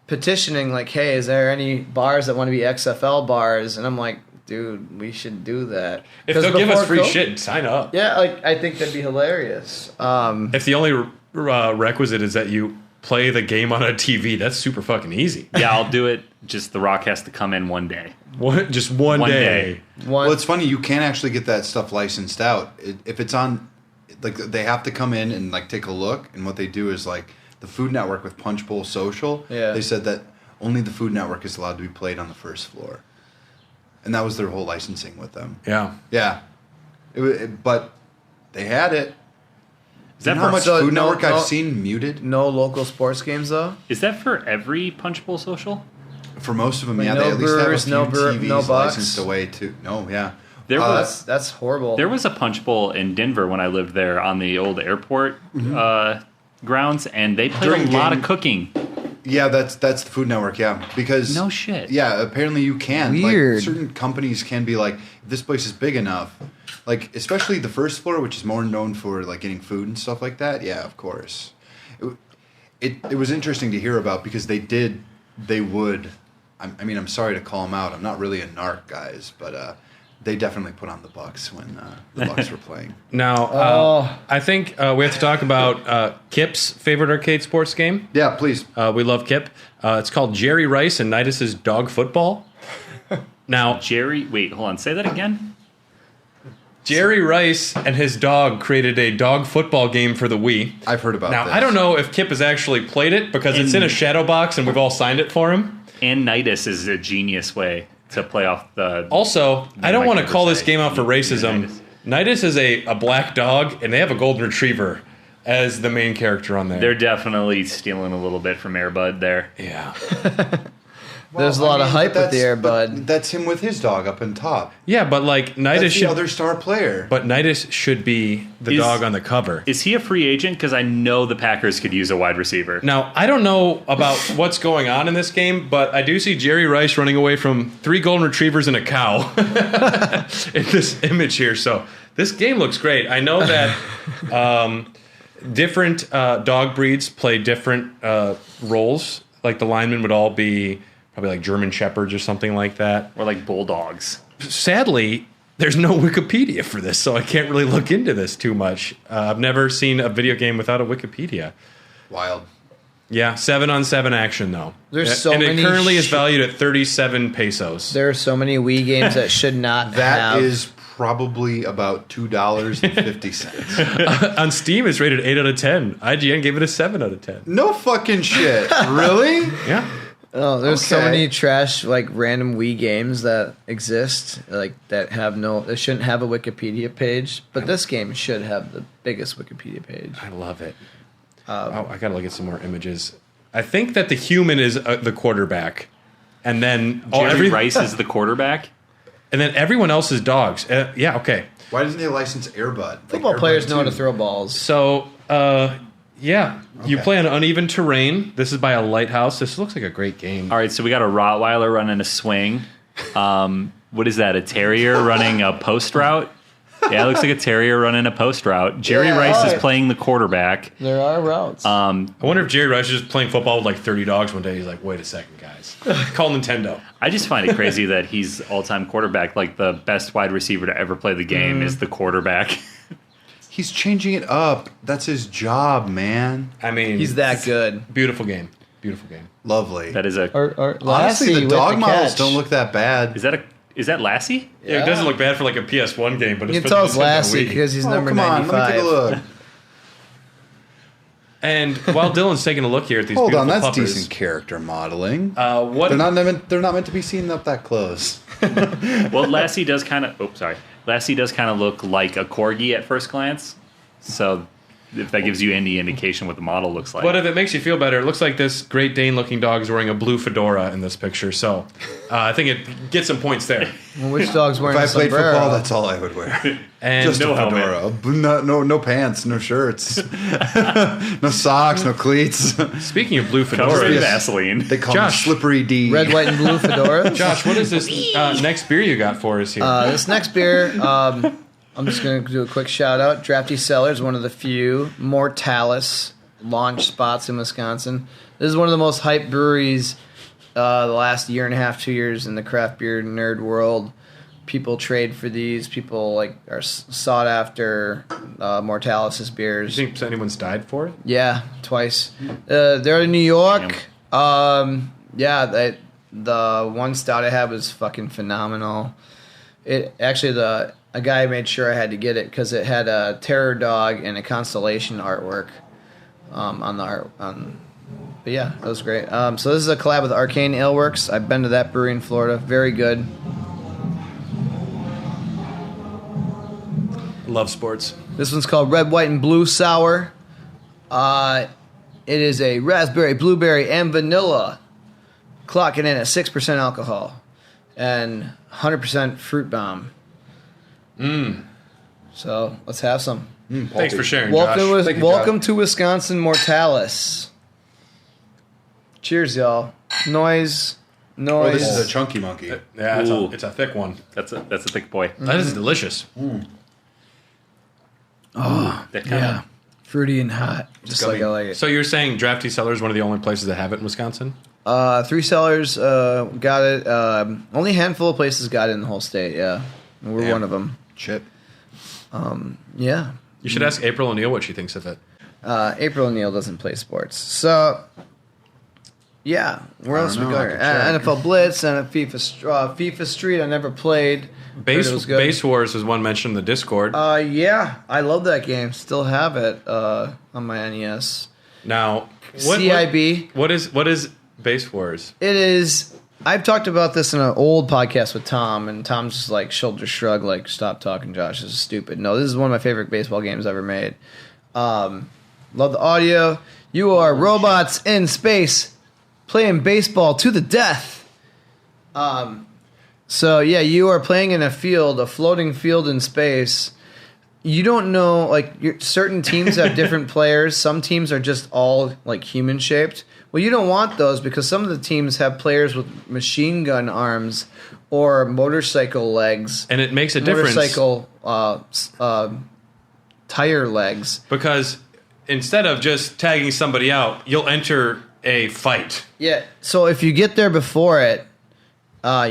Speaker 3: petitioning hey, is there any bars that want to be XFL bars? And I'm like, dude, we should do that.
Speaker 2: If they'll give us free shit, sign up.
Speaker 3: Yeah, I think that'd be hilarious.
Speaker 2: If the only requisite is that you play the game on a TV, that's super fucking easy.
Speaker 4: Yeah, I'll do it. Just The Rock has to come in one day.
Speaker 2: Just one day.
Speaker 1: Well, it's funny. You can't actually get that stuff licensed out. If it's on, they have to come in and take a look. And what they do is the Food Network with Punch Bowl Social, they said that only the Food Network is allowed to be played on the first floor. And that was their whole licensing with them.
Speaker 2: Yeah.
Speaker 1: Yeah. But they had it.
Speaker 4: Is that
Speaker 1: how much Food Network I've seen muted?
Speaker 3: No local sports games, though?
Speaker 4: Is that for every Punch Bowl Social?
Speaker 1: For most of them, yeah. They at least have a few TVs licensed away, too. No, yeah.
Speaker 3: That's horrible.
Speaker 4: There was a Punch Bowl in Denver when I lived there on the old airport grounds, and they played a lot of cooking.
Speaker 1: Yeah, that's the Food Network, yeah. Because
Speaker 4: no shit.
Speaker 1: Yeah, apparently you can.
Speaker 3: Weird.
Speaker 1: Certain companies can be if this place is big enough, especially the first floor, which is more known for getting food and stuff like that. Yeah, of course. It was interesting to hear about because they would. I'm sorry to call them out. I'm not really a narc, guys, but they definitely put on the Bucks when the Bucks were playing.
Speaker 2: Now, I think we have to talk about Kip's favorite arcade sports game.
Speaker 1: Yeah, please.
Speaker 2: We love Kip. It's called Jerry Rice and Nidus's Dog Football. Now,
Speaker 4: wait, hold on. Say that again.
Speaker 2: Jerry Rice and his dog created a dog football game for the Wii.
Speaker 1: I've heard about
Speaker 2: this.
Speaker 1: Now,
Speaker 2: I don't know if Kip has actually played it because it's in a shadow box and we've all signed it for him.
Speaker 4: And Nidus is a genius way to play off the...
Speaker 2: Also, I don't want to call this game out for racism. Nidus is a black dog, and they have a golden retriever as the main character on there.
Speaker 4: They're definitely stealing a little bit from Air Bud there.
Speaker 2: Yeah.
Speaker 3: There's a lot of hype with the Air Bud.
Speaker 1: That's him with his dog up on top.
Speaker 2: Yeah, but Nidus
Speaker 1: should... That's the other star player.
Speaker 2: But Nidus should be the dog on the cover.
Speaker 4: Is he a free agent? Because I know the Packers could use a wide receiver.
Speaker 2: Now, I don't know about what's going on in this game, but I do see Jerry Rice running away from 3 golden retrievers and a cow in this image here. So this game looks great. I know that different dog breeds play different roles. The linemen would all be... probably German Shepherds or something like that.
Speaker 4: Or bulldogs.
Speaker 2: Sadly, there's no Wikipedia for this, so I can't really look into this too much. I've never seen a video game without a Wikipedia.
Speaker 1: Wild.
Speaker 2: Yeah, 7-on-7 action, though.
Speaker 3: There's so many...
Speaker 2: And it currently is valued at 37 pesos.
Speaker 3: There are so many Wii games that should not have...
Speaker 1: That is probably about $2.50.
Speaker 2: On Steam, it's rated 8 out of 10. IGN gave it a 7 out of 10.
Speaker 1: No fucking shit. Really?
Speaker 2: Yeah.
Speaker 3: Oh, there's so many trash random Wii games that exist that have that shouldn't have a Wikipedia page, but this game should have the biggest Wikipedia page.
Speaker 2: I love it. I gotta look at some more images. I think that the human is the quarterback. and then
Speaker 4: Jerry Rice is the quarterback.
Speaker 2: and then everyone else is dogs. Yeah, okay.
Speaker 1: Why doesn't he license Airbud?
Speaker 3: Football players know how to throw balls.
Speaker 2: So, you play on uneven terrain. This is by a lighthouse. This looks like a great game.
Speaker 4: All right, so we got a Rottweiler running a swing. What is that? A terrier running a post route? Yeah, it looks like a terrier running a post route. Jerry Rice is playing the quarterback.
Speaker 3: There are routes.
Speaker 2: I wonder if Jerry Rice is just playing football with like 30 dogs one day. He's like, wait a second, guys. Call Nintendo.
Speaker 4: I just find it crazy that he's all-time quarterback. Like, the best wide receiver to ever play the game is the quarterback.
Speaker 1: He's changing it up. That's his job, man.
Speaker 2: I mean,
Speaker 3: He's that good.
Speaker 2: Beautiful game. Beautiful game.
Speaker 1: Lovely.
Speaker 4: That is a...
Speaker 1: Honestly, the dog models don't look that bad.
Speaker 4: Is that Lassie?
Speaker 2: Yeah, it doesn't look bad for like a PS1 game, but
Speaker 3: You
Speaker 2: it's
Speaker 3: can tell it's Lassie because he's number
Speaker 1: come on,
Speaker 3: 95.
Speaker 1: let me take a look.
Speaker 2: And while Dylan's taking a look here at these
Speaker 1: Hold
Speaker 2: beautiful
Speaker 1: on, that's
Speaker 2: puppers,
Speaker 1: decent character modeling.
Speaker 2: What
Speaker 1: They're not meant to be seen up that close.
Speaker 4: Well, Lassie does kind of... Lassie does kind of look like a corgi at first glance. So if that gives you any indication what the model looks like.
Speaker 2: But if it makes you feel better, it looks like this Great Dane-looking dog is wearing a blue fedora in this picture. So I think it gets some points there.
Speaker 3: Well, which dog's wearing
Speaker 1: If I
Speaker 3: a
Speaker 1: played
Speaker 3: sombrero?
Speaker 1: football, that's all I would wear.
Speaker 2: And
Speaker 1: Just
Speaker 4: no
Speaker 1: a fedora. No pants, no shirts, no socks, no cleats.
Speaker 2: speaking of blue
Speaker 4: Covered in
Speaker 2: fedoras,
Speaker 4: Vaseline.
Speaker 1: They call
Speaker 2: Josh.
Speaker 1: me Slippery D.
Speaker 3: Red, white, and blue fedora.
Speaker 2: Josh, what is this next beer you got for us here?
Speaker 3: This next beer, I'm just going to do a quick shout out. Drafty Cellars, one of the few Mortalis launch spots in Wisconsin. This is one of the most hyped breweries the last year and a half, 2 years in the craft beer nerd world. People trade for these. People are sought after Mortalis' beers.
Speaker 2: you think anyone's died for it?
Speaker 3: Yeah, twice. They're in New York. The one stout I had was fucking phenomenal. It actually a guy made sure I had to get it because it had a terror dog and a constellation artwork on the art. But yeah, it was great. So this is a collab with Arcane Ale Works. I've been to that brewery in Florida. Very good.
Speaker 2: Love sports.
Speaker 3: This one's called Red, White, and Blue Sour. It is a raspberry, blueberry, and vanilla. Clocking in at 6% alcohol. And 100% fruit bomb. So let's have some.
Speaker 2: Thanks for sharing, Josh.
Speaker 3: Welcome to Wisconsin Mortalis. Cheers, y'all. Noise.
Speaker 1: Oh, this is a chunky monkey.
Speaker 2: Yeah,
Speaker 4: Ooh.
Speaker 2: it's a thick one.
Speaker 4: That's a thick boy.
Speaker 2: That is delicious.
Speaker 4: That kind of...
Speaker 3: Fruity and hot. Just like I like it.
Speaker 2: So you're saying Drafty Cellar is one of the only places that have it in Wisconsin?
Speaker 3: 3 sellers got it. Only a handful of places got it in the whole state, yeah. And we're one of them.
Speaker 1: Shit.
Speaker 3: Yeah.
Speaker 2: You should ask April O'Neil what she thinks of it.
Speaker 3: April O'Neil doesn't play sports. So, yeah. Where else we going? NFL Blitz and FIFA Street I never played.
Speaker 2: Base Wars is one mentioned in the Discord.
Speaker 3: Yeah. I love that game. Still have it on my NES.
Speaker 2: Now,
Speaker 3: CIB.
Speaker 2: What is Base Wars?
Speaker 3: It is... I've talked about this in an old podcast with Tom, and Tom's just like shoulder shrug, like, stop talking, Josh, this is stupid. No, this is one of my favorite baseball games ever made. Love the audio. You are robots in space playing baseball to the death. So, yeah, you are playing in a floating field in space. You don't know, like, certain teams have different players. Some teams are just all, like, human-shaped. Well, you don't want those because some of the teams have players with machine gun arms or motorcycle legs.
Speaker 2: And it makes a difference.
Speaker 3: Motorcycle tire legs.
Speaker 2: Because instead of just tagging somebody out, you'll enter a fight.
Speaker 3: Yeah, so if you get there before it, I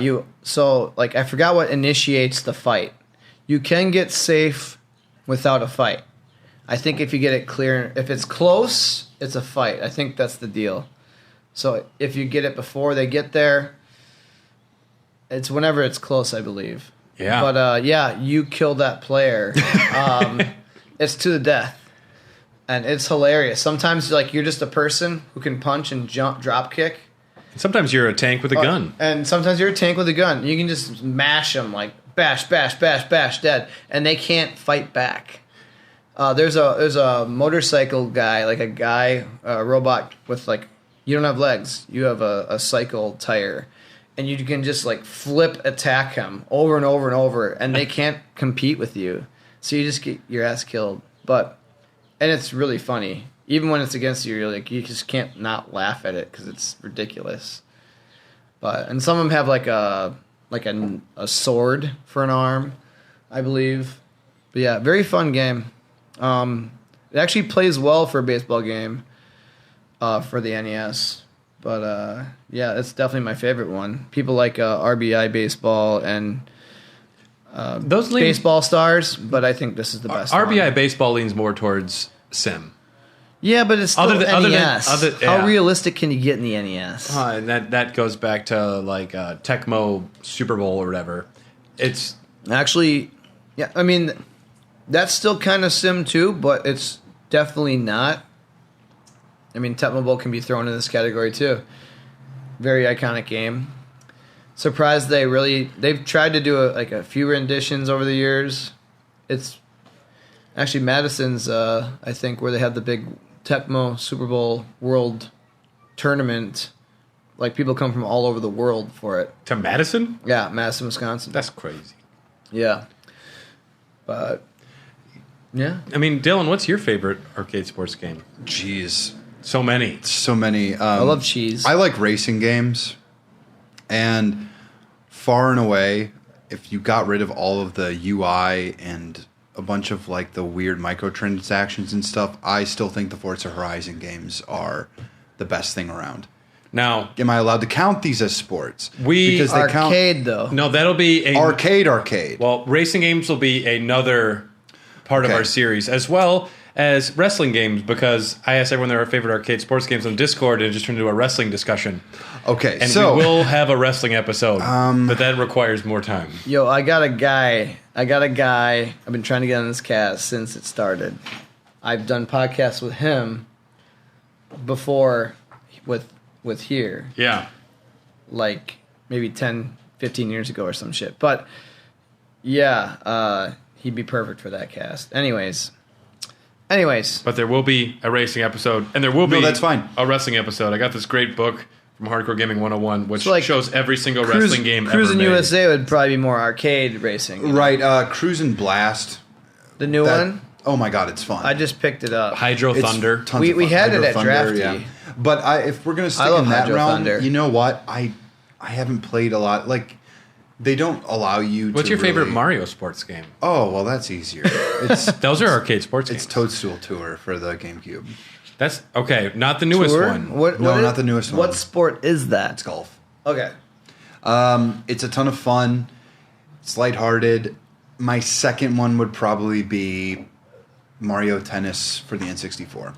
Speaker 3: forgot what initiates the fight. You can get safe without a fight. I think if you get it clear, if it's close, it's a fight. I think that's the deal. So if you get it before they get there, it's whenever it's close, I believe.
Speaker 2: Yeah.
Speaker 3: But you kill that player. It's to the death. And it's hilarious. Sometimes you're just a person who can punch and drop kick.
Speaker 2: Sometimes you're a tank with a gun.
Speaker 3: And sometimes you're a tank with a gun. You can just mash them, like bash, bash, bash, bash, dead. And they can't fight back. There's a motorcycle guy, like a robot with you don't have legs. You have a cycle tire. and you can just like flip attack him over and over and over, and they can't compete with you. So you just get your ass killed. And it's really funny. Even when it's against you, you just can't not laugh at it because it's ridiculous. And some of them have like a sword for an arm, I believe. But yeah, very fun game. It actually plays well for a baseball game for the NES. But yeah, it's definitely my favorite one. People like RBI Baseball and
Speaker 2: Those
Speaker 3: Baseball Stars, but I think this is the best
Speaker 2: RBI
Speaker 3: one.
Speaker 2: Baseball leans more towards sim.
Speaker 3: Yeah, but it's still NES.
Speaker 2: yeah.
Speaker 3: How realistic can you get in the NES?
Speaker 2: And that goes back to like Tecmo Super Bowl or whatever. It's
Speaker 3: Actually, yeah, I mean, that's still kind of sim too, but it's definitely not. I mean, Tecmo Bowl can be thrown in this category too. Very iconic game. Surprised they've tried to do a few renditions over the years. It's actually Madison's, I think, where they have the big Tecmo Super Bowl World Tournament. Like, people come from all over the world for it.
Speaker 2: to Madison?
Speaker 3: Yeah, Madison, Wisconsin.
Speaker 2: That's crazy.
Speaker 3: Yeah. But, yeah.
Speaker 2: I mean, Dylan, what's your favorite arcade sports game?
Speaker 1: Jeez.
Speaker 2: So many.
Speaker 1: So many.
Speaker 3: I love cheese.
Speaker 1: I like racing games. And far and away, if you got rid of all of the UI and a bunch of like the weird microtransactions and stuff, I still think the Forza Horizon games are the best thing around.
Speaker 2: Now,
Speaker 1: Am I allowed to count these as sports?
Speaker 2: We-
Speaker 1: because they count
Speaker 3: Arcade, though.
Speaker 2: no, that'll be a
Speaker 1: arcade.
Speaker 2: Well, racing games will be another part of
Speaker 1: Okay.
Speaker 2: our series, as well as wrestling games, because I asked everyone their favorite arcade sports games on Discord, and it just turned into a wrestling discussion.
Speaker 1: Okay,
Speaker 2: And
Speaker 1: so
Speaker 2: we will have a wrestling episode, but that requires more time.
Speaker 3: Yo, I got a guy. I've been trying to get on this cast since it started. I've done podcasts with him before with here,
Speaker 2: Yeah.
Speaker 3: like maybe 10, 15 years ago or some shit. But yeah, he'd be perfect for that cast. Anyways,
Speaker 2: But there will be a racing episode, and there will be
Speaker 1: that's fine.
Speaker 2: a wrestling episode. I got this great book from Hardcore Gaming 101, which
Speaker 3: So, like,
Speaker 2: shows every single wrestling game
Speaker 3: Cruising
Speaker 2: ever made.
Speaker 3: USA would probably be more arcade racing. you know?
Speaker 1: right, Cruisin' Blast.
Speaker 3: The new
Speaker 1: That-
Speaker 3: one.
Speaker 1: Oh my god, it's fun.
Speaker 3: I just picked it up.
Speaker 2: Hydro
Speaker 1: It's
Speaker 2: Thunder.
Speaker 1: tons
Speaker 3: We-
Speaker 1: of
Speaker 3: we
Speaker 1: fun.
Speaker 3: had it
Speaker 1: Hydro
Speaker 3: at
Speaker 1: Thunder,
Speaker 3: Drafty.
Speaker 1: But if we're gonna stick
Speaker 3: love
Speaker 1: in that
Speaker 3: Hydro
Speaker 1: realm,
Speaker 3: Thunder.
Speaker 1: you know what? I haven't played a lot. Like, they don't allow you.
Speaker 2: What's
Speaker 1: to
Speaker 2: your favorite
Speaker 1: really-
Speaker 2: Mario sports game?
Speaker 1: Oh well, that's easier. It's
Speaker 2: Those are arcade sports
Speaker 1: it's
Speaker 2: games.
Speaker 1: Toadstool Tour for the GameCube.
Speaker 2: That's okay. Not the newest
Speaker 3: Tour?
Speaker 2: one.
Speaker 1: No, not the newest one.
Speaker 3: What sport is that?
Speaker 1: It's golf.
Speaker 3: Okay.
Speaker 1: It's a ton of fun. It's lighthearted. My second one would probably be Mario Tennis for the N64.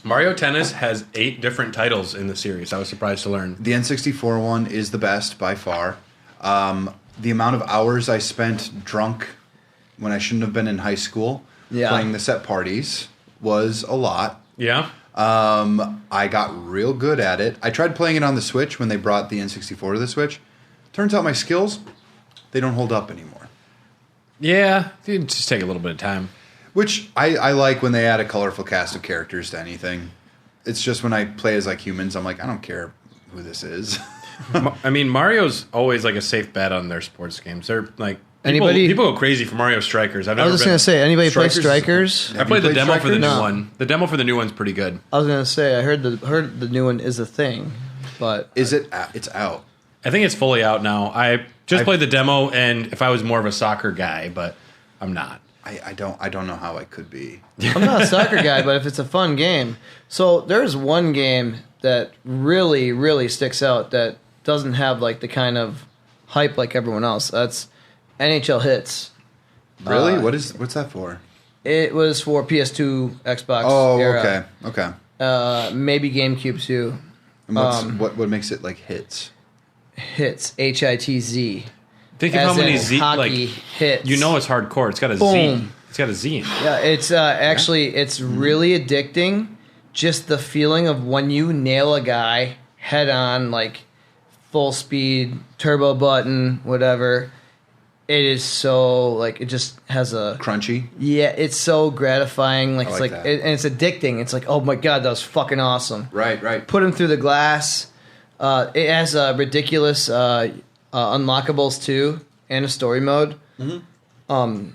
Speaker 2: Mario Tennis has 8 different titles in the series. I was surprised to learn.
Speaker 1: The N64 one is the best by far. The amount of hours I spent drunk when I shouldn't have been in high school playing this at parties was a lot.
Speaker 2: Yeah.
Speaker 1: I got real good at it. I tried playing it on the Switch when they brought the N64 to the Switch. Turns out my skills, they don't hold up anymore.
Speaker 2: Yeah. It just take a little bit of time.
Speaker 1: Which I like when they add a colorful cast of characters to anything. It's just when I play as like humans, I'm like, I don't care who this is.
Speaker 2: I mean, Mario's always like a safe bet on their sports games. They're like
Speaker 3: Anybody-
Speaker 2: people go crazy for Mario Strikers.
Speaker 3: I was just gonna say, anybody play Strikers?
Speaker 2: I played the demo for the new
Speaker 3: No.
Speaker 2: one. The demo for the new one's pretty good.
Speaker 3: I was gonna say, I heard the new one is a thing, but
Speaker 1: Is it? It's out.
Speaker 2: I think it's fully out now. I just played the demo, and if I was more of a soccer guy, but I'm not.
Speaker 1: I don't know how I could be.
Speaker 3: I'm not a soccer guy. But if it's a fun game, so there's one game that really, really sticks out that doesn't have like the kind of hype like everyone else. That's NHL Hits.
Speaker 1: Really? What's that for?
Speaker 3: It was for PS2, Xbox.
Speaker 1: Oh,
Speaker 3: era.
Speaker 1: okay.
Speaker 3: Maybe GameCube too.
Speaker 1: And what makes it like hits?
Speaker 3: Hits HITZ.
Speaker 2: Think of
Speaker 3: As
Speaker 2: how many
Speaker 3: in
Speaker 2: Z
Speaker 3: hockey
Speaker 2: like
Speaker 3: hits.
Speaker 2: you know it's hardcore. It's got a Z.
Speaker 3: Boom.
Speaker 2: It's got a Z in it.
Speaker 3: Yeah, it's actually it's really addicting. Just the feeling of when you nail a guy head on, like full speed, turbo button, whatever. It is so like it just has a
Speaker 1: Crunchy.
Speaker 3: yeah. It's so gratifying. Like
Speaker 1: I
Speaker 3: it's
Speaker 1: like
Speaker 3: like
Speaker 1: that.
Speaker 3: and it's addicting. It's like, oh my god, that was fucking awesome.
Speaker 1: Right.
Speaker 3: Put him through the glass. It has ridiculous unlockables too, and a story mode. Mm-hmm.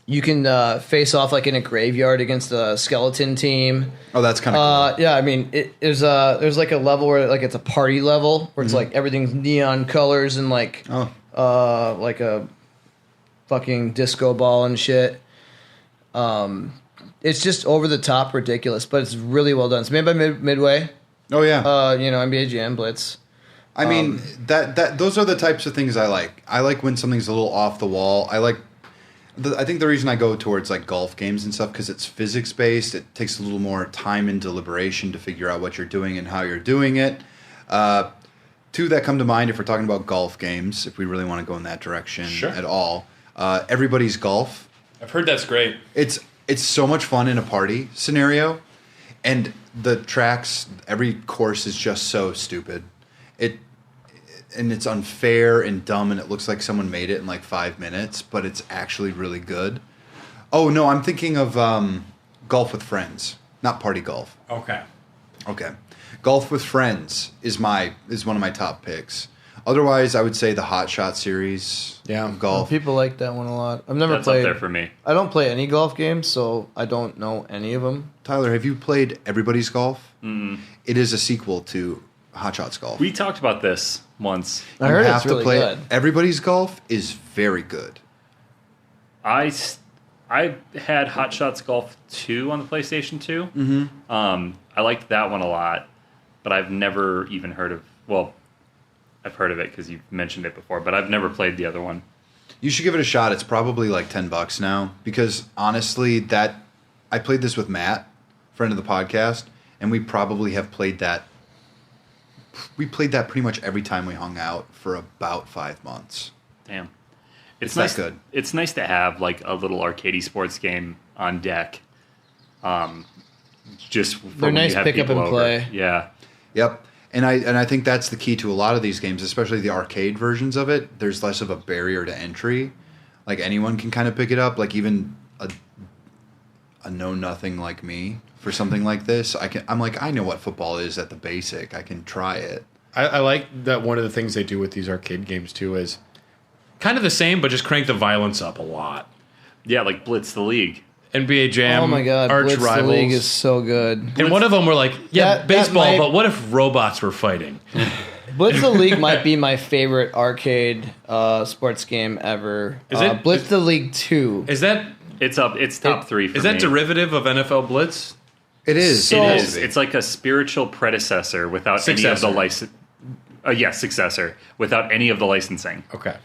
Speaker 3: You can face off like in a graveyard against a skeleton team.
Speaker 1: Oh, that's kind of cool.
Speaker 3: Yeah, I mean, there's like a level where like it's a party level where it's like everything's neon colors and like like a fucking disco ball and shit. It's just over the top ridiculous, but it's really well done. It's made by Midway.
Speaker 1: Oh yeah.
Speaker 3: NBA Jam, Blitz.
Speaker 1: I mean, that those are the types of things I like. I like when something's a little off the wall. I think the reason I go towards like golf games and stuff because it's physics based. It takes a little more time and deliberation to figure out what you're doing and how you're doing it. Two that come to mind if we're talking about golf games, if we really want to go in that direction at all. Everybody's Golf.
Speaker 2: I've heard that's great.
Speaker 1: It's so much fun in a party scenario, and the tracks, every course is just so stupid. And it's unfair and dumb, and it looks like someone made it in like 5 minutes, but it's actually really good. Oh no, I'm thinking of Golf with Friends, not Party Golf.
Speaker 2: Okay.
Speaker 1: Golf with Friends is one of my top picks. Otherwise, I would say the Hot Shot series of golf.
Speaker 3: People like that one a lot. I've never
Speaker 4: That's
Speaker 3: played.
Speaker 4: up there for me.
Speaker 3: I don't play any golf games, so I don't know any of them.
Speaker 1: Tyler, have you played Everybody's Golf? Mm-hmm. It is a sequel to Hot Shots Golf.
Speaker 4: We talked about this once.
Speaker 3: I heard it's really good.
Speaker 1: Everybody's Golf is very good.
Speaker 4: I had Hot Shots Golf 2 on the PlayStation 2. Mm-hmm. I liked that one a lot, but I've never even heard of... Well, I've heard of it because you've mentioned it before, but I've never played the other one.
Speaker 1: You should give it a shot. It's probably like $10 now because honestly, I played this with Matt, friend of the podcast, and we probably have played that. We played that pretty much every time we hung out for about 5 months.
Speaker 4: Damn,
Speaker 1: it's nice. That good.
Speaker 4: It's nice to have like a little arcadey sports game on deck. Just for
Speaker 3: they're
Speaker 4: when
Speaker 3: nice
Speaker 4: you have
Speaker 3: pick up and
Speaker 4: over.
Speaker 3: play.
Speaker 4: Yeah.
Speaker 1: Yep. And I think that's the key to a lot of these games, especially the arcade versions of it. There's less of a barrier to entry. Like anyone can kind of pick it up. Like even a know nothing like me for something like this. I'm like, I know what football is at the basic. I can try it.
Speaker 2: I like that one of the things they do with these arcade games too is kind of the same, but just crank the violence up a lot.
Speaker 4: Yeah, like Blitz the League.
Speaker 2: NBA Jam,
Speaker 3: oh my god,
Speaker 2: arch
Speaker 3: Blitz
Speaker 2: rivals.
Speaker 3: the League is so good.
Speaker 2: And one of them were like,
Speaker 3: That
Speaker 2: baseball,
Speaker 3: might-
Speaker 2: but what if robots were fighting?
Speaker 3: Blitz the League might be my favorite arcade sports game ever.
Speaker 2: Is it?
Speaker 3: Blitz the League 2?
Speaker 2: Is that
Speaker 4: It's top 3 for
Speaker 2: is that
Speaker 4: me.
Speaker 2: derivative of NFL Blitz?
Speaker 1: It is.
Speaker 3: So-
Speaker 4: It is. It's like a spiritual predecessor without any of the license. Successor without any of the licensing.
Speaker 2: Okay.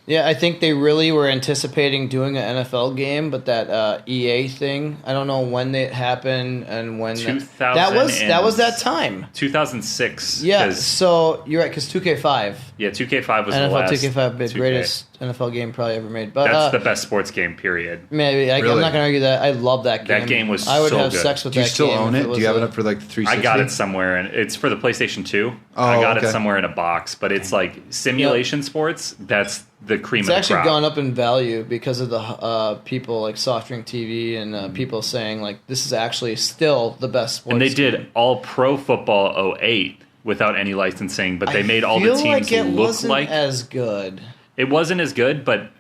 Speaker 3: Yeah, I think they really were anticipating doing an NFL game, but that EA thing, I don't know when it happened and when that was that time.
Speaker 4: 2006.
Speaker 3: Yeah, so you're right, because 2K5.
Speaker 4: Yeah, 2K5 was
Speaker 3: NFL
Speaker 4: the last.
Speaker 3: 2K5, the
Speaker 4: 2K.
Speaker 3: greatest NFL game probably ever made. But
Speaker 4: That's the best sports game, period.
Speaker 3: maybe I'm
Speaker 1: Really?
Speaker 3: not gonna argue that. I love that game.
Speaker 4: That game was
Speaker 3: I would
Speaker 4: so
Speaker 3: have
Speaker 4: good.
Speaker 3: sex with
Speaker 1: Do you
Speaker 3: that
Speaker 1: still
Speaker 3: game.
Speaker 1: own
Speaker 3: if
Speaker 1: it?
Speaker 3: was
Speaker 1: Do you have
Speaker 3: a-
Speaker 1: it up for like the 360?
Speaker 4: I got it somewhere, and it's for the PlayStation 2.
Speaker 1: Oh,
Speaker 4: I got
Speaker 1: okay.
Speaker 4: it somewhere in a box, but it's like simulation sports. That's the cream
Speaker 3: It's
Speaker 4: of the
Speaker 3: actually
Speaker 4: crop.
Speaker 3: gone up in value because of the people like Soft Drink TV and people saying like this is actually still the best sports.
Speaker 4: And they
Speaker 3: game.
Speaker 4: did All Pro Football 08 without any licensing, but they made all the
Speaker 3: feel
Speaker 4: teams
Speaker 3: like it
Speaker 4: look
Speaker 3: wasn't
Speaker 4: like
Speaker 3: as good.
Speaker 4: it wasn't as good, but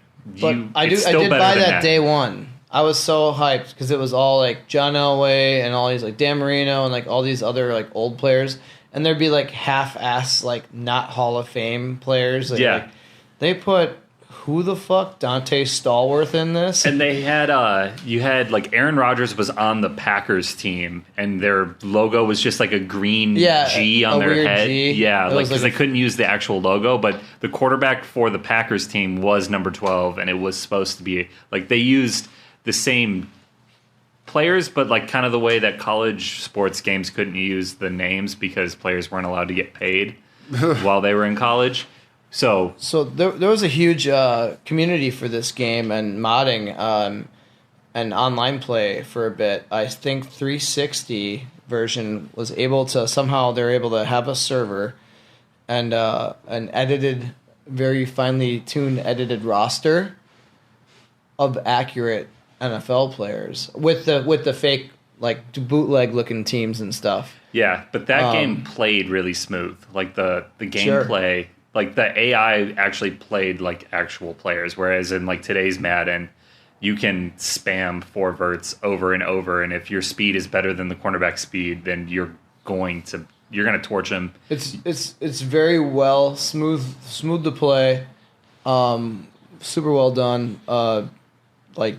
Speaker 3: I
Speaker 4: it's
Speaker 3: did
Speaker 4: still better
Speaker 3: buy
Speaker 4: than
Speaker 3: that day one. I was so hyped because it was all like John Elway and all these like Dan Marino and like all these other like old players, and there'd be like half-ass like not Hall of Fame players. Like,
Speaker 4: Yeah.
Speaker 3: like, they put who the fuck Dante Stallworth in this?
Speaker 4: And they had you had like Aaron Rodgers was on the Packers team, and their logo was just like a green G on
Speaker 3: a
Speaker 4: their
Speaker 3: weird
Speaker 4: head.
Speaker 3: G.
Speaker 4: Yeah,
Speaker 3: It
Speaker 4: like
Speaker 3: was
Speaker 4: because
Speaker 3: like
Speaker 4: they couldn't use the actual logo, but the quarterback for the Packers team was number 12, and it was supposed to be like they used the same players, but like kind of the way that college sports games couldn't use the names because players weren't allowed to get paid while they were in college. So
Speaker 3: there was a huge community for this game and modding and online play for a bit. I think 360 version was able to somehow they're able to have a server and an edited, very finely tuned edited roster of accurate NFL players with the fake like bootleg looking teams and stuff.
Speaker 4: Yeah, but that game played really smooth. Like the gameplay, like the AI actually played like actual players, whereas in like today's Madden, you can spam 4 verts over and over, and if your speed is better than the cornerback speed, then you're going to torch him.
Speaker 3: It's very well smooth to play, super well done. Like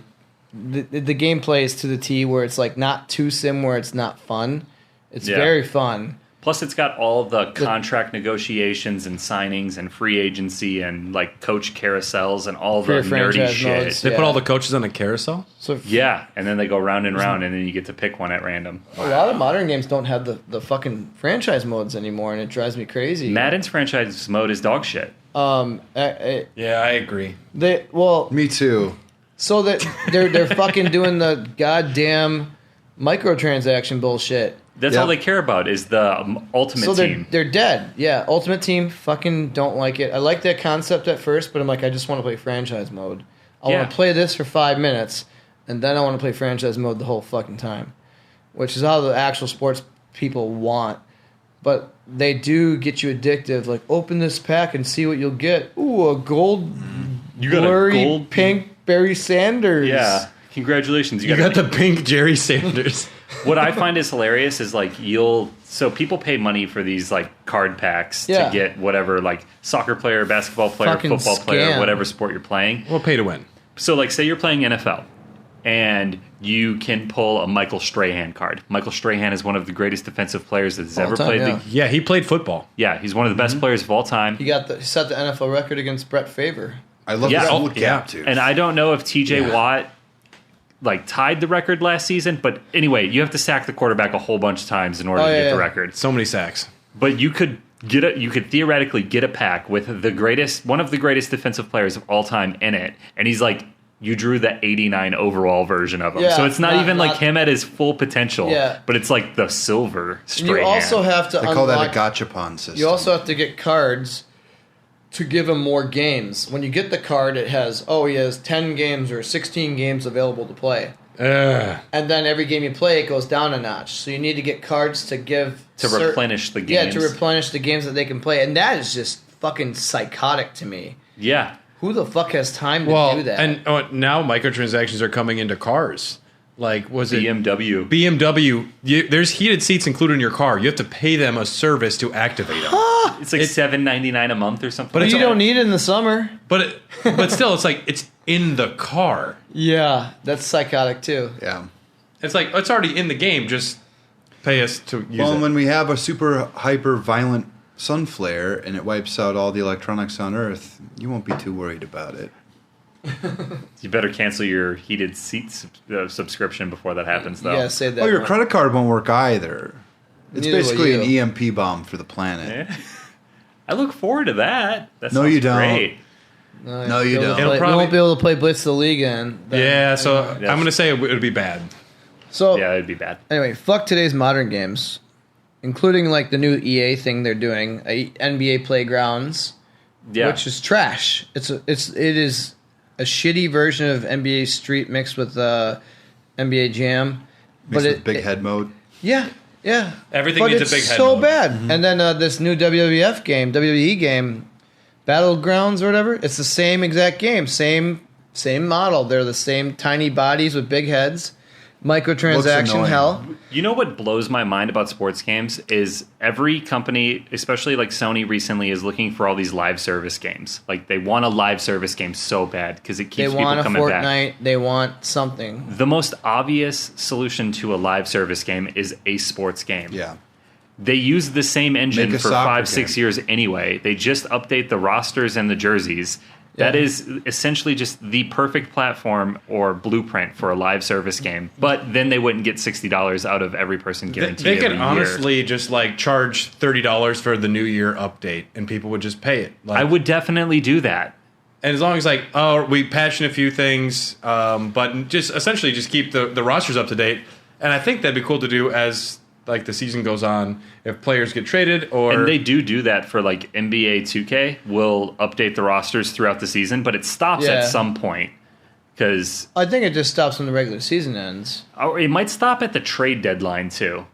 Speaker 3: the gameplay is to the T, where it's like not too sim, where it's not fun. It's very fun.
Speaker 4: Plus, it's got all the contract negotiations and signings and free agency and like coach carousels and all the nerdy shit.
Speaker 3: Modes,
Speaker 2: They put all the coaches on a carousel?
Speaker 3: So
Speaker 4: Yeah, and then they go round and round, and then you get to pick one at random.
Speaker 3: a lot of modern games don't have the fucking franchise modes anymore, and it drives me crazy.
Speaker 4: Madden's franchise mode is dog shit.
Speaker 2: Yeah, I agree.
Speaker 1: Me too.
Speaker 3: So that they're fucking doing the goddamn microtransaction bullshit.
Speaker 4: That's all they care about is the ultimate team.
Speaker 3: They're dead. Yeah, Ultimate Team, fucking don't like it. I like that concept at first, but I'm like, I just want to play franchise mode. I want to play this for 5 minutes, and then I want to play franchise mode the whole fucking time, which is how the actual sports people want. But they do get you addictive. Like, open this pack and see what you'll get. Ooh, a gold, blurry pink Barry Sanders.
Speaker 4: Yeah, congratulations.
Speaker 2: You got the pink Jerry Sanders.
Speaker 4: What I find is hilarious is like so people pay money for these like card packs to get whatever, like soccer player, basketball player,
Speaker 3: Fucking
Speaker 4: football player,
Speaker 3: scam.
Speaker 4: whatever sport you're playing.
Speaker 2: Well, pay to win.
Speaker 4: So like say you're playing NFL and you can pull a Michael Strahan card. Michael Strahan is one of the greatest defensive players that's ever played
Speaker 2: Yeah, he played football.
Speaker 4: Yeah, he's one of the best players of all time.
Speaker 3: He set the NFL record against Brett Favre.
Speaker 1: I love this old gap too.
Speaker 4: And I don't know if TJ Watt like tied the record last season, but anyway, you have to sack the quarterback a whole bunch of times in order to get the record.
Speaker 2: So many sacks.
Speaker 4: But you could theoretically get a pack with one of the greatest defensive players of all time in it, and he's like, you drew the 89 overall version of him. So it's not even like him at his full potential, but it's like the silver Strahan.
Speaker 3: You also have to
Speaker 1: call that a gachapon system.
Speaker 3: You also have to get cards to give him more games. When you get the card, it has, he has 10 games or 16 games available to play. And then every game you play, it goes down a notch. So you need to get cards to give...
Speaker 4: replenish the games.
Speaker 3: Yeah, to replenish the games that they can play. And that is just fucking psychotic to me.
Speaker 4: Yeah.
Speaker 3: Who the fuck has time to do that?
Speaker 2: And now microtransactions are coming into cars. Like, was
Speaker 4: BMW.
Speaker 2: it BMW? There's heated seats included in your car. You have to pay them a service to activate them.
Speaker 4: It's like $7.99 a month or something.
Speaker 3: But you don't need it in the summer.
Speaker 2: But still, it's like it's in the car.
Speaker 3: Yeah, that's psychotic too.
Speaker 1: Yeah.
Speaker 2: It's like it's already in the game. Just pay us to use it.
Speaker 1: Well, when we have a super hyper violent sun flare and it wipes out all the electronics on Earth, you won't be too worried about it.
Speaker 4: You better cancel your heated seats subscription before that happens, though.
Speaker 3: Yeah, say that.
Speaker 1: Well, your credit card won't work either. It's
Speaker 3: Neither
Speaker 1: basically
Speaker 3: will
Speaker 1: an
Speaker 3: you.
Speaker 1: EMP bomb for the planet.
Speaker 4: Yeah. I look forward to that. That
Speaker 1: No,
Speaker 4: sounds
Speaker 1: you don't.
Speaker 4: great.
Speaker 1: No, you don't.
Speaker 2: It'll
Speaker 3: We won't be able to play Blitz the League in.
Speaker 2: Yeah, so I'm going to say it would be bad.
Speaker 3: So
Speaker 4: Yeah, it'd be bad.
Speaker 3: anyway, fuck today's modern games, including like the new EA thing they're doing, NBA Playgrounds,
Speaker 4: Yeah.
Speaker 3: which is trash. It is a shitty version of NBA Street mixed with NBA Jam,
Speaker 1: Mixed with big head mode.
Speaker 3: Yeah.
Speaker 2: Everything
Speaker 3: but
Speaker 2: needs a
Speaker 3: it's
Speaker 2: big head
Speaker 3: so
Speaker 2: mode.
Speaker 3: bad. And then this new WWE game, Battlegrounds or whatever. It's the same exact game, same model. They're the same tiny bodies with big heads. Microtransaction
Speaker 1: annoying.
Speaker 3: hell.
Speaker 4: You know what blows my mind about sports games is every company, especially like Sony recently, is looking for all these live service games. Like they want a live service game so bad because it
Speaker 3: They
Speaker 4: keeps people
Speaker 3: want a
Speaker 4: coming
Speaker 3: Fortnite.
Speaker 4: back.
Speaker 3: They want something.
Speaker 4: The most obvious solution to a live service game is a sports game.
Speaker 1: Yeah.
Speaker 4: They use the same engine
Speaker 1: Make a
Speaker 4: for
Speaker 1: soccer
Speaker 4: 5-6
Speaker 1: game.
Speaker 4: years anyway. They just update the rosters and the jerseys. That is essentially just the perfect platform or blueprint for a live service game. But then they wouldn't get $60 out of every person guaranteed
Speaker 2: They could
Speaker 4: every year.
Speaker 2: honestly just like charge $30 for the New Year update, and people would just pay it. Like,
Speaker 4: I would definitely do that.
Speaker 2: and as long as like, we patch in a few things, but just essentially just keep the rosters up to date. And I think that'd be cool to do as like the season goes on, if players get traded or
Speaker 4: And they do that for like NBA 2K. Will update the rosters throughout the season, but it stops
Speaker 3: Yeah.
Speaker 4: at some point. Because
Speaker 3: I think it just stops when the regular season ends.
Speaker 4: or it might stop at the trade deadline too.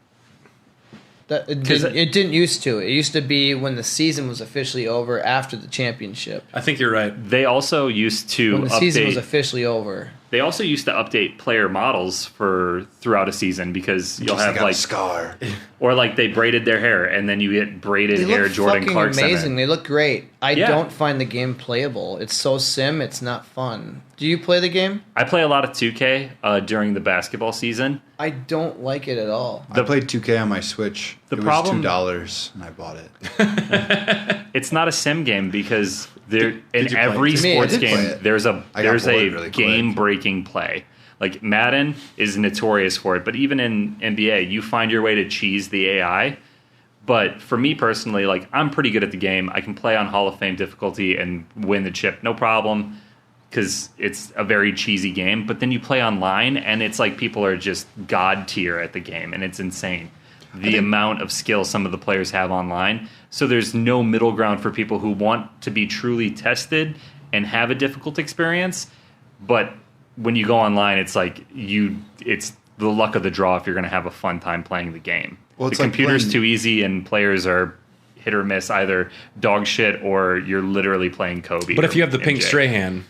Speaker 3: It didn't used to. It used to be when the season was officially over after the championship.
Speaker 2: I think you're right.
Speaker 4: They also used to
Speaker 3: When the
Speaker 4: update.
Speaker 3: season was officially over.
Speaker 4: They also used to update player models for throughout a season because you'll have like
Speaker 1: scar.
Speaker 4: or like they braided their hair and then you get braided
Speaker 3: They
Speaker 4: hair
Speaker 3: look
Speaker 4: Jordan
Speaker 3: fucking
Speaker 4: Clarkson.
Speaker 3: amazing. They look great. I
Speaker 4: Yeah.
Speaker 3: don't find the game playable. It's so sim. It's not fun. Do you play the game?
Speaker 4: I play a lot of 2K during the basketball season.
Speaker 3: I don't like it at all.
Speaker 1: I played 2K on my Switch.
Speaker 4: The
Speaker 1: It
Speaker 4: problem-
Speaker 1: was $2 and I bought it.
Speaker 4: It's not a sim game because there
Speaker 1: did
Speaker 4: in
Speaker 1: you play
Speaker 4: every
Speaker 1: it?
Speaker 3: To me, I
Speaker 4: sports
Speaker 3: did
Speaker 1: play
Speaker 4: game
Speaker 1: it.
Speaker 4: there's a
Speaker 1: I got bored really quick.
Speaker 4: game breaking play. Like Madden is notorious for it, but even in NBA, you find your way to cheese the AI. But for me personally, like I'm pretty good at the game. I can play on Hall of Fame difficulty and win the chip, no problem, because it's a very cheesy game. But then you play online, and it's like people are just god tier at the game, and it's insane. The amount of skill some of the players have online. So there's no middle ground for people who want to be truly tested and have a difficult experience. But when you go online, it's like it's the luck of the draw if you're going to have a fun time playing the game.
Speaker 1: Well,
Speaker 4: The
Speaker 1: it's like
Speaker 4: computer's
Speaker 1: playing-
Speaker 4: too easy and players are hit or miss, either dog shit or you're literally playing Kobe.
Speaker 2: But
Speaker 4: or
Speaker 2: if you have the pink
Speaker 4: MJ.
Speaker 2: Strahan,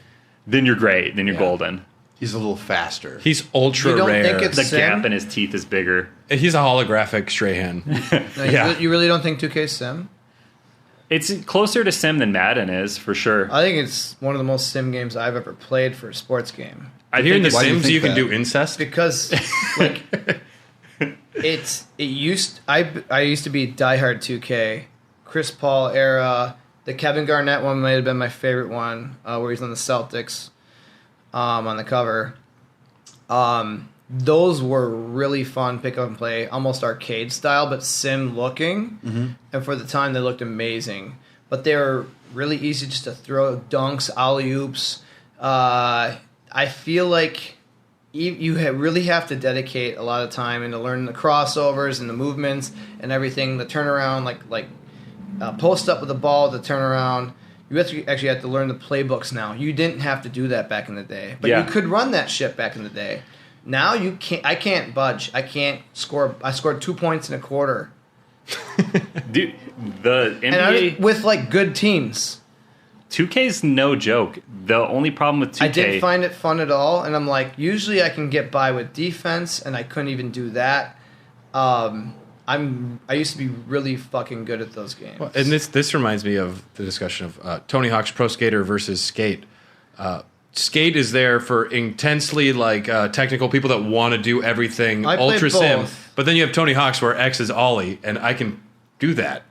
Speaker 4: then you're great. Then you're golden.
Speaker 1: He's a little faster.
Speaker 2: he's ultra
Speaker 3: You don't
Speaker 2: rare.
Speaker 3: think it's-
Speaker 4: The
Speaker 3: Sim?
Speaker 4: gap in his teeth is bigger.
Speaker 2: He's a holographic Strahan.
Speaker 3: No,
Speaker 2: Yeah.
Speaker 3: you really don't think 2K sim?
Speaker 4: It's closer to Sim than Madden is, for sure.
Speaker 3: I think it's one of the most sim games I've ever played for a sports game.
Speaker 4: I
Speaker 2: Here in
Speaker 4: think
Speaker 2: The
Speaker 1: Why do you
Speaker 2: Sims,
Speaker 1: think
Speaker 2: you can
Speaker 1: that?
Speaker 2: do incest.
Speaker 3: Because like I used to be diehard 2K, Chris Paul era. The Kevin Garnett one might have been my favorite one, where he's on the Celtics, on the cover. Those were really fun pick up and play, almost arcade style, but sim looking. And for the time, they looked amazing. But they were really easy just to throw dunks, alley oops. I feel like you really have to dedicate a lot of time into learning the crossovers and the movements and everything. The turnaround, like post up with the ball, the turnaround. You actually have to learn the playbooks now. You didn't have to do that back in the day, but
Speaker 4: Yeah.
Speaker 3: you could run that shit back in the day. Now you can't. I can't budge. I can't score. I scored 2 points in a quarter,
Speaker 4: Dude, the
Speaker 3: and
Speaker 4: NBA
Speaker 3: with like good teams.
Speaker 4: 2K's no joke. The only problem with 2K,
Speaker 3: I didn't find it fun at all, and I'm like, usually I can get by with defense, and I couldn't even do that. I used to be really fucking good at those games.
Speaker 2: And this reminds me of the discussion of Tony Hawk's Pro Skater versus Skate. Skate is there for intensely technical people that want to do everything
Speaker 3: I played
Speaker 2: ultra sim.
Speaker 3: both.
Speaker 2: But then you have Tony Hawk's where X is Ollie, and I can do that.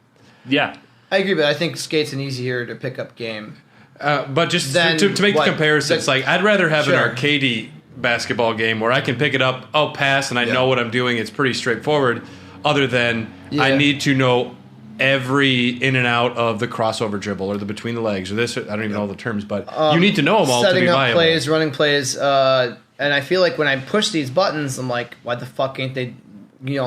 Speaker 4: yeah.
Speaker 3: I agree, but I think Skate's an easier to pick up game.
Speaker 2: But just
Speaker 3: Then
Speaker 2: to make
Speaker 3: what?
Speaker 2: the comparison, it's like I'd rather have
Speaker 3: Sure.
Speaker 2: an arcadey basketball game where I can pick it up, pass, and I know what I'm doing. It's pretty straightforward. Other than I
Speaker 3: Yeah.
Speaker 2: need to know every in and out of the crossover dribble or the between the legs or this. I don't even know the terms, but you need to know them all to be
Speaker 3: Setting up
Speaker 2: viable.
Speaker 3: plays, running plays, and I feel like when I push these buttons, I'm like, why the fuck ain't they,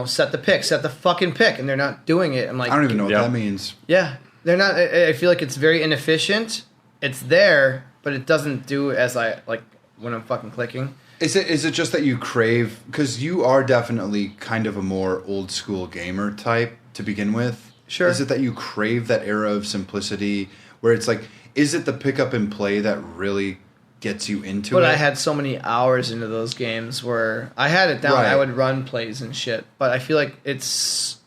Speaker 3: set the fucking pick, and they're not doing it. I'm like,
Speaker 1: I don't even know what
Speaker 4: Yeah.
Speaker 1: that means.
Speaker 3: yeah, they're not. I feel like it's very inefficient. It's there, but it doesn't do as I like when I'm fucking clicking.
Speaker 1: Is it just that you crave, because you are definitely kind of a more old school gamer type to begin with?
Speaker 3: Sure.
Speaker 1: Is it that you crave that era of simplicity where it's like, is it the pick up and play that really gets you into
Speaker 3: But
Speaker 1: it?
Speaker 3: I had so many hours into those games where I had it down.
Speaker 1: Right.
Speaker 3: I would run plays and shit. But I feel like it's,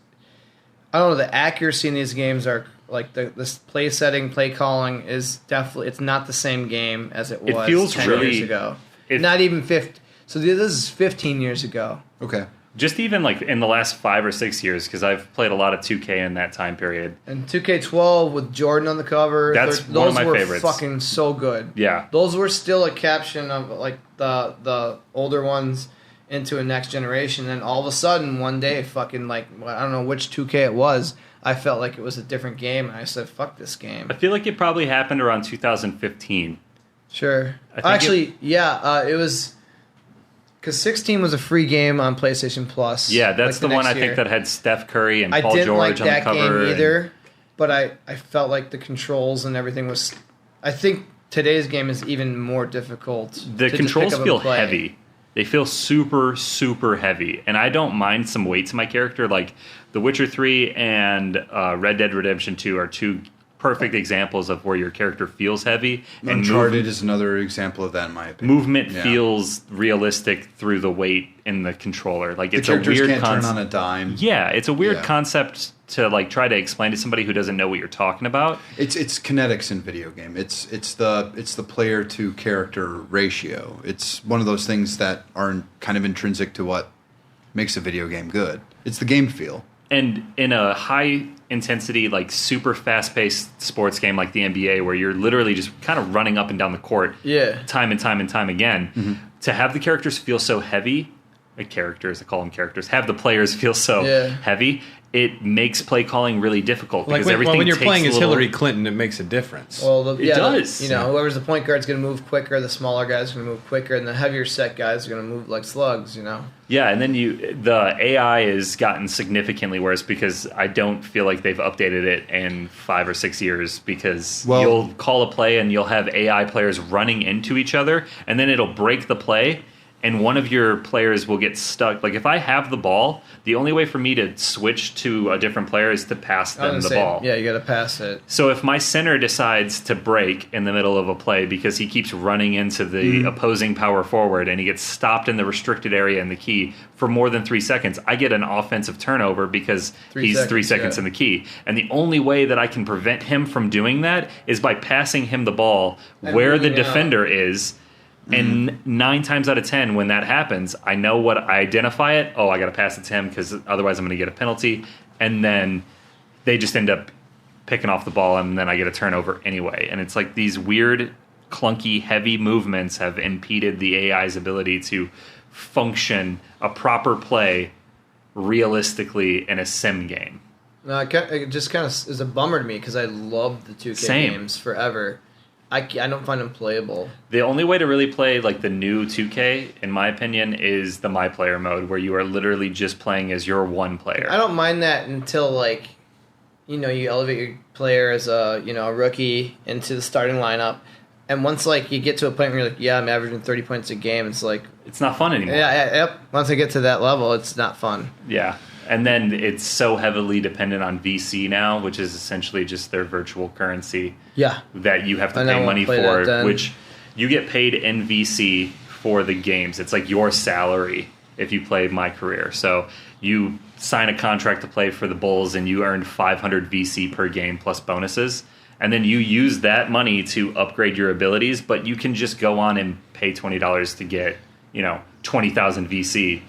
Speaker 3: I don't know, the accuracy in these games are like this play setting, play calling is definitely, it's not the same game as it was
Speaker 4: feels
Speaker 3: 10
Speaker 4: really-
Speaker 3: years ago.
Speaker 4: it-
Speaker 3: Not even 50. So this is 15 years ago.
Speaker 1: Okay.
Speaker 4: Just even like in the last 5 or 6 years, because I've played a lot of 2K in that time period.
Speaker 3: And 2K12 with Jordan on the cover.
Speaker 4: That's
Speaker 3: those
Speaker 4: one of my
Speaker 3: were
Speaker 4: favorites.
Speaker 3: fucking so good.
Speaker 4: Yeah.
Speaker 3: Those were still a caption of like the older ones into a next generation. And all of a sudden, one day, fucking like, I don't know which 2K it was, I felt like it was a different game. And I said, fuck this game.
Speaker 4: I feel like it probably happened around 2015.
Speaker 3: Sure.
Speaker 4: I think
Speaker 3: Actually, it was... Because 16 was a free game on PlayStation Plus.
Speaker 4: Yeah, that's
Speaker 3: like
Speaker 4: the one
Speaker 3: next
Speaker 4: I think
Speaker 3: year.
Speaker 4: that had Steph Curry and
Speaker 3: I
Speaker 4: Paul
Speaker 3: didn't
Speaker 4: George
Speaker 3: like
Speaker 4: on
Speaker 3: that
Speaker 4: the cover.
Speaker 3: game
Speaker 4: and-
Speaker 3: either, but I felt like the controls and everything was... I think today's game is even more difficult.
Speaker 4: The
Speaker 3: to
Speaker 4: controls
Speaker 3: pick up and
Speaker 4: feel
Speaker 3: play.
Speaker 4: heavy. They feel super, super heavy. And I don't mind some weight to my character. Like The Witcher 3 and Red Dead Redemption 2 are two perfect examples of where your character feels heavy. And
Speaker 1: Uncharted is another example of that, in my opinion.
Speaker 4: movement feels realistic through the weight in the controller. Like,
Speaker 1: The
Speaker 4: it's a
Speaker 1: characters
Speaker 4: weird
Speaker 1: can't turn
Speaker 4: concept.
Speaker 1: on a dime.
Speaker 4: Yeah, it's a weird
Speaker 1: Yeah.
Speaker 4: concept to like try to explain to somebody who doesn't know what you're talking about.
Speaker 1: It's kinetics in video game. It's the player to character ratio. It's one of those things that are kind of intrinsic to what makes a video game good. It's the game feel.
Speaker 4: And in a high intensity, like super fast paced sports game like the NBA, where you're literally just kind of running up and down the court time and time and time again, to have the characters feel so heavy, I call them characters, have the players feel so heavy, it makes play calling really difficult.
Speaker 2: Like
Speaker 4: Because everything
Speaker 2: when you're
Speaker 4: takes
Speaker 2: playing
Speaker 4: a
Speaker 2: as
Speaker 4: little-
Speaker 2: Hillary Clinton, it makes a difference.
Speaker 3: Well,
Speaker 4: It does.
Speaker 3: Whoever's the point guard's going to move quicker. The smaller guy's going to move quicker, and the heavier set guys are going to move like slugs.
Speaker 4: Yeah, and then the AI has gotten significantly worse because I don't feel like they've updated it in 5 or 6 years, because you'll call a play and you'll have AI players running into each other, and then it'll break the play and one of your players will get stuck. Like, if I have the ball, the only way for me to switch to a different player is to pass them the ball.
Speaker 3: Yeah, you got to pass it.
Speaker 4: So if my center decides to break in the middle of a play because he keeps running into the opposing power forward and he gets stopped in the restricted area in the key for more than 3 seconds, I get an offensive turnover because he's 3 seconds in the key. And the only way that I can prevent him from doing that is by passing him the ball where the defender is. And 9 times out of 10, when that happens, I know what I identify it. Oh, I got to pass it to him because otherwise I'm going to get a penalty. And then they just end up picking off the ball, and then I get a turnover anyway. And it's like these weird, clunky, heavy movements have impeded the AI's ability to function a proper play realistically in a sim game.
Speaker 3: No, it just kind of is a bummer to me because I loved the 2K games forever. I don't find them playable.
Speaker 4: The only way to really play like the new 2K, in my opinion, is the My Player mode, where you are literally just playing as your one player.
Speaker 3: I don't mind that until you elevate your player as a rookie into the starting lineup, and once you get to a point where you're like, yeah, I'm averaging 30 points a game, it's like
Speaker 4: it's not fun anymore.
Speaker 3: Yep. Once I get to that level, it's not fun.
Speaker 4: Yeah. And then it's so heavily dependent on VC now, which is essentially just their virtual currency.
Speaker 3: Yeah.
Speaker 4: That you have to pay money for, which you get paid in VC for the games. It's like your salary if you play My Career. So you sign a contract to play for the Bulls and you earn 500 VC per game plus bonuses. And then you use that money to upgrade your abilities, but you can just go on and pay $20 to get, 20,000 VC.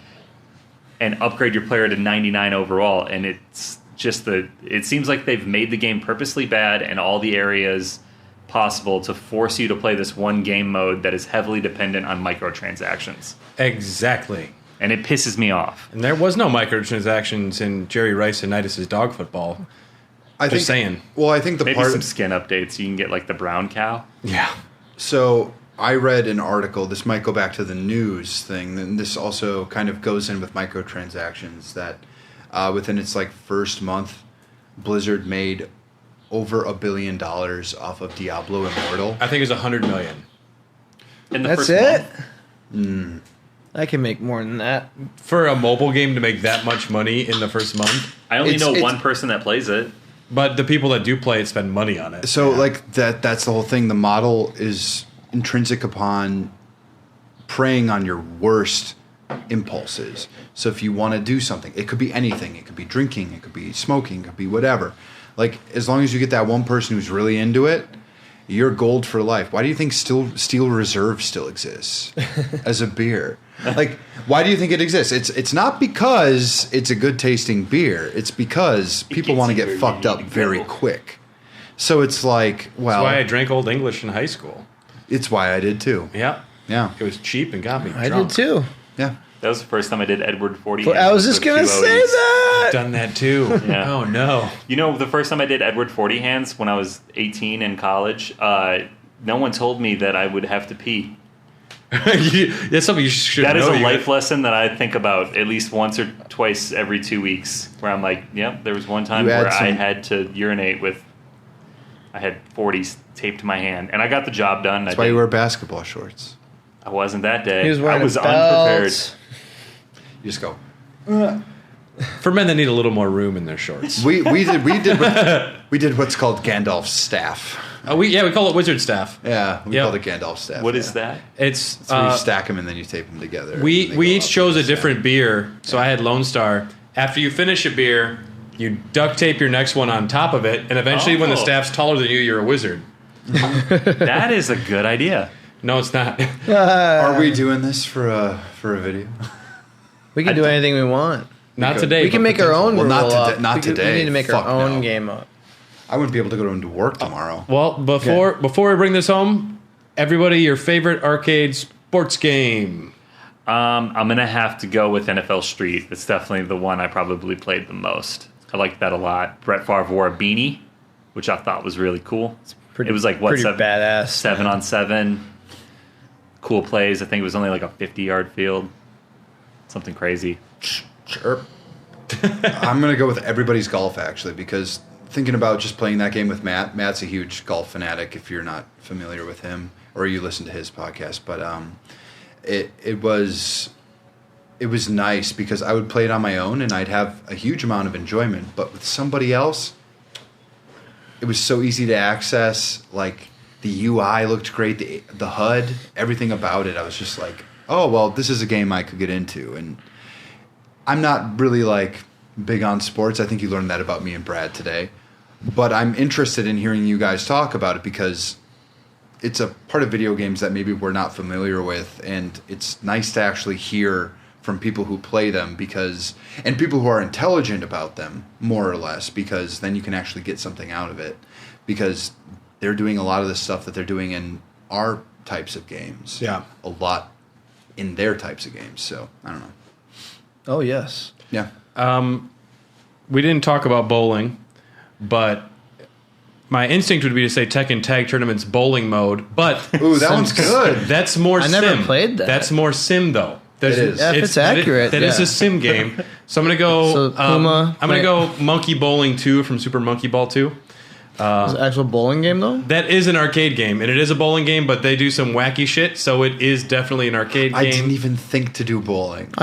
Speaker 4: And upgrade your player to 99 overall, and it's just it seems like they've made the game purposely bad in all the areas possible to force you to play this one game mode that is heavily dependent on microtransactions.
Speaker 2: Exactly.
Speaker 4: And it pisses me off.
Speaker 2: And there was no microtransactions in Jerry Rice and Nitus's dog football. Just saying.
Speaker 1: Well, I think
Speaker 4: Maybe some skin updates. You can get like the brown cow.
Speaker 2: Yeah.
Speaker 1: So I read an article, this might go back to the news thing, and this also kind of goes in with microtransactions, that within its first month, Blizzard made over $1 billion off of Diablo Immortal.
Speaker 2: I think it was $100 million.
Speaker 4: In the
Speaker 3: That's
Speaker 4: first
Speaker 3: it?
Speaker 4: month.
Speaker 3: I can make more than that.
Speaker 2: For a mobile game to make that much money in the first month?
Speaker 4: I only know one person that plays it.
Speaker 2: But the people that do play it spend money on it.
Speaker 1: So that's the whole thing. The model is intrinsic upon preying on your worst impulses. So if you want to do something, it could be anything. It could be drinking. It could be smoking. It could be whatever. As long as you get that one person who's really into it, you're gold for life. Why do you think Steel Reserve still exists as a beer? Why do you think it exists? It's not because it's a good tasting beer. It's because people want to get fucked up very quick. So it's
Speaker 2: That's why I drank Old English in high school.
Speaker 1: It's why I did too.
Speaker 2: Yeah.
Speaker 1: Yeah.
Speaker 2: It was cheap and got me drunk.
Speaker 3: I did too.
Speaker 1: Yeah.
Speaker 4: That was the first time I did Edward 40.
Speaker 3: I was just going to say that.
Speaker 2: I've done that too.
Speaker 4: Yeah.
Speaker 2: Oh, no.
Speaker 4: The first time I did Edward 40 hands when I was 18 in college, no one told me that I would have to pee.
Speaker 2: That's something you should know.
Speaker 4: That is a life lesson that I think about at least once or twice every 2 weeks, where I'm like, yep, there was one time where I had to urinate with... I had 40s taped to my hand, and I got the job done.
Speaker 1: That's why you wear basketball shorts.
Speaker 4: I wasn't that day.
Speaker 3: He was wearing
Speaker 4: I was
Speaker 3: a belt.
Speaker 4: unprepared.
Speaker 1: You just go.
Speaker 2: For men that need a little more room in their shorts.
Speaker 1: We did what's called Gandalf's staff.
Speaker 2: We call it wizard staff.
Speaker 1: Yeah, we
Speaker 2: Yep.
Speaker 1: called it Gandalf's staff.
Speaker 4: What is that?
Speaker 2: It's
Speaker 1: So you stack them and then you tape them together.
Speaker 2: we
Speaker 1: and they go
Speaker 2: each
Speaker 1: up
Speaker 2: chose
Speaker 1: in
Speaker 2: a
Speaker 1: the
Speaker 2: different
Speaker 1: stack.
Speaker 2: beer. So I had Lone Star. After you finish a beer, you duct tape your next one on top of it, and eventually, when the
Speaker 4: Oh.
Speaker 2: staff's taller than you, you're a wizard.
Speaker 4: That is a good idea.
Speaker 2: No, it's not.
Speaker 1: Are we doing this for a video?
Speaker 3: We can do anything we want.
Speaker 2: Not today.
Speaker 3: We can
Speaker 2: but
Speaker 3: make our own
Speaker 1: Well, not
Speaker 3: rule
Speaker 1: today-
Speaker 3: up.
Speaker 1: not
Speaker 3: We could-
Speaker 1: today.
Speaker 3: We need to make
Speaker 1: Fuck
Speaker 3: our own
Speaker 1: no.
Speaker 3: game up.
Speaker 1: I wouldn't be able to go into work tomorrow.
Speaker 2: Well, before we bring this home, everybody, your favorite arcade sports game.
Speaker 4: I'm going to have to go with NFL Street. It's definitely the one I probably played the most. I liked that a lot. Brett Favre wore a beanie, which I thought was really cool.
Speaker 3: Pretty,
Speaker 4: It was like, what,
Speaker 3: pretty badass.
Speaker 4: 7-on-7. Cool plays. I think it was only like a 50-yard field. Something crazy.
Speaker 1: Sure. I'm going to go with everybody's golf, actually, because thinking about just playing that game with Matt. Matt's a huge golf fanatic, if you're not familiar with him, or you listen to his podcast. But it was nice because I would play it on my own, and I'd have a huge amount of enjoyment. But with somebody else, it was so easy to access. Like, the UI looked great, the HUD, everything about it. I was just like, oh, well, this is a game I could get into. And I'm not really like big on sports. I think you learned that about me and Brad today. But I'm interested in hearing you guys talk about it because it's a part of video games that maybe we're not familiar with, and it's nice to actually hear from people who play them and people who are intelligent about them, more or less, because then you can actually get something out of it, because they're doing a lot of the stuff that they're doing in our types of games.
Speaker 2: Yeah.
Speaker 1: A lot in their types of games. So I don't know.
Speaker 3: Oh, yes.
Speaker 1: Yeah.
Speaker 2: We didn't talk about bowling, but my instinct would be to say Tekken Tag Tournament's bowling mode, but
Speaker 1: Ooh, that one's good.
Speaker 2: that's more
Speaker 3: I
Speaker 2: sim.
Speaker 3: never played that.
Speaker 2: That's more sim, though.
Speaker 1: It is.
Speaker 3: Yeah, if it's accurate,
Speaker 2: That is
Speaker 3: yeah.
Speaker 2: a sim game. So I'm going to go
Speaker 3: So, Puma,
Speaker 2: I'm going to go Monkey Bowling 2 from Super Monkey Ball 2.
Speaker 3: Is it an actual bowling game, though?
Speaker 2: That is an arcade game, and it is a bowling game, but they do some wacky shit, so it is definitely an arcade game.
Speaker 1: I didn't even think to do bowling.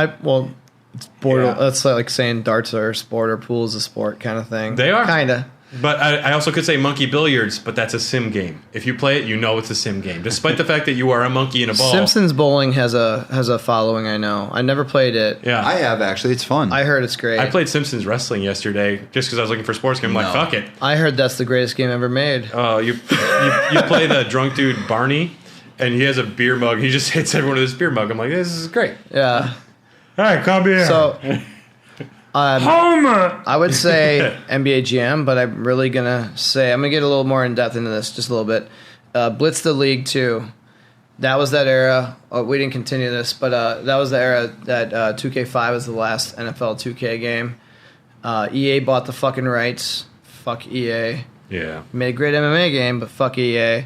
Speaker 3: It's border.
Speaker 2: Yeah.
Speaker 3: That's like saying darts are a sport or pool is a sport kind of thing.
Speaker 2: They are.
Speaker 3: Kinda.
Speaker 2: But I also could say Monkey Billiards, but that's a sim game. If you play it, you know it's a sim game, despite the fact that you are a monkey in a ball.
Speaker 3: Simpsons Bowling has a following. I know. I never played it.
Speaker 2: Yeah.
Speaker 1: I have, actually. It's fun.
Speaker 3: I heard it's great.
Speaker 2: I played Simpsons Wrestling yesterday just because I was looking for a sports game. I'm like,
Speaker 1: No.
Speaker 2: fuck it.
Speaker 3: I heard that's the greatest game ever made.
Speaker 2: You play the drunk dude Barney, and he has a beer mug. He just hits everyone with his beer mug. I'm like, this is great.
Speaker 3: Yeah.
Speaker 2: Hey, come here.
Speaker 3: So
Speaker 2: Homer.
Speaker 3: I would say NBA Jam, but I'm really gonna say I'm gonna get a little more in depth into this, just a little bit. Blitz the League 2. That was that era. We didn't continue this, but that was the era that 2K5 was the last NFL 2K game. EA bought the fucking rights. Fuck EA.
Speaker 2: Yeah.
Speaker 3: Made a great MMA game, but fuck EA.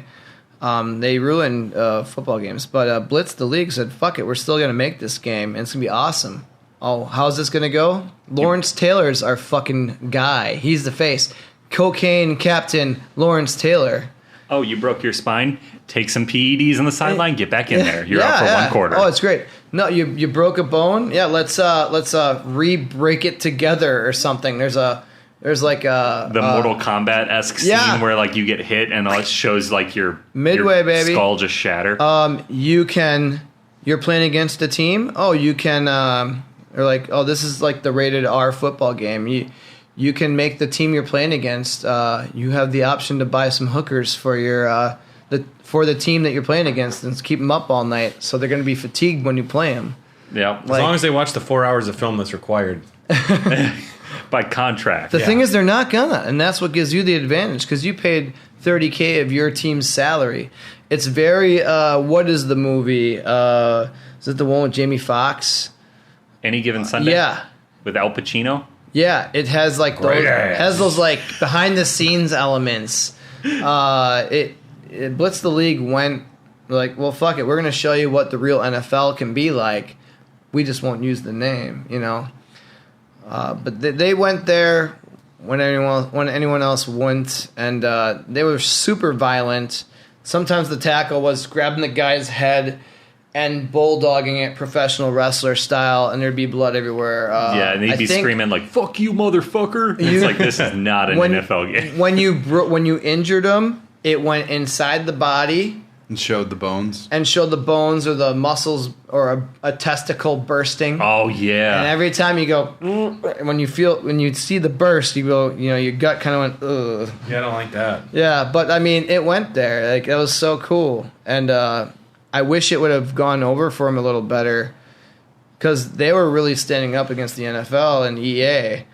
Speaker 3: They ruined football games. But Blitz the League said, fuck it, we're still going to make this game, and it's going to be awesome. Oh, how's this going to go? Lawrence Taylor's our fucking guy. He's the face. Cocaine Captain Lawrence Taylor.
Speaker 4: Oh, you broke your spine? Take some PEDs on the sideline. Get back in there. You're out for 1 quarter.
Speaker 3: Oh, it's great. No, you broke a bone. Yeah, let's re-break it together or something. There's like a
Speaker 4: The Mortal Kombat-esque scene where like you get hit and it shows like your
Speaker 3: Midway, baby.
Speaker 4: skull just shatter.
Speaker 3: You're playing against a team. Oh, you can or like, oh, this is like the rated R football game. You can make the team you're playing against. You have the option to buy some hookers for your for the team that you're playing against and keep them up all night, so they're going to be fatigued when you play them.
Speaker 4: Yeah,
Speaker 2: As long as they watch the 4 hours of film that's required.
Speaker 4: by contract.
Speaker 3: The thing is, they're not gonna, and that's what gives you the advantage because you paid $30K of your team's salary. It's very. What is the movie? Is it the one with Jamie Foxx?
Speaker 4: Any Given Sunday.
Speaker 3: Yeah.
Speaker 4: With Al Pacino.
Speaker 3: Yeah, it has like those like behind the scenes elements. It Blitz the League went like, well, fuck it, we're gonna show you what the real NFL can be like. We just won't use the name, you know. But they went there when anyone else wouldn't, and they were super violent. Sometimes the tackle was grabbing the guy's head and bulldogging it professional wrestler style, and there'd be blood everywhere.
Speaker 4: And they'd be screaming like, "Fuck you, motherfucker!" It's like, this is not an NFL game.
Speaker 3: When you injured them, it went inside the body
Speaker 1: And showed the bones.
Speaker 3: or the muscles or a testicle bursting.
Speaker 4: Oh yeah.
Speaker 3: And every time you go, when you see the burst, you go, your gut kind of went, ugh.
Speaker 2: Yeah, I don't like that.
Speaker 3: Yeah, but I mean, it went there. Like, it was so cool, and I wish it would have gone over for him a little better, because they were really standing up against the NFL and EA.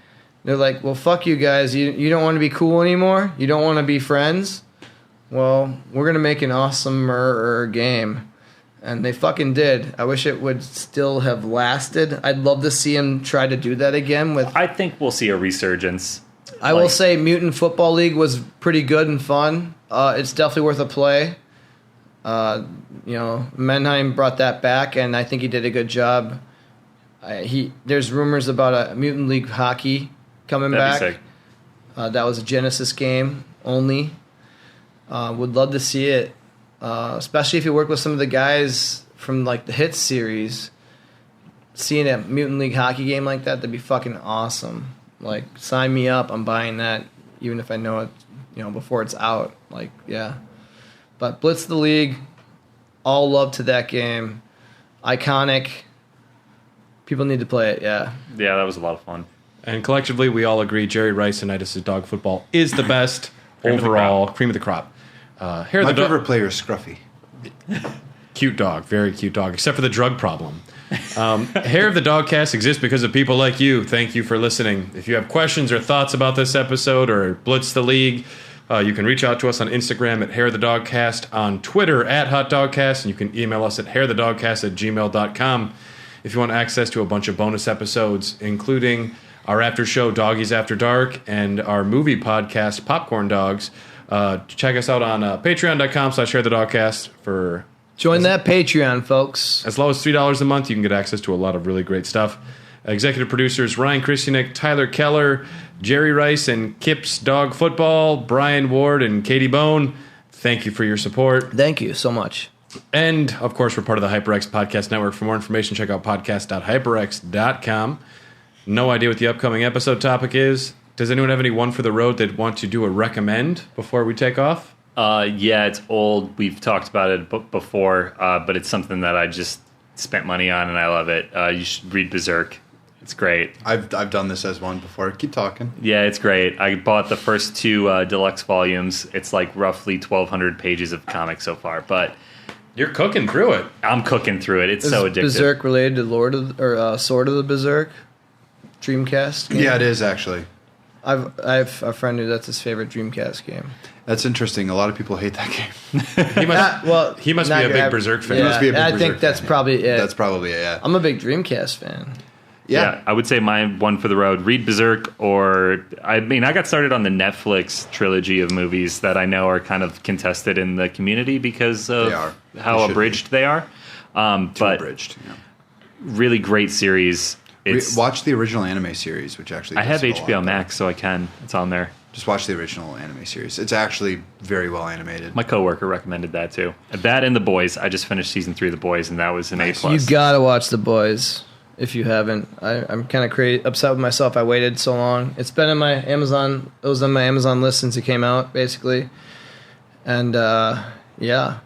Speaker 3: They're like, well, fuck you guys. You don't want to be cool anymore? You don't want to be friends? Well, we're going to make an awesomer game. And they fucking did. I wish it would still have lasted. I'd love to see him try to do that again.
Speaker 4: I think we'll see a resurgence.
Speaker 3: I will say Mutant Football League was pretty good and fun. It's definitely worth a play. Menheim brought that back, and I think he did a good job. There's rumors about a Mutant League hockey coming back.
Speaker 4: That'd be sick.
Speaker 3: That was a Genesis game only. Would love to see it, especially if you work with some of the guys from like the Hits series. Seeing a Mutant League hockey game like that'd be fucking awesome. Like, sign me up. I'm buying that, even if I know it, before it's out. Like, yeah. But Blitz the League, all love to that game. Iconic. People need to play it, yeah.
Speaker 4: Yeah, that was a lot of fun.
Speaker 2: And collectively, we all agree Jerry Rice-initis' dog football is the best overall. Cream of the crop.
Speaker 1: My favorite player is Scruffy.
Speaker 2: Cute dog. Very cute dog, except for the drug problem. Hair of the Dogcast exists because of people like you. Thank you for listening. If you have questions or thoughts about this episode or Blitz the League, you can reach out to us on Instagram at Hair of the Dogcast, on Twitter at Hot Dogcast, and you can email us at hairthedogcast@gmail.com if you want access to a bunch of bonus episodes, including our after show Doggies After Dark and our movie podcast Popcorn Dogs. Check us out on patreon.com/hairthedogcast for...
Speaker 3: Join that Patreon, folks.
Speaker 2: As low as $3 a month, you can get access to a lot of really great stuff. Executive producers Ryan Christianek, Tyler Keller, Jerry Rice and Kip's Dog Football, Brian Ward and Katie Bone. Thank you for your support.
Speaker 3: Thank you so much.
Speaker 2: And, of course, we're part of the HyperX Podcast Network. For more information, check out podcast.hyperx.com. No idea what the upcoming episode topic is. Does anyone have any one for the road they'd want to do a recommend before we take off?
Speaker 4: Yeah, it's old. We've talked about it before, but it's something that I just spent money on, and I love it. You should read Berserk. It's great.
Speaker 1: I've done this as one before. Keep talking.
Speaker 4: Yeah, it's great. I bought the first two deluxe volumes. It's like roughly 1,200 pages of comics so far, but
Speaker 2: you're cooking through it.
Speaker 4: I'm cooking through it. It's so addictive.
Speaker 3: Is Berserk related to Sword of the Berserk Dreamcast game?
Speaker 1: Yeah, it is actually.
Speaker 3: I've a friend who that's his favorite Dreamcast game.
Speaker 1: That's interesting. A lot of people hate that game.
Speaker 2: He must be a big Berserk fan.
Speaker 3: Yeah,
Speaker 1: He must be a big
Speaker 3: I
Speaker 1: Berserk
Speaker 3: think that's
Speaker 1: fan,
Speaker 3: probably it.
Speaker 1: That's probably it, yeah.
Speaker 3: I'm a big Dreamcast fan.
Speaker 4: Yeah, I would say my one for the road, read Berserk, or, I got started on the Netflix trilogy of movies that I know are kind of contested in the community because of how abridged they are. But
Speaker 1: abridged, yeah.
Speaker 4: Really great series.
Speaker 1: Watch the original anime series, which actually
Speaker 4: I have
Speaker 1: does a
Speaker 4: HBO
Speaker 1: lot
Speaker 4: Max, so I can. It's on there.
Speaker 1: Just watch the original anime series. It's actually very well animated.
Speaker 4: My coworker recommended that too. That and The Boys. I just finished season 3 of The Boys, and that was an A+.
Speaker 3: You gotta watch The Boys if you haven't. I'm kind of upset with myself. I waited so long. It's been in my Amazon. It was on my Amazon list since it came out, basically. And yeah,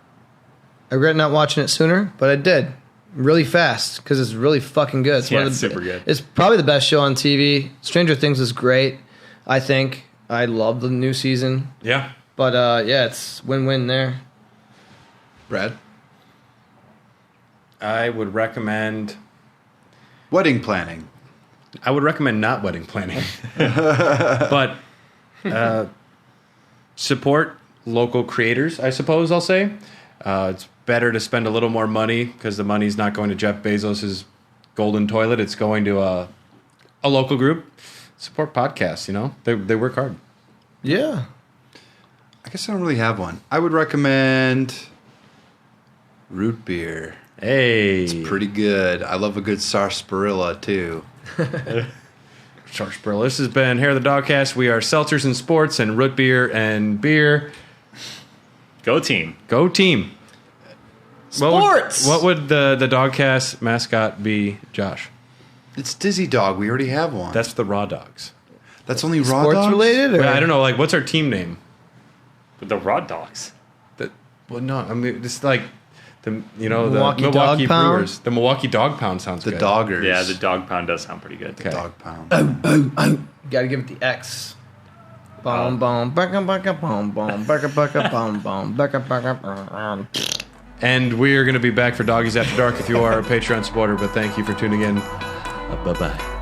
Speaker 3: I regret not watching it sooner, but I did. Really fast because it's really fucking good.
Speaker 4: It's super good.
Speaker 3: It's probably the best show on TV. Stranger Things is great. I think I love the new season.
Speaker 2: Yeah,
Speaker 3: but yeah, it's win-win there.
Speaker 1: Brad,
Speaker 2: I would recommend
Speaker 1: wedding planning.
Speaker 2: I would recommend not wedding planning, but support local creators. I suppose I'll say it's better to spend a little more money because the money's not going to Jeff Bezos' golden toilet. It's going to a local group. Support podcasts, they work hard.
Speaker 3: Yeah.
Speaker 1: I guess I don't really have one. I would recommend root beer.
Speaker 2: Hey.
Speaker 1: It's pretty good. I love a good sarsaparilla too.
Speaker 2: George Brill. This has been Hair of the Dogcast. We are seltzers and sports and root beer and beer.
Speaker 4: Go team.
Speaker 2: Go team.
Speaker 3: Sports!
Speaker 2: What would the Dogcast mascot be, Josh?
Speaker 1: It's Dizzy Dog. We already have one.
Speaker 2: That's the Raw Dogs.
Speaker 1: That's only Raw
Speaker 3: Sports
Speaker 1: Dogs?
Speaker 3: related? Or?
Speaker 2: Well, I don't know. Like, what's our team name?
Speaker 4: The Raw Dogs.
Speaker 2: Well, no. I mean, it's like the
Speaker 3: Milwaukee
Speaker 2: the Milwaukee
Speaker 3: Dog Pound?
Speaker 2: Brewers. The Milwaukee Dog Pound sounds
Speaker 1: The
Speaker 2: good.
Speaker 1: Doggers.
Speaker 4: Yeah, the dog pound does sound pretty good.
Speaker 2: Okay.
Speaker 1: Dog Pound.
Speaker 3: Gotta give it the X. Boom, boom, baka, baka, boom, boom, baka, baka, boom, boom, baka, baka, boom.
Speaker 2: And we are going to be back for Doggies After Dark if you are a Patreon supporter. But thank you for tuning in. Bye-bye.